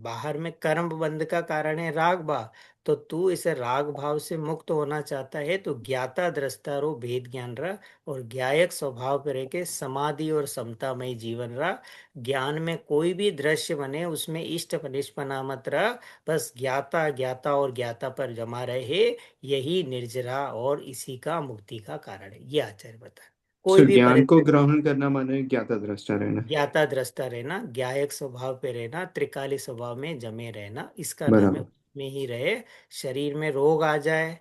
बाहर में कर्म बंध का कारण है राग भाव। तो तू इस राग भाव से मुक्त होना चाहता है तो ज्ञाता दृष्टा रो भेद ज्ञान रहा, और ज्ञायक स्वभाव पर रह के समाधि और समतामय जीवन रहा। ज्ञान में कोई भी दृश्य बने उसमें इष्ट निष्पना मत रहा, बस ज्ञाता ज्ञाता और ज्ञाता पर जमा रहे। यही निर्जरा और इसी का मुक्ति का कारण है, ये आचार्य बता। कोई सो भी ज्ञान को परिस्थिति, ग्रहण करना माने ज्ञाता दृष्टा रहना। ज्ञाता दृष्टा रहना, ज्ञायक स्वभाव पे रहना, त्रिकाली स्वभाव में जमे रहना, इसका नाम है। बराबर। में ही रहे। शरीर में रोग आ जाए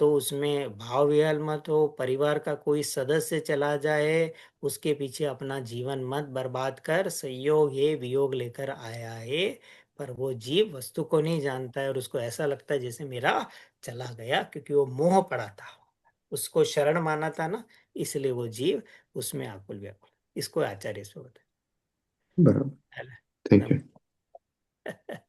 तो उसमें भाव विहल मत हो। परिवार का कोई सदस्य चला जाए, उसके पीछे अपना जीवन मत बर्बाद कर। संयोग है, वियोग लेकर आया है, पर वो जीव वस्तु को नहीं जानता है और उसको ऐसा लगता है जैसे मेरा चला गया, क्योंकि वो मोह पड़ा था, उसको शरण माना था ना, इसलिए वो जीव उसमें आकुल व्याकुल। इसको आचार्य से होता बराबर। है ना। Thank you. नमस्ते।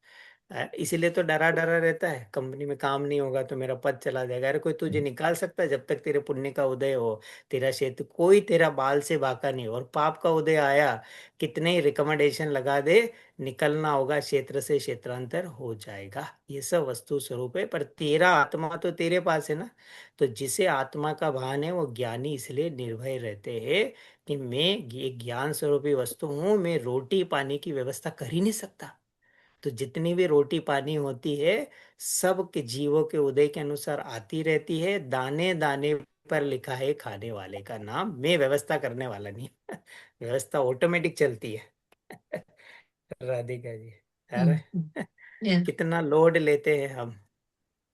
इसीलिए तो डरा डरा रहता है, कंपनी में काम नहीं होगा तो मेरा पद चला जाएगा। अरे कोई तुझे निकाल सकता है जब तक तेरे पुण्य का उदय हो, तेरा क्षेत्र कोई तेरा बाल से बाका नहीं हो। और पाप का उदय आया, कितने ही रिकमेंडेशन लगा दे, निकलना होगा, क्षेत्र से क्षेत्रांतर हो जाएगा। ये सब वस्तु स्वरूप है, पर तेरा आत्मा तो तेरे पास है ना। तो जिसे आत्मा का भान है वो ज्ञानी इसलिए निर्भय रहते हैं कि मैं ये ज्ञान स्वरूपी वस्तु हूँ, मैं रोटी पानी की व्यवस्था कर ही नहीं सकता। तो जितनी भी रोटी पानी होती है, सब के जीवों के उदय के अनुसार आती रहती है। दाने दाने पर लिखा है खाने वाले का नाम, मैं व्यवस्था करने वाला नहीं। व्यवस्था ऑटोमेटिक चलती है। राधिका जी, अरे हम्म, या कितना लोड लेते हैं हम।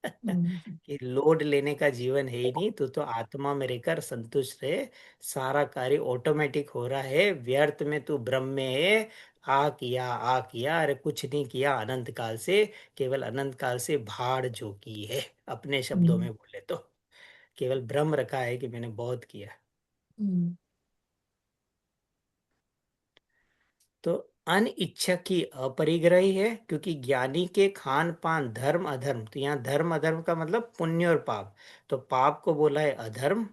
हम्म, कि लोड लेने का जीवन है ही नहीं। तो आत्मा में रहकर संतुष्ट रहे, सारा कार्य ऑटोमेटिक हो रहा है। व्यर्थ में तू ब्रह्म में है, आ किया, अरे कुछ नहीं किया अनंत काल से। केवल अनंत काल से भाड़ झोंकी है, अपने शब्दों हम्म, में बोले तो। केवल भ्रम रखा है कि मैंने बहुत किया। हम्म, तो अन इच्छा की अपरिग्रही है, क्योंकि ज्ञानी के खान पान धर्म अधर्म, तो यहाँ धर्म अधर्म का मतलब पुण्य और पाप। तो पाप को बोला है अधर्म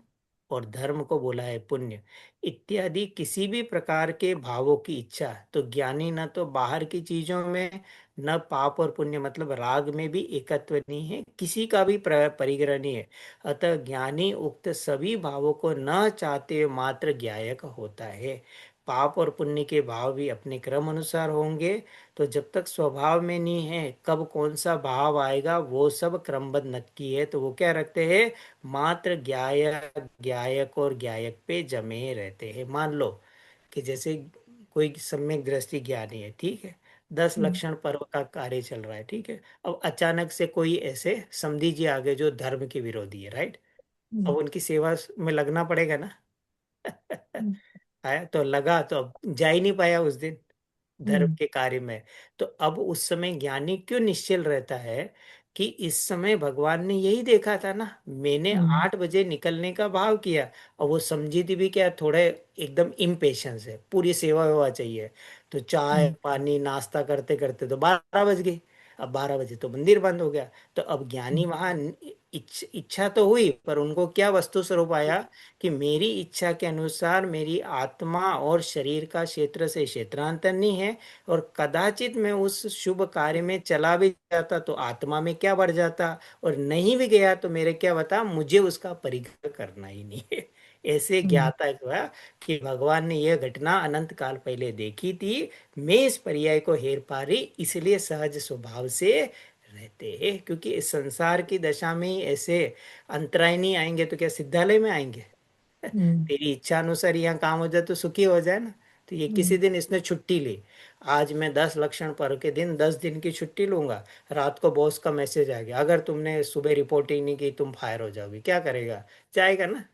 और धर्म को बोला है पुण्य, इत्यादि किसी भी प्रकार के भावों की इच्छा। तो ज्ञानी न तो बाहर की चीजों में, न पाप और पुण्य मतलब राग में भी एकत्व नहीं है, किसी का भी परिग्रह नहीं है। अतः ज्ञानी उक्त सभी भावों को न चाहते हुए मात्र ज्ञायक होता है। पाप और पुण्य के भाव भी अपने क्रम अनुसार होंगे। तो जब तक स्वभाव में नहीं है, कब कौन सा भाव आएगा वो सब क्रमबद्ध नक्की है। तो वो क्या रखते हैं, मात्र ज्ञायक ज्ञायक और ज्ञायक पे जमे रहते हैं। मान लो कि जैसे कोई सम्यक दृष्टि ज्ञानी है, ठीक है, 10 लक्षण पर्व का कार्य चल रहा है, ठीक है। अब अचानक से कोई ऐसे समझी जी आ गए जो धर्म के विरोधी है, राइट। अब हम्म, उनकी सेवा में लगना पड़ेगा ना। हम्म, आया तो लगा, तो अब जा ही नहीं पाया उस दिन धर्म हम्म, के कार्य में। तो अब उस समय ज्ञानी क्यों निश्चल रहता है कि इस समय भगवान ने यही देखा था ना, मैंने हम्म, 8 बजे निकलने का भाव किया। और वो समझी थी भी क्या, थोड़े एकदम इम्पेशंस है, पूरी सेवा वेवा चाहिए। तो चाय हम्म, पानी नाश्ता करते करते तो 12 बज गई। अब 12 बजे तो मंदिर बंद हो गया। तो अब ज्ञानी वहां इच्छा तो हुई, पर उनको क्या वस्तु स्वरूप आया कि मेरी इच्छा के अनुसार मेरी आत्मा और शरीर का क्षेत्र से क्षेत्रांतर नहीं है। और कदाचित मैं उस शुभ कार्य में चला भी जाता तो आत्मा में क्या बढ़ जाता, और नहीं भी गया तो मेरे क्या बता, मुझे उसका परिग्रह करना ही नहीं है। ऐसे हम्म, ज्ञाता हुआ कि भगवान ने यह घटना अनंत काल पहले देखी थी। मैं इस पर्याय को हेर पा रही, इसलिए सहज स्वभाव से रहते हैं। क्योंकि इस संसार की दशा में ही ऐसे अंतराय नहीं आएंगे तो क्या सिद्धालय में आएंगे। हम्म, तेरी इच्छा अनुसार यहाँ काम हो जाए तो सुखी हो जाए ना। तो ये किसी दिन इसने छुट्टी ली, आज मैं 10 लक्षण पर्व के दिन 10 दिन की छुट्टी लूंगा। रात को बॉस का मैसेज आ गया, अगर तुमने सुबह रिपोर्टिंग नहीं की तुम फायर हो जाओगे, क्या करेगा, जाएगा ना।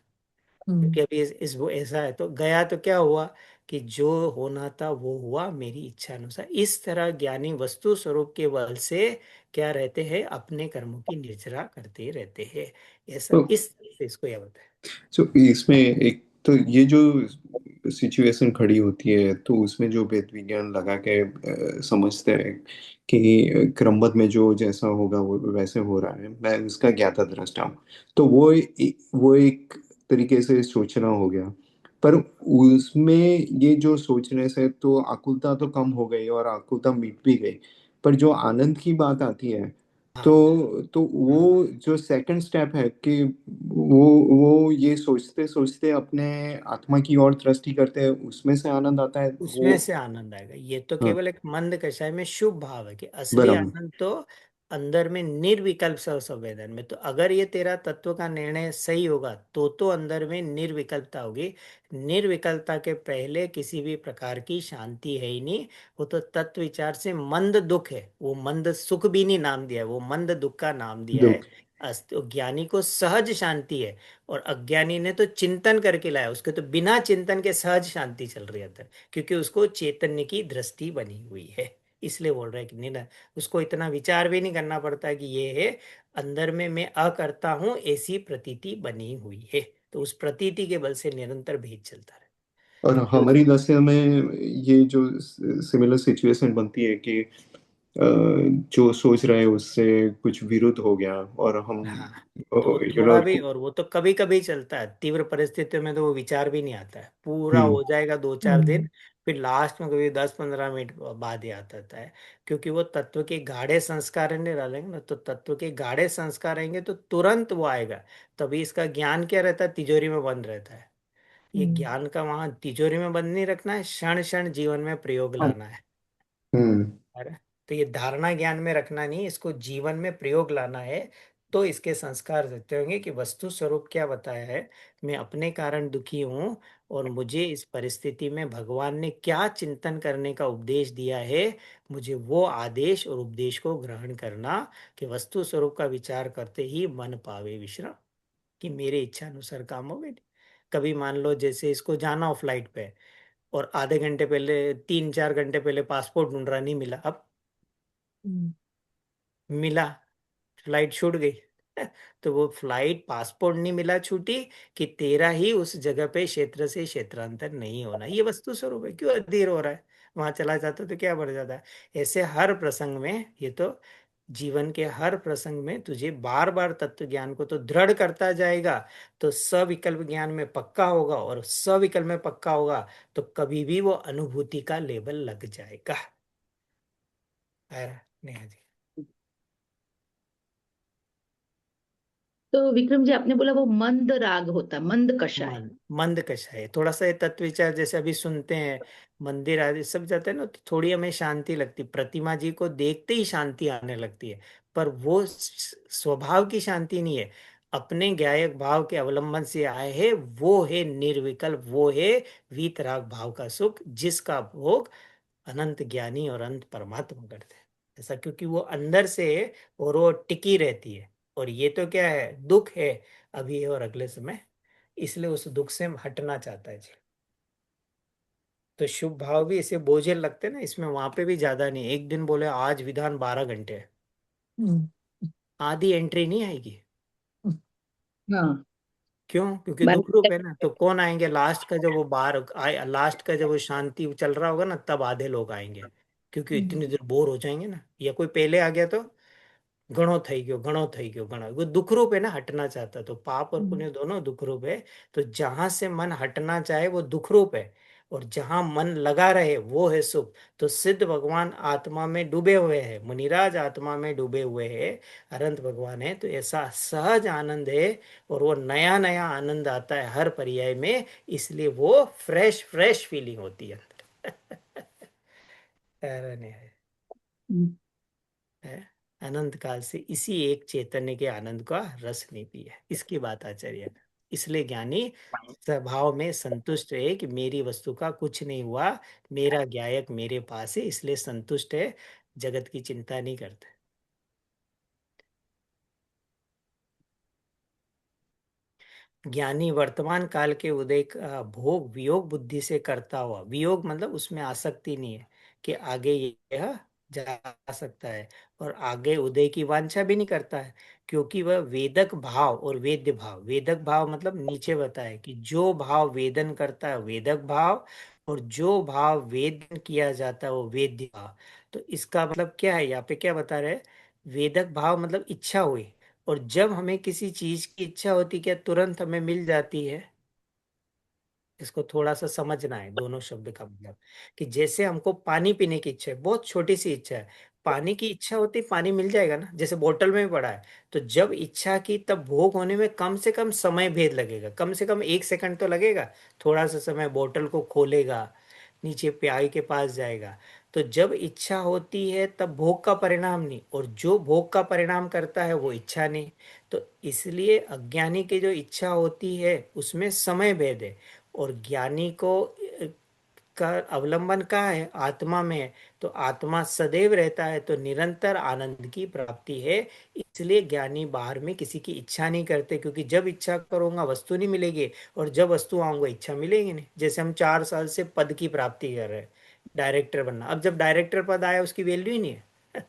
हम्म, क्योंकि अभी इस वो ऐसा है, तो गया तो क्या हुआ कि जो होना था वो हुआ मेरी इच्छा अनुसार। इस तरह ज्ञानी वस्तु स्वरूप के बल से क्या रहते हैं, अपने कर्मों की निर्जरा करते रहते हैं। ऐसा तो इस तरह से इसको यह बताया। सो इसमें एक तो ये जो सिचुएशन खड़ी होती है तो उसमें जो वेद विज्ञान लगा के समझते हैं कि क्रमबद्ध में जो जैसा होगा वो वैसे हो रहा है, मैं उसका ज्ञाता दृष्टा हूँ। तो वो एक तरीके से सोचना हो गया। पर उसमें ये जो सोचने से तो आकुलता तो कम हो गई और आकुलता मिट भी गई। पर जो आनंद की बात आती है, हाँ तो वो जो सेकंड स्टेप है कि वो ये सोचते सोचते अपने आत्मा की ओर दृष्टि करते हैं, उसमें से आनंद आता है वो। उसमें से आनंद आएगा। ये तो हाँ, केवल एक मंद कषाय में शुभ भाव है, कि असली बराबर। आनंद तो अंदर में निर्विकल्प संवेदन में। तो अगर ये तेरा तत्व का निर्णय सही होगा तो अंदर में निर्विकल्पता होगी। निर्विकल्पता के पहले किसी भी प्रकार की शांति है ही नहीं। वो तो तत्व विचार से मंद दुख है, वो मंद सुख भी नहीं नाम दिया है, वो मंद दुख का नाम दिया है। दुख। तो ज्ञानी को सहज शांति है, और अज्ञानी ने तो चिंतन करके लाया, उसके तो बिना चिंतन के सहज शांति चल रही है अंदर। क्योंकि उसको चैतन्य की दृष्टि बनी हुई है, इसलिए बोल रहा है कि नहीं ना, उसको इतना विचार भी नहीं करना पड़ता कि ये है, अंदर में मैं अकर्ता हूं ऐसी प्रतीति बनी हुई है। तो उस प्रतीति के बल से निरंतर भेद चलता रहे। और तो हमारी दशा में ये जो सिमिलर सिचुएशन बनती है कि जो सोच रहे हैं उससे कुछ विरुद्ध हो गया और हम हाँ, तो वो यू थोड़ा नो भी, और वो तो कभी कभी चलता है, तीव्र परिस्थितियों में तो वो विचार भी नहीं आता है, पूरा हम्म हो जाएगा 2-4 दिन, फिर लास्ट में कभी 10-15 मिनट बाद ही आता है। क्योंकि वो तत्व के गाढ़े संस्कार नहीं डालेंगे ना, तो तत्व के गाढ़े संस्कार आएंगे तो तुरंत वो आएगा। तभी इसका ज्ञान क्या रहता है, तिजोरी में बंद रहता है। ये ज्ञान का वहां तिजोरी में बंद नहीं रखना है, क्षण क्षण जीवन में प्रयोग लाना है। हम्म अरे, तो ये धारणा ज्ञान में रखना नहीं, इसको जीवन में प्रयोग लाना है। तो इसके संस्कार देते होंगे कि वस्तु स्वरूप क्या बताया है, मैं अपने कारण दुखी हूं, और मुझे इस परिस्थिति में भगवान ने क्या चिंतन करने का उपदेश दिया है, मुझे वो आदेश और उपदेश को ग्रहण करना, कि वस्तु स्वरूप का विचार करते ही मन पावे विश्राम, कि मेरे इच्छा अनुसार काम हो गए। कभी मान लो जैसे इसको जाना हो फ्लाइट पे, और आधे घंटे पहले, 3-4 घंटे पहले पासपोर्ट ढूंढ रहा, नहीं मिला, अब मिला, फ्लाइट छूट गई। तो वो फ्लाइट, पासपोर्ट नहीं मिला छूटी, कि तेरा ही उस जगह पे क्षेत्र से क्षेत्रांतर नहीं होना, ये वस्तु स्वरूप है, क्यों अधीर हो रहा है, वहां चला जाता तो क्या बढ़ जाता है। ऐसे हर प्रसंग में, ये तो जीवन के हर प्रसंग में तुझे बार बार तत्व ज्ञान को तो दृढ़ करता जाएगा, तो सविकल्प ज्ञान में पक्का होगा, और सविकल्प में पक्का होगा तो कभी भी वो अनुभूति का लेबल लग जाएगा। नेहा जी। तो विक्रम जी, आपने बोला वो मंद राग होता, मंद कषाय। मंद कषाय है, थोड़ा सा ये तत्व विचार जैसे अभी सुनते हैं, मंदिर आदि सब जाते हैं ना, तो थोड़ी हमें शांति लगती, प्रतिमा जी को देखते ही शांति आने लगती है। पर वो स्वभाव की शांति नहीं है, अपने ज्ञायक भाव के अवलंबन से आए हैं, वो है निर्विकल्प, वो है वीतराग भाव का सुख, जिसका भोग अनंत ज्ञानी और अनंत परमात्मा करते हैं। ऐसा क्योंकि वो अंदर से है, और वो टिकी रहती है। और ये तो क्या है, दुख है अभी और अगले समय, इसलिए उस दुख से हटना चाहता है जी। तो शुभ भाव भी इसे बोझिल लगते हैं ना, इसमें वहां पे भी ज्यादा नहीं, एक दिन बोले आज विधान 12 घंटे है, आधी एंट्री नहीं आएगी। हाँ, क्यों? क्योंकि दुख रूप है ना, तो कौन आएंगे लास्ट का, जब वो बाहर आए, लास्ट का जब वो शांति चल रहा होगा ना, तब आधे लोग आएंगे, क्योंकि इतनी देर बोर हो जाएंगे ना, या कोई पहले आ गया तो घणो थई गयो, घणो थई गयो, घणो, वो दुख रूप है ना, हटना चाहता, तो पाप और पुण्य दोनों दुख रूप है। तो जहां से मन हटना चाहे वो दुख रूप है, और जहां मन लगा रहे वो है सुख। तो सिद्ध भगवान आत्मा में डूबे हुए हैं, मुनिराज आत्मा में डूबे हुए हैं, अनंत भगवान है, तो ऐसा सहज आनंद है, और वो नया नया आनंद आता है हर पर्याय में, इसलिए वो फ्रेश फ्रेश फीलिंग होती है अंदर। अरे नहीं है, अनंत काल से इसी एक चैतन्य के आनंद का रस नहीं पिया, इसकी बात आचार्य ने। इसलिए ज्ञानी स्वभाव में संतुष्ट है, कि मेरी वस्तु का कुछ नहीं हुआ, मेरा ज्ञायक मेरे पास है, इसलिए संतुष्ट है, जगत की चिंता नहीं करते। ज्ञानी वर्तमान काल के उदय का भोग वियोग बुद्धि से करता हुआ, वियोग मतलब उसमें आसक्ति नहीं है, कि आगे यह जा सकता है, और आगे उदय की वांछा भी नहीं करता है, क्योंकि वह वेदक भाव और वेद्य भाव, वेदक भाव मतलब नीचे बताया कि जो भाव वेदन करता है वेदक भाव, और जो भाव वेदन किया जाता है वो वेद्य भाव। तो इसका मतलब क्या है, यहाँ पे क्या बता रहे हैं, वेदक भाव मतलब इच्छा हुई, और जब हमें किसी चीज की इच्छा होती क्या तुरंत हमें मिल जाती है। इसको थोड़ा सा समझना है, दोनों शब्द का मतलब, कि जैसे हमको पानी पीने की इच्छा है, बहुत छोटी सी इच्छा है, पानी की इच्छा होती पानी मिल जाएगा ना, जैसे बोतल में भी पड़ा है। तो जब इच्छा की, तब भोग होने में कम से कम समय भेद लगेगा, कम से कम 1 सेकंड तो लगेगा, थोड़ा सा समय, बोतल को खोलेगा, नीचे प्याई के पास जाएगा। तो जब इच्छा होती है तब भोग का परिणाम नहीं, और जो भोग का परिणाम करता है वो इच्छा नहीं। तो इसलिए अज्ञानी की जो इच्छा होती है उसमें समय भेद है, और ज्ञानी को का अवलंबन कहाँ है, आत्मा में है। तो आत्मा सदैव रहता है, तो निरंतर आनंद की प्राप्ति है। इसलिए ज्ञानी बाहर में किसी की इच्छा नहीं करते, क्योंकि जब इच्छा करूंगा वस्तु नहीं मिलेगी, और जब वस्तु आऊंगा इच्छा मिलेगी नहीं। जैसे हम 4 साल से पद की प्राप्ति कर रहे हैं, डायरेक्टर बनना, अब जब डायरेक्टर पद आया उसकी वैल्यू ही नहीं है।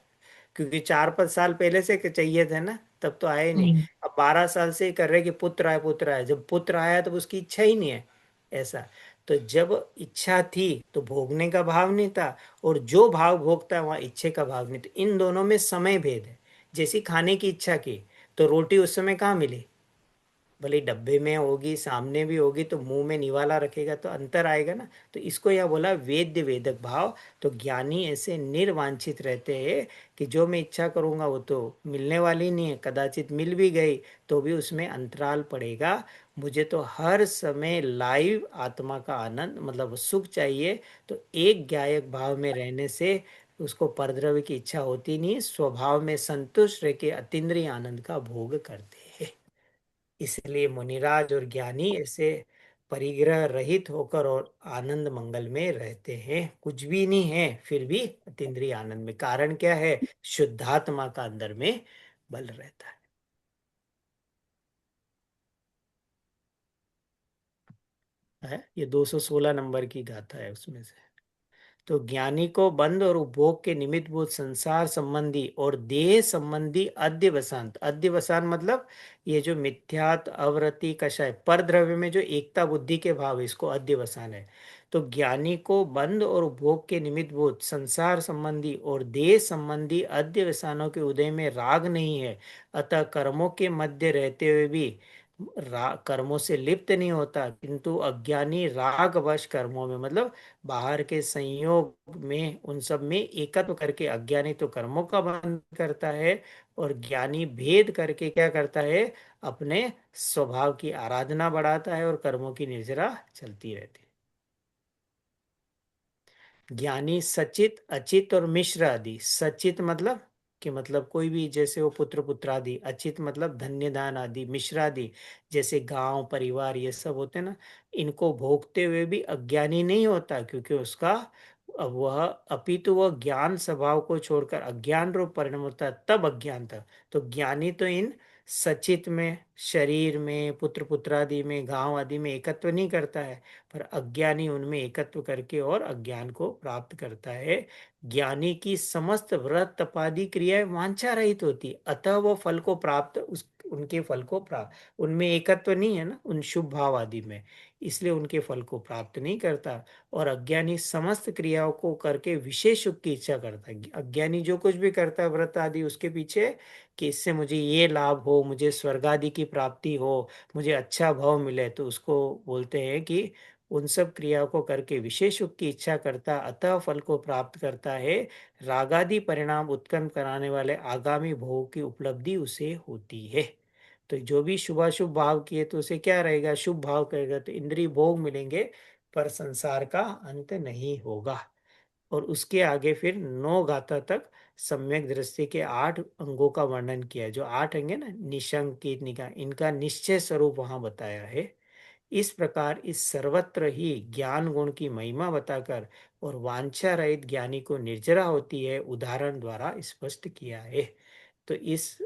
क्योंकि 4-5 साल पहले से चाहिए थे ना, तब तो आए ही नहीं। अब 12 साल से कर रहे कि पुत्र आए, पुत्र आए, जब पुत्र आया तब उसकी इच्छा ही नहीं है, ऐसा। तो जब इच्छा थी तो भोगने का भाव नहीं था, और जो भाव भोगता है वहां इच्छे का भाव नहीं था। इन दोनों में समय भेद है। जैसी खाने की इच्छा की तो रोटी उस समय कहाँ मिली, भले डब्बे में होगी, सामने भी होगी, तो मुंह में निवाला रखेगा तो अंतर आएगा ना। तो इसको यह बोला वेद्य वेदक भाव। तो ज्ञानी ऐसे निर्वांछित रहते हैं कि जो मैं इच्छा करूंगा वो तो मिलने वाली नहीं है, कदाचित मिल भी गई तो भी उसमें अंतराल पड़ेगा। मुझे तो हर समय लाइव आत्मा का आनंद मतलब सुख चाहिए। तो एक ज्ञायक भाव में रहने से उसको परद्रव्य की इच्छा होती नहीं, स्वभाव में संतुष्ट रह के अतीन्द्रिय आनंद का भोग करते हैं। इसलिए मुनिराज और ज्ञानी ऐसे परिग्रह रहित होकर और आनंद मंगल में रहते हैं। कुछ भी नहीं है फिर भी अतीन्द्रिय आनंद में। कारण क्या है, शुद्धात्मा का अंदर में बल रहता है। ये 216 नंबर की गाथा है उसमें से। तो ज्ञानी को बंध और उपभोग के निमित्त भूत संसार संबंधी और देह संबंधी अध्यवसान, अध्यवसान मतलब ये जो मिथ्यात अवरति कषाय पर द्रव्य में जो एकता बुद्धि के भाव है, इसको अध्यवसान है। तो ज्ञानी को बंध और उपभोग के निमित्त भूत संसार संबंधी और देह संबंधी अध्यवसानों के उदय में राग नहीं है, अतः कर्मों के मध्य रहते हुए भी कर्मों से लिप्त नहीं होता, किंतु अज्ञानी राग वश कर्मों में मतलब बाहर के संयोग में उन सब में एकत्व करके अज्ञानी तो कर्मों का बंधन करता है, और ज्ञानी भेद करके क्या करता है, अपने स्वभाव की आराधना बढ़ाता है और कर्मों की निर्जरा चलती रहती है। ज्ञानी सचित अचित और मिश्र आदि, सचित मतलब कि मतलब कोई भी, जैसे वो पुत्र पुत्रादि, अचित मतलब धन्य दान आदि, मिश्र आदि जैसे गांव परिवार ये सब होते हैं ना, इनको भोगते हुए भी अज्ञानी नहीं होता, क्योंकि उसका वह अपितु वह ज्ञान स्वभाव को छोड़कर अज्ञान रूप परिणाम होता है, तब अज्ञान था। तो ज्ञानी तो इन सचित में, शरीर में, पुत्र पुत्रादि में, गांव आदि में एकत्व नहीं करता है, पर अज्ञानी उनमें एकत्व करके और अज्ञान को प्राप्त करता है। ज्ञानी की समस्त व्रत तपादि क्रियाएं वांछा रहित होती, अतः वो फल को प्राप्त उस उनके फल को प्राप्त, उनमें एकत्व नहीं है ना उन शुभ भाव आदि में, इसलिए उनके फल को प्राप्त नहीं करता। और अज्ञानी समस्त क्रियाओं को करके विशेष सुख की इच्छा करता है। अज्ञानी जो कुछ भी करता है व्रत आदि, उसके पीछे कि इससे मुझे ये लाभ हो, मुझे स्वर्ग आदि की प्राप्ति हो, मुझे अच्छा भाव मिले, तो उसको बोलते हैं कि उन सब क्रियाओं को करके विशेष सुख की इच्छा करता, अतः फल को प्राप्त करता है। रागादि परिणाम उत्पन्न कराने वाले आगामी भोग की उपलब्धि उसे होती है। तो जो भी शुभाशुभ भाव किए तो उसे क्या रहेगा, शुभ भाव करेगा तो इंद्रिय भोग मिलेंगे, पर संसार का अंत नहीं होगा। और उसके आगे फिर 9 गाथा तक सम्यक दृष्टि के 8 अंगों का वर्णन किया है। जो 8 अंग है ना, निशंकित निका, इनका निश्चय स्वरूप वहां बताया है। इस प्रकार इस सर्वत्र ही ज्ञान गुण की महिमा बताकर और वांछा रहित ज्ञानी को निर्जरा होती है उदाहरण द्वारा स्पष्ट किया है। तो इस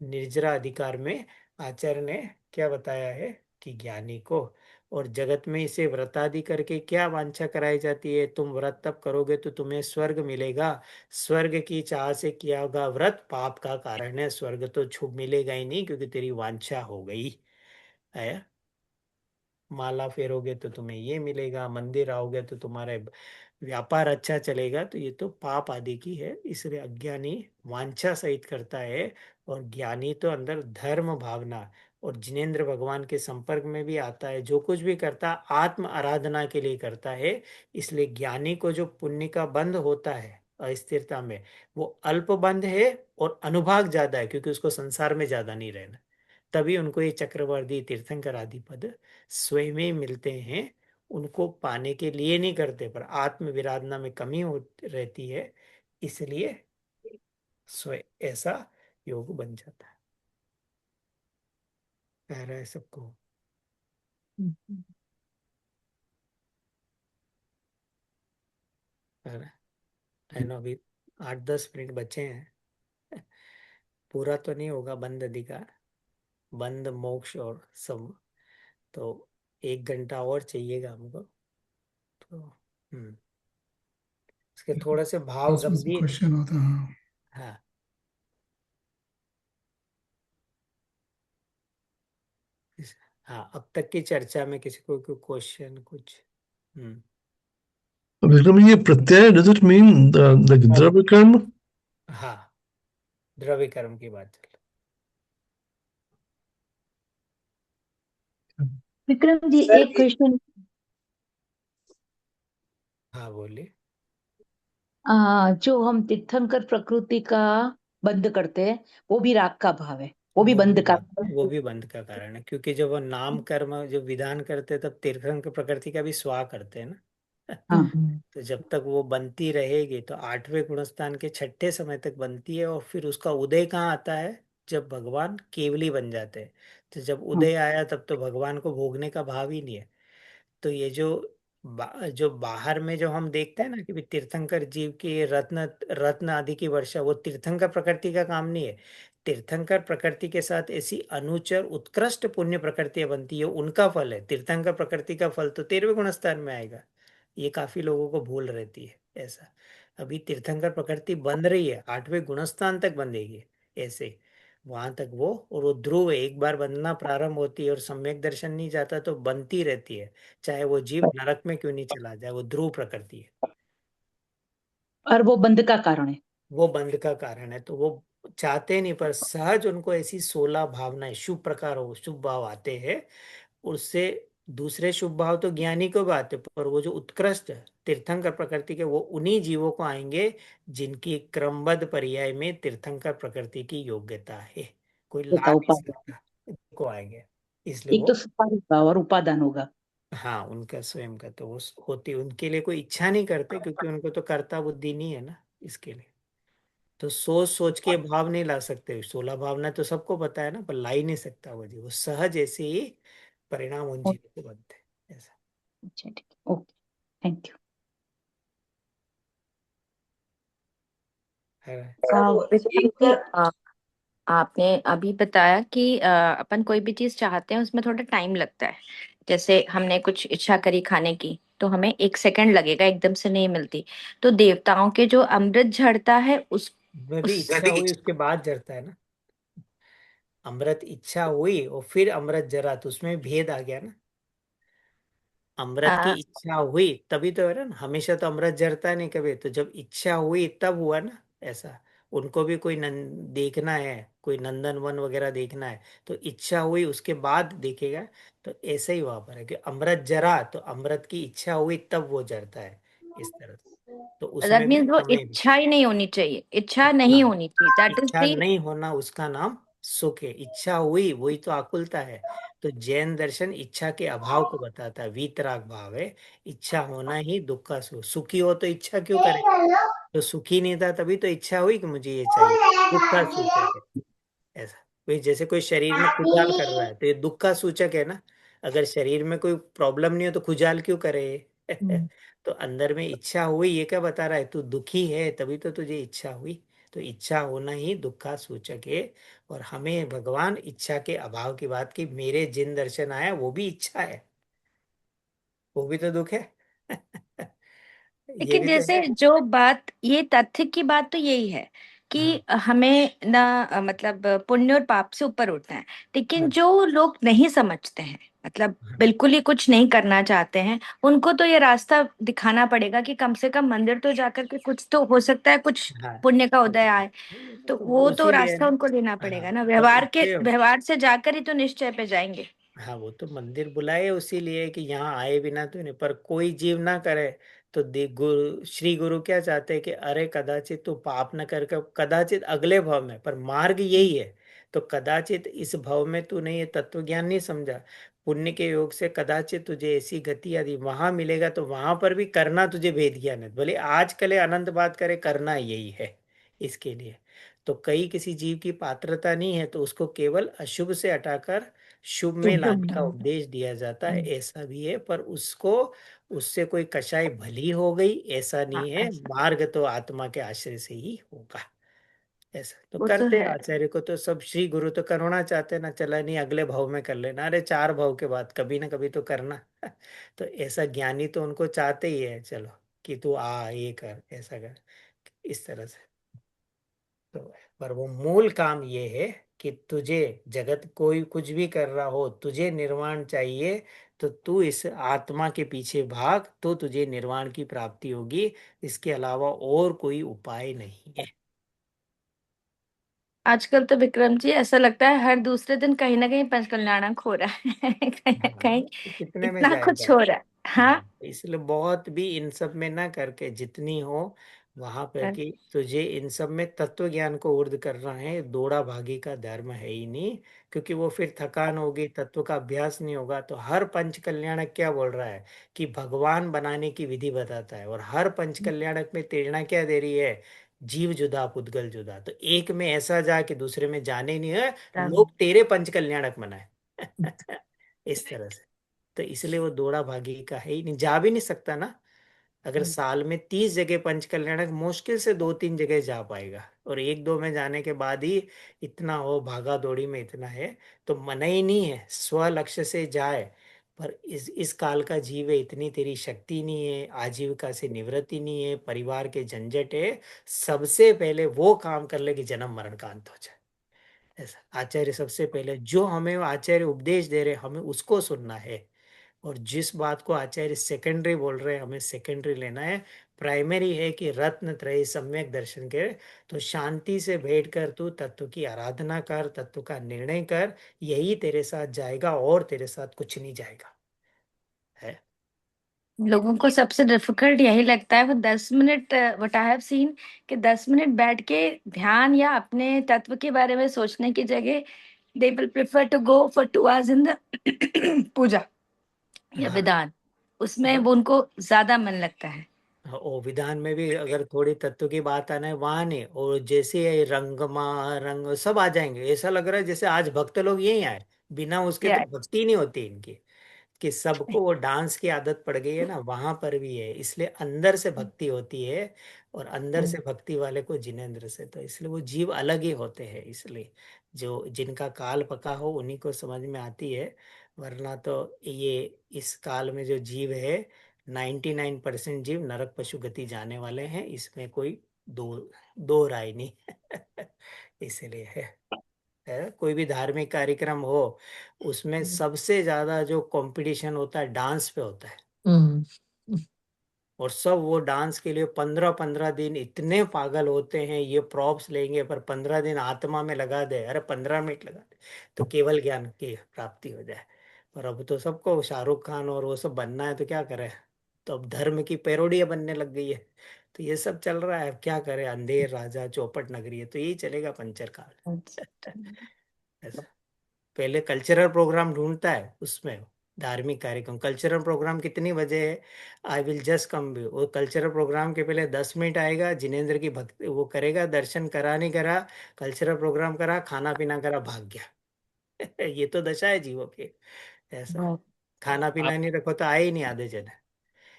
निर्जरा अधिकार में आचार्य ने क्या बताया है कि ज्ञानी को, और जगत में इसे व्रतादि करके क्या वांछा कराई जाती है, तुम व्रत तब करोगे तो तुम्हें स्वर्ग मिलेगा, स्वर्ग की चाह से किया होगा व्रत पाप का कारण है, स्वर्ग तो छुप मिलेगा ही नहीं क्योंकि तेरी वांछा हो गई है। माला फेरोगे तो तुम्हें ये मिलेगा, मंदिर आओगे तो तुम्हारे व्यापार अच्छा चलेगा, तो ये तो पाप आदि की है, इसलिए अज्ञानी वांछा सहित करता है। और ज्ञानी तो अंदर धर्म भावना और जिनेन्द्र भगवान के संपर्क में भी आता है, जो कुछ भी करता आत्म आराधना के लिए करता है। इसलिए ज्ञानी को जो पुण्य का बंध होता है अस्थिरता में, वो अल्प बंध है और अनुभाग ज्यादा है, क्योंकि उसको संसार में ज्यादा नहीं रहना, तभी उनको ये चक्रवर्ती तीर्थंकर आदि पद स्वयं ही मिलते हैं। उनको पाने के लिए नहीं करते, पर आत्म विराधना में कमी हो रहती है, इसलिए स्वयं ऐसा योग बन जाता है। कह रहा है सबको। कह रहा है ना, अभी 8-10 मिनट बचे हैं। पूरा तो नहीं होगा बंद अधिकार, बंद मोक्ष और सब, तो 1 घंटा और चाहिएगा हमको। तो इसके थोड़े से भाव उसमें से गंभीर। क्वेश्चन होता है। हाँ, हाँ, हाँ अब तक की चर्चा में किसी को कोई क्वेश्चन कुछ। हम्म। विक्रम, ये प्रत्यय डज इट मीन लाइक द्रव्य कर्म? हाँ, द्रव्य कर्म की बात चल। विक्रम जी सर एक क्वेश्चन। हाँ बोलिए। जो हम तीर्थंकर प्रकृति का बंद करते हैं वो भी राग का भाव है, वो भी वो भी बंद का। वो भी बंध का कारण है, क्योंकि जब वो नाम कर्म जो विधान करते हैं तब तीर्थंकर प्रकृति का भी स्वा करते हैं ना। हाँ। तो जब तक वो बनती रहेगी तो आठवें गुणस्थान के छठे समय तक बनती है, और फिर उसका उदय कहाँ आता है? जब भगवान केवली बन जाते हैं। तो जब हाँ। उदय आया तब तो भगवान को भोगने का भाव ही नहीं है। तो ये जो जो बाहर में जो हम देखते हैं ना कि भी तीर्थंकर जीव की रत्न रत्न आदि की वर्षा, वो तीर्थंकर प्रकृति का काम नहीं है। तीर्थंकर प्रकृति के साथ ऐसी अनुचर उत्कृष्ट पुण्य प्रकृतियां बनती है, उनका फल है। तीर्थंकर प्रकृति का फल तो 13वें गुणस्थान में आएगा। ये काफी लोगों को भूल रहती है ऐसा। अभी तीर्थंकर प्रकृति बन रही है, 8वें गुणस्थान तक बंधेगी ऐसे। वहां तक वो, और वो ध्रुव है, एक बार बनना प्रारंभ होती है और सम्यक दर्शन नहीं जाता तो बनती रहती है। चाहे वो जीव नरक में क्यों नहीं चला जाए, वो ध्रुव प्रकृति है। और वो बंद का कारण है। वो बंध का कारण है, तो वो चाहते नहीं, पर सहज उनको ऐसी 16 भावनाएं, शुभ प्रकार हो, शुभ भाव आते हैं। उससे दूसरे शुभ भाव तो ज्ञानी को भी आते, पर वो जो उत्कृष्ट तीर्थंकर प्रकृति के, वो उन्हीं जीवों को आएंगे जिनकी क्रमबद्ध पर्याय में तीर्थंकर प्रकृति की योग्यता है। कोई ला नहीं उपादान। सकता, को आएंगे। इसलिए एक तो वो, सुपारी होगा और उपादान होगा। हाँ, उनका स्वयं का तो वो होती, उनके लिए कोई इच्छा नहीं करते, क्योंकि उनको तो कर्ता बुद्धि नहीं है ना इसके लिए। तो सोच सोच के भाव नहीं ला सकते, 16 भावना तो सबको पता है ना, पर ला ही नहीं सकता वो जी, वो सहज ऐसे ही परिणाम उन जीवों को बनते हैं ऐसा अच्छा ठीक है, ओके, थैंक यू। है। विक्रम जी, आपने अभी बताया कि अपन कोई भी चीज चाहते हैं उसमें थोड़ा टाइम लगता है। जैसे हमने कुछ इच्छा करी खाने की, तो हमें 1 सेकंड लगेगा, एकदम से नहीं मिलती। तो देवताओं के जो अमृत झड़ता है में भी उस इच्छा हुई उसके बाद जरता है ना। अमृत इच्छा हुई और फिर अमृत जरा, तो उसमें भेद आ गया ना। अमृत की आ, इच्छा हुई तभी तो है ना, हमेशा तो अमृत जरता नहीं कभी, तो जब इच्छा हुई तब हुआ ना ऐसा। उनको भी कोई देखना है, कोई नंदन वन वगैरह देखना है, तो इच्छा हुई उसके बाद देखेगा। तो ऐसा ही वहां पर है कि अमृत जरा, तो अमृत की इच्छा हुई तब वो जरता है इस तरह से। तो दैट उसमें भी मीन्स वो समय भी, इच्छा ही नहीं होनी चाहिए, इच्छा नहीं हाँ, होनी चाहिए, दैट इज इच्छा दी। नहीं होना उसका नाम सुख है। इच्छा हुई वही तो आकुलता है। तो जैन दर्शन इच्छा के अभाव को बताता है, वीतराग भाव है। इच्छा होना ही दुख का सुख, सुखी हो तो इच्छा क्यों करे? तो सुखी नहीं था तभी तो इच्छा हुई कि मुझे ये चाहिए, दुख का सूचक है ऐसा। भाई जैसे कोई शरीर में खुजाल कर रहा है तो ये दुख का सूचक है ना। अगर शरीर में कोई प्रॉब्लम नहीं हो तो खुजाल क्यों करे? तो अंदर में इच्छा हुई, ये क्या बता रहा है? तू दुखी है तभी तो तुझे इच्छा हुई। तो इच्छा होना ही दुख का सूचक है। और हमें भगवान इच्छा के अभाव की बात की, मेरे जिन दर्शन आया वो भी इच्छा है, वो भी तो दुख है। ये लेकिन भी तो जैसे है। जो बात, ये तथ्य की बात तो यही है हाँ, कि हमें ना मतलब पुण्य और पाप से ऊपर उठना है। लेकिन हाँ, जो लोग नहीं समझते हैं, मतलब हाँ, बिल्कुल ही कुछ नहीं करना चाहते हैं, उनको तो ये रास्ता दिखाना पड़ेगा कि कम से कम मंदिर तो जाकर के कुछ तो हो सकता है, कुछ हाँ, पुण्य का उदय आए। तो तो वो तो उसीलिए रास्ता ना। उनको लेना पड़ेगा हाँ, ना, और व्यवहार से जाकर ही तो निश्चय पे जाएंगे। हाँ, वो तो मंदिर बुलाए उसीलिए कि यहाँ आए बिना तो नहीं, पर कोई जीव ना करे। तो गुरु श्री गुरु क्या चाहते हैं कि अरे कदाचित तू पाप न करके, कदाचित अगले भव में, पर मार्ग यही है। तो कदाचित इस भव में तूने ये तत्व ज्ञान नहीं समझा, पुण्य के योग से कदाचित तुझे ऐसी गति आदि वहां मिलेगा, तो वहां पर भी करना तुझे भेद ज्ञान है, भले आज कले अनंत बात करे, करना यही है इसके लिए। तो कई किसी जीव की पात्रता नहीं है तो उसको केवल अशुभ से हटाकर शुभ में लाने का उपदेश दिया जाता है, ऐसा भी है। पर उसको, उससे कोई कषाय भली हो गई ऐसा हाँ नहीं है, ऐसा, मार्ग तो आत्मा के आश्रय से ही होगा ऐसा। तो वो तो करते हैं है। आचार्य को तो सब, श्री गुरु तो करवाना चाहते हैं ना, चला नहीं अगले भाव में कर लेना, अरे 4 भाव के बाद कभी ना कभी तो करना। तो ऐसा ज्ञानी तो उनको चाहते ही है, चलो कि तू आ ये कर ऐसा कर इस तरह से। तो पर वो मूल काम ये है कि तुझे जगत कोई कुछ भी कर रहा हो, तुझे निर्वाण चाहिए, तो तू इस आत्मा के पीछे भाग, तो तुझे निर्वाण की प्राप्ति होगी। इसके अलावा और कोई उपाय नहीं है। आजकल तो विक्रम जी ऐसा लगता है हर दूसरे दिन कहीं ना कहीं पंचकल्याणक हो रहा है कहीं ना हाँ, कहीं तो कितने में इतना जाएगा। कुछ हो रहा है। हाँ। इसलिए बहुत भी इन सब में ना करके, जितनी हो वहां पर कि तुझे इन सब में तत्व ज्ञान को ऊर्ध करना है, दौड़ा भागी का धर्म है ही नहीं। क्योंकि वो फिर थकान होगी, तत्व का अभ्यास नहीं होगा। तो हर पंच कल्याणक क्या बोल रहा है कि भगवान बनाने की विधि बताता है, और हर पंच कल्याणक में प्रेरणा क्या दे रही है, जीव जुदा पुद्गल जुदा। तो एक में ऐसा जा कि दूसरे में जाने ही नहीं है, लोग तेरे पंच कल्याणक बनाए इस तरह से। तो इसलिए वो दौड़ा भागी का है ही नहीं, जा भी नहीं सकता ना। अगर साल में 30 जगह पंच कल्याणक, मुश्किल से 2-3 जगह जा पाएगा, और एक दो में जाने के बाद ही इतना हो, भागा दौड़ी में इतना है। तो मना ही नहीं है, स्व लक्ष्य से जाए। पर इस काल का जीव है, इतनी तेरी शक्ति नहीं है, आजीविका से निवृत्ति नहीं है, परिवार के झंझट है, सबसे पहले वो काम कर ले कि जन्म मरण का अंत हो जाए। ऐसा आचार्य सबसे पहले जो हमें आचार्य उपदेश दे रहे, हमें उसको सुनना है। और जिस बात को आचार्य सेकेंडरी बोल रहे हैं, हमें सेकेंडरी लेना है। प्राइमरी है कि रत्न त्रय सम्यक दर्शन के। तो शांति से बैठकर तू तत्व की आराधना कर, तत्व का निर्णय कर, यही तेरे साथ जाएगा, और तेरे साथ कुछ नहीं जाएगा है। लोगों को सबसे डिफिकल्ट यही लगता है, वो 10 minute what I have seen कि 10 मिनट बैठ के ध्यान या अपने तत्व के बारे में सोचने की जगह they will prefer to go for 2 hours in the puja या हाँ, विधान, उसमें बस। वो उनको ज्यादा मन लगता है। हाँ, ओ विधान में भी अगर थोड़ी तत्व की बात आना है वहां नहीं, और जैसे ये रंगमा रंग सब आ जाएंगे, ऐसा लग रहा है जैसे आज भक्त लोग यही आए, बिना उसके तो या भक्ति नहीं होती इनकी। कि सबको वो डांस की आदत पड़ गई है ना, वहां पर भी है, इसलिए अंदर से भक्ति होती है। और अंदर से भक्ति वाले को जिनेंद्र से, तो इसलिए वो जीव अलग ही होते हैं। इसलिए जो जिनका काल पका हो उन्हीं को समझ में आती है। वरना तो ये इस काल में जो जीव है, 99% जीव नरक पशु गति जाने वाले हैं, इसमें कोई दो दो राय नहीं इसलिए है कोई भी धार्मिक कार्यक्रम हो, उसमें सबसे ज्यादा जो कंपटीशन होता है डांस पे होता है। हम्म, और सब वो डांस के लिए 15-15 दिन इतने पागल होते हैं, ये प्रॉप्स लेंगे, पर 15 दिन आत्मा में लगा दे, अरे 15 मिनट लगा दे, तो केवल ज्ञान की प्राप्ति हो जाए। पर अब तो सबको शाहरुख खान और वो सब बनना है, तो क्या करे। तो अब धर्म की पैरोडियां बनने लग गई है। तो ये सब चल रहा है, अब क्या करे, अंधेर राजा चौपट नगरी है, तो यही चलेगा पंचर काल ऐसा। पहले कल्चरल प्रोग्राम ढूंढता है उसमें, धार्मिक कार्यक्रम कल्चरल प्रोग्राम कितनी बजे है, आई विल जस्ट कम भी, वो कल्चरल प्रोग्राम के पहले 10 मिनट आएगा, जिनेंद्र की भक्ति वो करेगा, दर्शन करा नहीं करा, कल्चरल प्रोग्राम करा, खाना पीना करा, भाग गया ये तो दशा है जीवों की। ऐसा खाना पीना आप नहीं रखो तो आए ही नहीं आधे जन।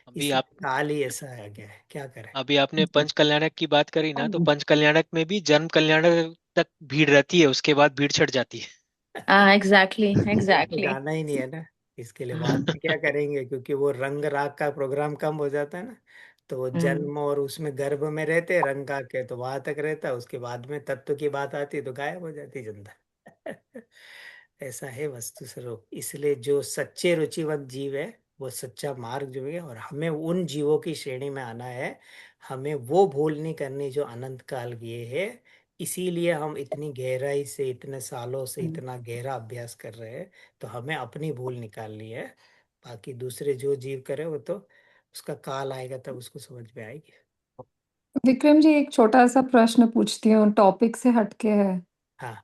अभी आप इसलिए काल ही ऐसा आ गया है, क्या करें। अभी आपने पंच कल्याणक की बात करी ना, तो पंच कल्याणक में भी जन्म कल्याणक तक भीड़ रहती है, उसके बाद भीड़ छट जाती है। हाँ, एग्जैक्टली तो एग्जैक्टली। जाना ही नहीं है ना, इसके लिए बाद में क्या करेंगे, क्योंकि वो रंग राग का प्रोग्राम कम हो जाता है ना। तो वो जन्म और उसमें गर्भ में रहते हैं रंग का के, तो वहां तक रहता है, उसके बाद में तत्व की बात आती है तो गायब हो जाती है जनता ऐसा है वस्तु स्वरूप। इसलिए जो सच्चे रुचिवंत जीव है, वो सच्चा मार्ग जो है, और हमें उन जीवों की श्रेणी में आना है। हमें वो भूल नहीं करनी जो अनंत काल किए है। इसीलिए हम इतनी गहराई से, इतने सालों से इतना गहरा अभ्यास कर रहे हैं। तो हमें अपनी भूल निकालनी है। बाकी दूसरे जो जीव करे वो तो उसका काल आएगा तब उसको समझ में आएगी। विक्रम जी, एक छोटा सा प्रश्न पूछती हूँ, टॉपिक से हटके है। हाँ,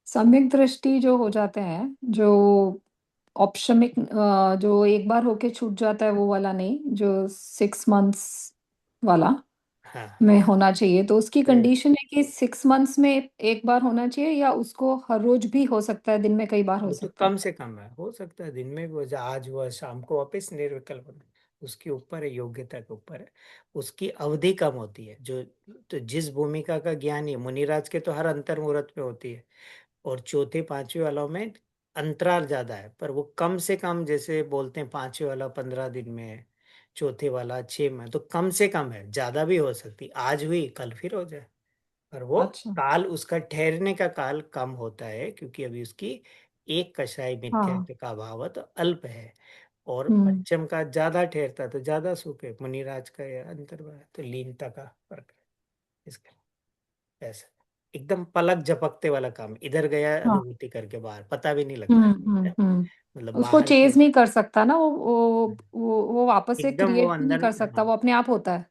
सम्यक दृष्टि जो हो जाते हैं, जो ऑप्शमिक, जो एक बार होके छूट जाता है वो वाला नहीं, जो 6 मंथ्स वाला हाँ, में होना चाहिए, तो उसकी वो कंडीशन है कि 6 मंथ्स में एक बार होना चाहिए, या उसको हर रोज भी हो सकता है, दिन में कई बार हो वो तो सकता है? कम से कम है, हो सकता है दिन में भी आज वह शाम को वापस निर्विकल्प होना। उसके ऊपर है, योग्यता के ऊपर है। उसकी अवधि कम होती है जो। तो जिस भूमिका का ज्ञान है, मुनिराज के तो हर अंतर मुहूर्त में होती है। और चौथे पांचवे वालों में अंतराल ज्यादा है, पर वो कम से कम, जैसे बोलते हैं पांचवे वाला 15 दिन में है, चौथे वाला 6 में, तो कम से कम है, ज्यादा भी हो सकती, आज हुई कल फिर हो जाए। और वो अच्छा काल उसका ठहरने का काल कम होता है, क्योंकि अभी उसकी एक कषाय मिथ्या हाँ का भाव तो अल्प है, और हम्म पंचम का ज्यादा ठहरता तो ज्यादा सुख है। मुनिराज का यह अंतर है, तो लीनता का फर्क है इसका। ऐसा एकदम पलक झपकते वाला काम, इधर गया हाँ अनुभूति करके बाहर, पता भी नहीं लगता है। मतलब उसको बाहर चेज से नहीं कर सकता ना, वो वापस से एकदम वो क्रिएट भी नहीं अंदर कर में, सकता, हाँ वो अपने आप होता है।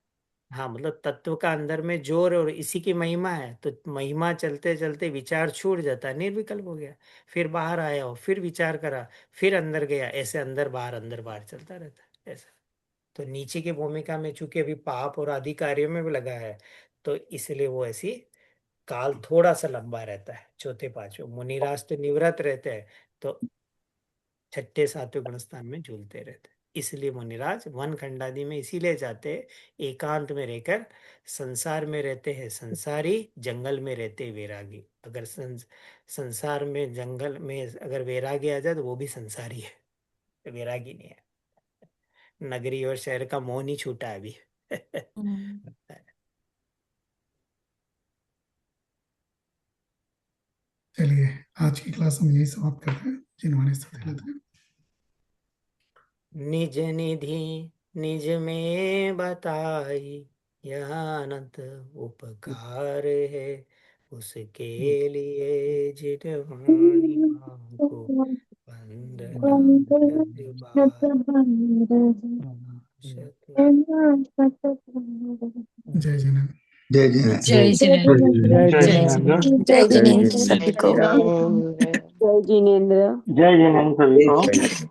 हाँ, मतलब तत्व का अंदर में जोर है और इसी की महिमा है, तो महिमा चलते चलते विचार छूट जाता है, निर्विकल्प हो गया। फिर बाहर आया हो, फिर विचार करा, फिर अंदर गया, ऐसे अंदर बाहर चलता रहता है ऐसा। तो नीचे की भूमिका में चूंकि अभी पाप और आदि कार्यों में भी लगा है, तो इसलिए वो ऐसी काल थोड़ा सा लंबा रहता है। चौथे पांचवें मुनिराज तो निवृत्त रहते हैं, तो छठे सातवें गुण स्थान में झूलते रहते हैं। इसलिए मुनिराज वन खंडादि में इसीलिए जाते हैं, एकांत में रहकर। संसार में रहते हैं संसारी, जंगल में रहते हैं वैरागी। अगर संसार में जंगल में अगर वैरागी आ जाए तो वो भी संसारी है, वैरागी नहीं है। नगरी और शहर का मोह नहीं छूटा है अभी। हम्म। चलिए, आज की क्लास हम यही समाप्त करते हैं। जिन्होंने स्तुति लेते हैं। निज निधि निज में बताई, यह अनंत उपकार है, उसके लिए जिन वाणी को वंदना शत बार। जय जिनेंद्र। जय जिनेंद्र। जय जिनेंद्र। जय जय जय जिनेंद्र। जिनेंद्र। जय जय जिनेंद्र जिनेंद्र। सभी को। जय जिनेंद्र। जय जिनेंद्र सभी को।